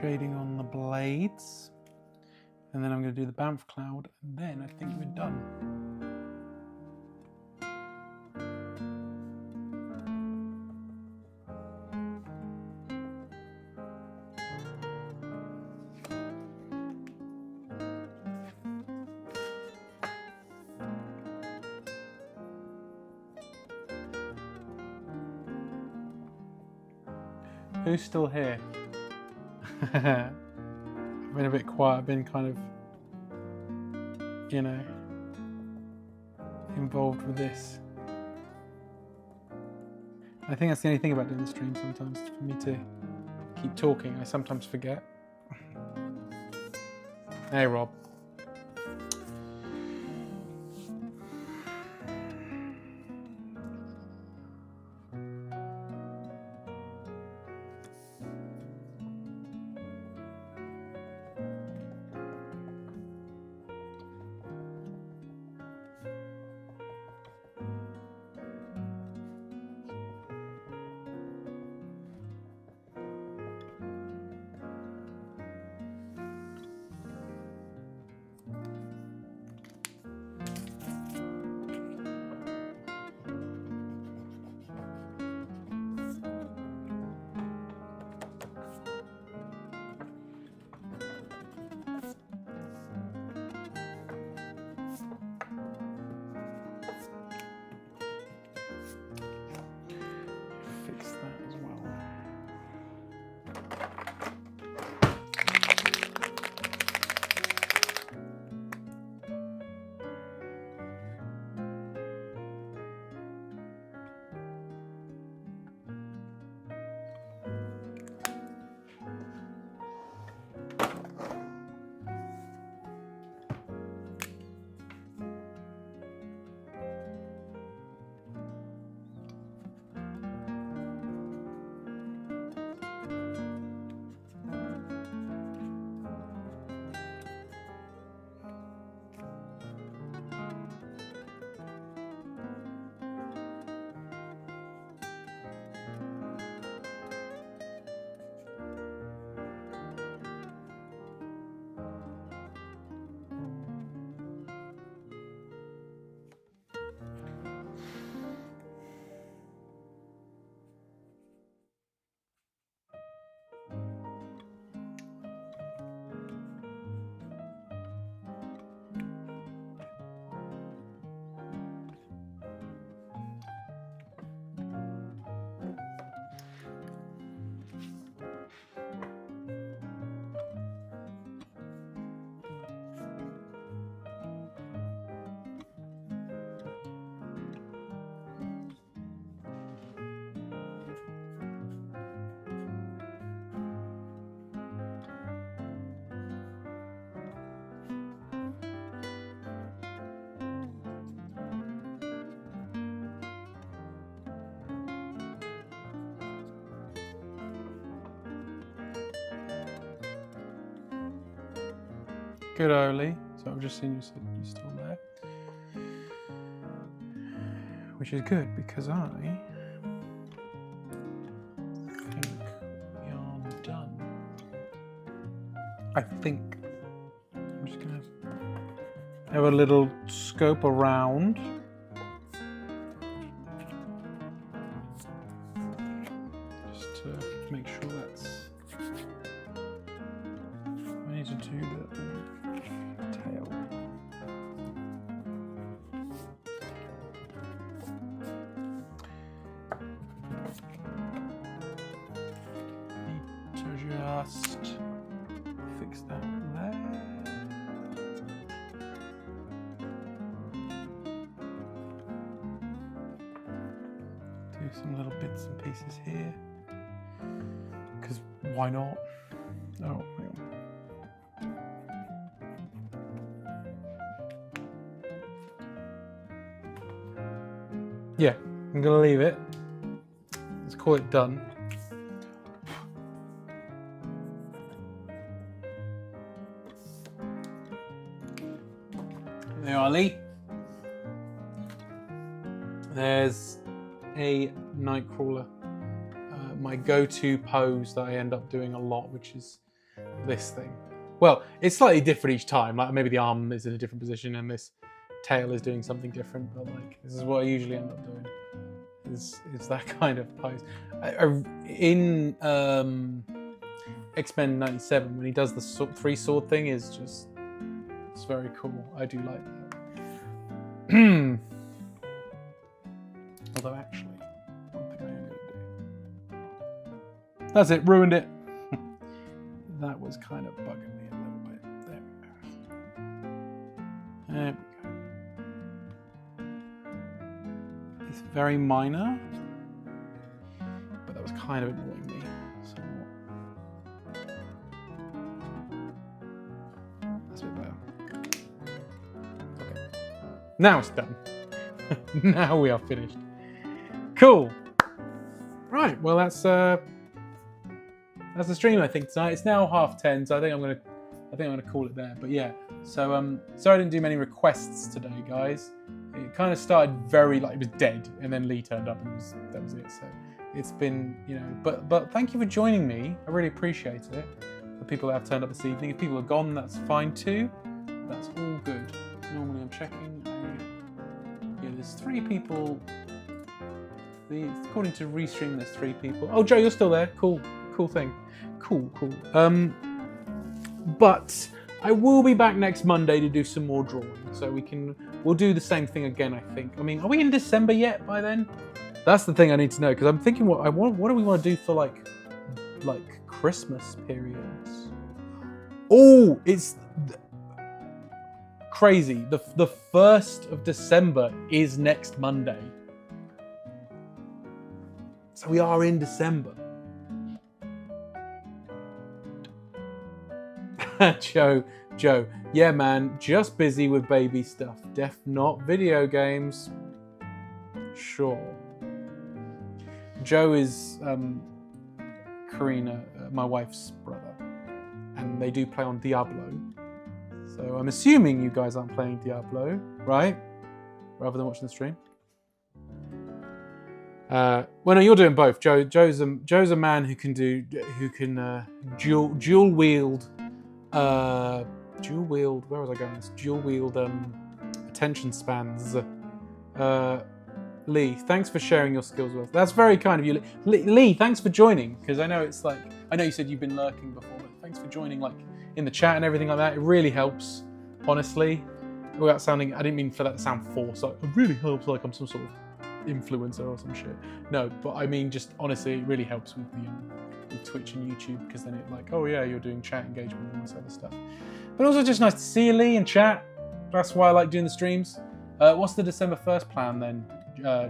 shading on the blades. And then I'm going to do the Banff cloud, and then I think we're done. Who's still here? I've been a bit quiet. I've been kind of, you know, involved with this. I think that's the only thing about doing the stream sometimes, for me to keep talking. I sometimes forget. Hey, Rob. Fix that as well. Good, Oli. So I've just seen you said you're still there. Which is good, because I think we are done. I think. I'm just going to have a little scope around. Just to make sure that's... I need to do the tail. Need to just fix that there. Do some little bits and pieces here. Because why not? Oh, hang on. Yeah, I'm gonna leave it. Let's call it done. There you are, Lee. There's a Nightcrawler. My go-to pose that I end up doing a lot, which is this thing. Well, it's slightly different each time. Like maybe the arm is in a different position and this tail is doing something different. But like this is what I usually end up doing. Is that kind of pose. In X-Men '97 when he does the three sword thing is just it's very cool. I do like that. Although actually, one thing I am going to do. That's it. Ruined it. That was kind of bugging me a little bit. There we go. There we go. It's very minor, but that was kind of annoying me. That's a bit better. Okay. Now it's done. Now we are finished. Cool. Right. Well, that's the stream I think tonight. It's now 10:30, so I think I'm gonna call it there. But yeah. So sorry I didn't do many requests today, guys. It kind of started very like it was dead, and then Lee turned up, and that was it. So it's been but thank you for joining me. I really appreciate it. The people that have turned up this evening. If people are gone, that's fine too. That's all good. Normally I'm checking. Yeah, there's 3 people. According to Restream, there's 3 people. Oh, Joe, you're still there. Cool thing. Cool. But I will be back next Monday to do some more drawing. So we'll do the same thing again, I think. I mean, are we in December yet by then? That's the thing I need to know, because I'm thinking what do we want to do for like Christmas periods? Oh, it's crazy. The 1st of December is next Monday. So we are in December. Joe, yeah, man, just busy with baby stuff. Not video games. Sure. Joe is Karina, my wife's brother, and they do play on Diablo. So I'm assuming you guys aren't playing Diablo, right? Rather than watching the stream. Well, no, you're doing both. Joe's a man who can dual wield. Where was I going? Dual wield attention spans. Lee, thanks for sharing your skills with us. That's very kind of you. Lee, thanks for joining, because I know it's like I know you said you've been lurking before, but thanks for joining like in the chat and everything like that. It really helps, honestly. Without sounding, I didn't mean for that to sound forced. Like, it really helps, like I'm some sort of influencer or some shit. No, but I mean just honestly, it really helps with the with Twitch and YouTube, because then it like, oh yeah, you're doing chat engagement and all this other stuff. But also just nice to see you, Lee, and chat. That's why I like doing the streams. What's the December 1st plan then,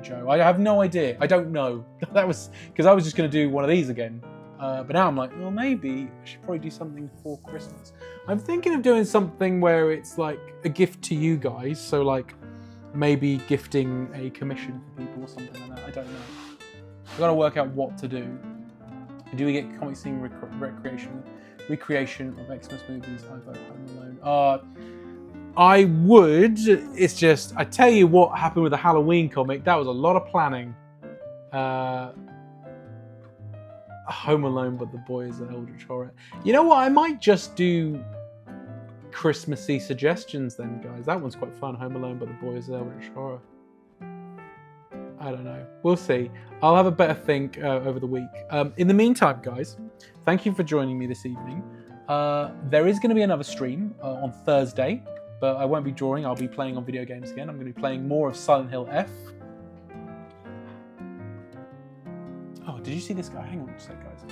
Joe? I have no idea. I don't know. That was because I was just going to do one of these again. But now I'm like, well, maybe I should probably do something for Christmas. I'm thinking of doing something where it's like a gift to you guys. So like maybe gifting a commission for people or something like that. I don't know. I've got to work out what to do. Do we get comic scene recreation of Xmas movies? I vote Home Alone. I would. It's just, I tell you what happened with the Halloween comic. That was a lot of planning. Home Alone, but the boy is an eldritch horror. You know what? I might just do Christmassy suggestions then, guys. That one's quite fun. Home Alone, but the boy is an eldritch horror. I don't know. We'll see. I'll have a better think over the week. In the meantime, guys, thank you for joining me this evening. There is going to be another stream on Thursday, but I won't be drawing. I'll be playing on video games again. I'm going to be playing more of Silent Hill F. Oh, did you see this guy? Hang on a sec, guys.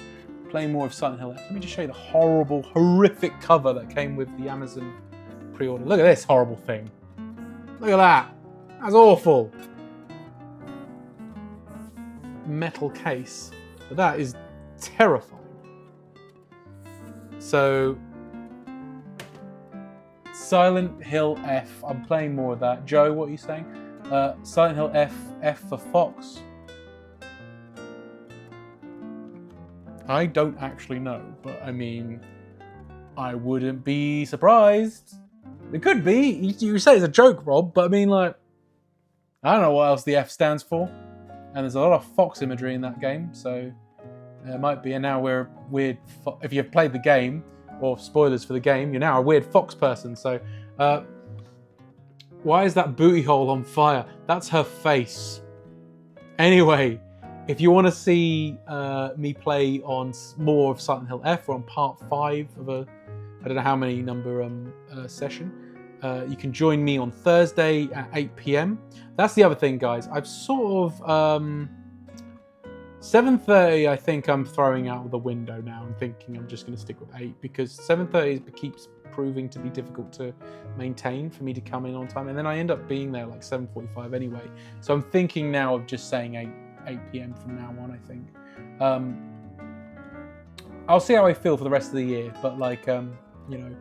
Playing more of Silent Hill F. Let me just show you the horrible, horrific cover that came with the Amazon pre-order. Look at this horrible thing. Look at that. That's awful. Metal case. But that is terrifying. So, Silent Hill F. I'm playing more of that. Joe, what are you saying? Silent Hill F. F for Fox. I don't actually know, but I mean, I wouldn't be surprised. It could be. You say it's a joke, Rob, but I mean, like, I don't know what else the F stands for. And there's a lot of fox imagery in that game, so it might be. And now we're weird. If you've played the game, or spoilers for the game. You're now a weird fox person. So, why is that booty hole on fire? That's her face. Anyway, if you want to see me play on more of Silent Hill F, or on part 5 of a, I don't know how many number session, you can join me on Thursday at 8 p.m. That's the other thing, guys. I've sort of 7:30. I think I'm throwing out the window now and thinking I'm just going to stick with 8, because 7:30 keeps proving to be difficult to maintain for me to come in on time, and then I end up being there like 7:45 anyway. So I'm thinking now of just saying 8 p.m. from now on. I think I'll see how I feel for the rest of the year, but like you know,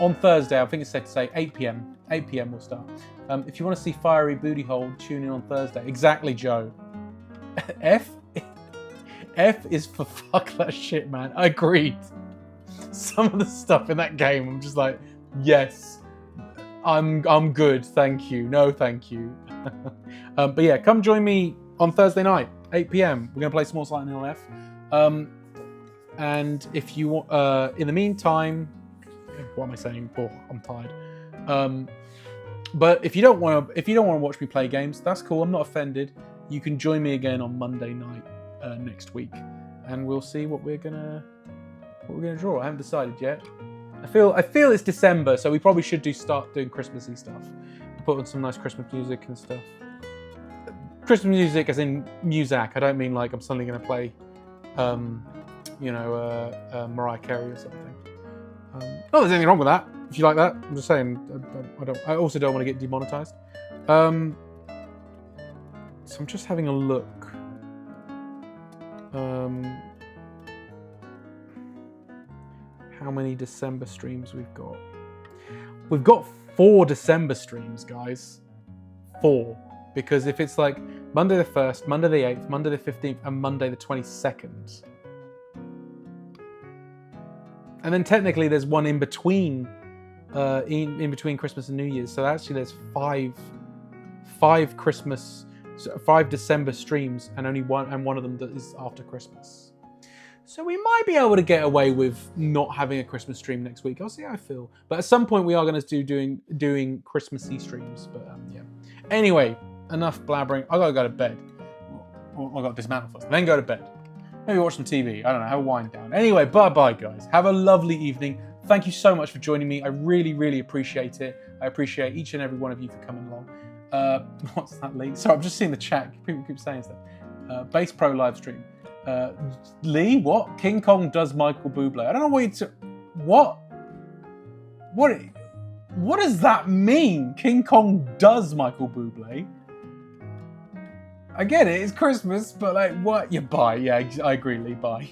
on Thursday I think it's safe to say 8 p.m. 8 p.m. we'll start. If you want to see Fiery Booty Hole, tune in on Thursday. Exactly, Joe. F is for fuck that shit, man. I agreed. Some of the stuff in that game, I'm just like, yes, I'm good, thank you. No, thank you. But yeah, come join me on Thursday night, 8 p.m. We're gonna play some more Silent Hill F. And if you want, in the meantime, what am I saying? Oh, I'm tired. But if you don't want to watch me play games, that's cool. I'm not offended. You can join me again on Monday night next week, and we'll see what we're gonna draw. I haven't decided yet. I feel it's December, so we probably should start doing Christmassy stuff. Put on some nice Christmas music and stuff. Christmas music as in Muzak. I don't mean like I'm suddenly going to play, Mariah Carey or something. Not there's anything wrong with that. If you like that, I'm just saying. I also don't want to get demonetized. So I'm just having a look. How many December streams we've got? We've got 4 December streams, guys. 4. Because if it's like Monday the 1st, Monday the 8th, Monday the 15th, and Monday the 22nd. And then technically there's one in between in between Christmas and New Year's. So actually there's 5 December streams, and only one of them that is after Christmas. So we might be able to get away with not having a Christmas stream next week. I'll see how I feel. But at some point we are going to doing Christmassy streams. But yeah. Anyway, enough blabbering. I gotta go to bed. Well, I got to dismantle first, then go to bed. Maybe watch some TV. I don't know. Have a wind down. Anyway, bye guys. Have a lovely evening. Thank you so much for joining me. I really, really appreciate it. I appreciate each and every one of you for coming along. What's that, Lee? Sorry, I'm just seeing the chat. People keep saying stuff. Base Pro live stream. Lee, what? King Kong does Michael Bublé. I don't know what you... What? What does that mean? King Kong does Michael Bublé? I get it, it's Christmas, but like, what? Yeah, bye. Yeah, I agree, Lee, bye.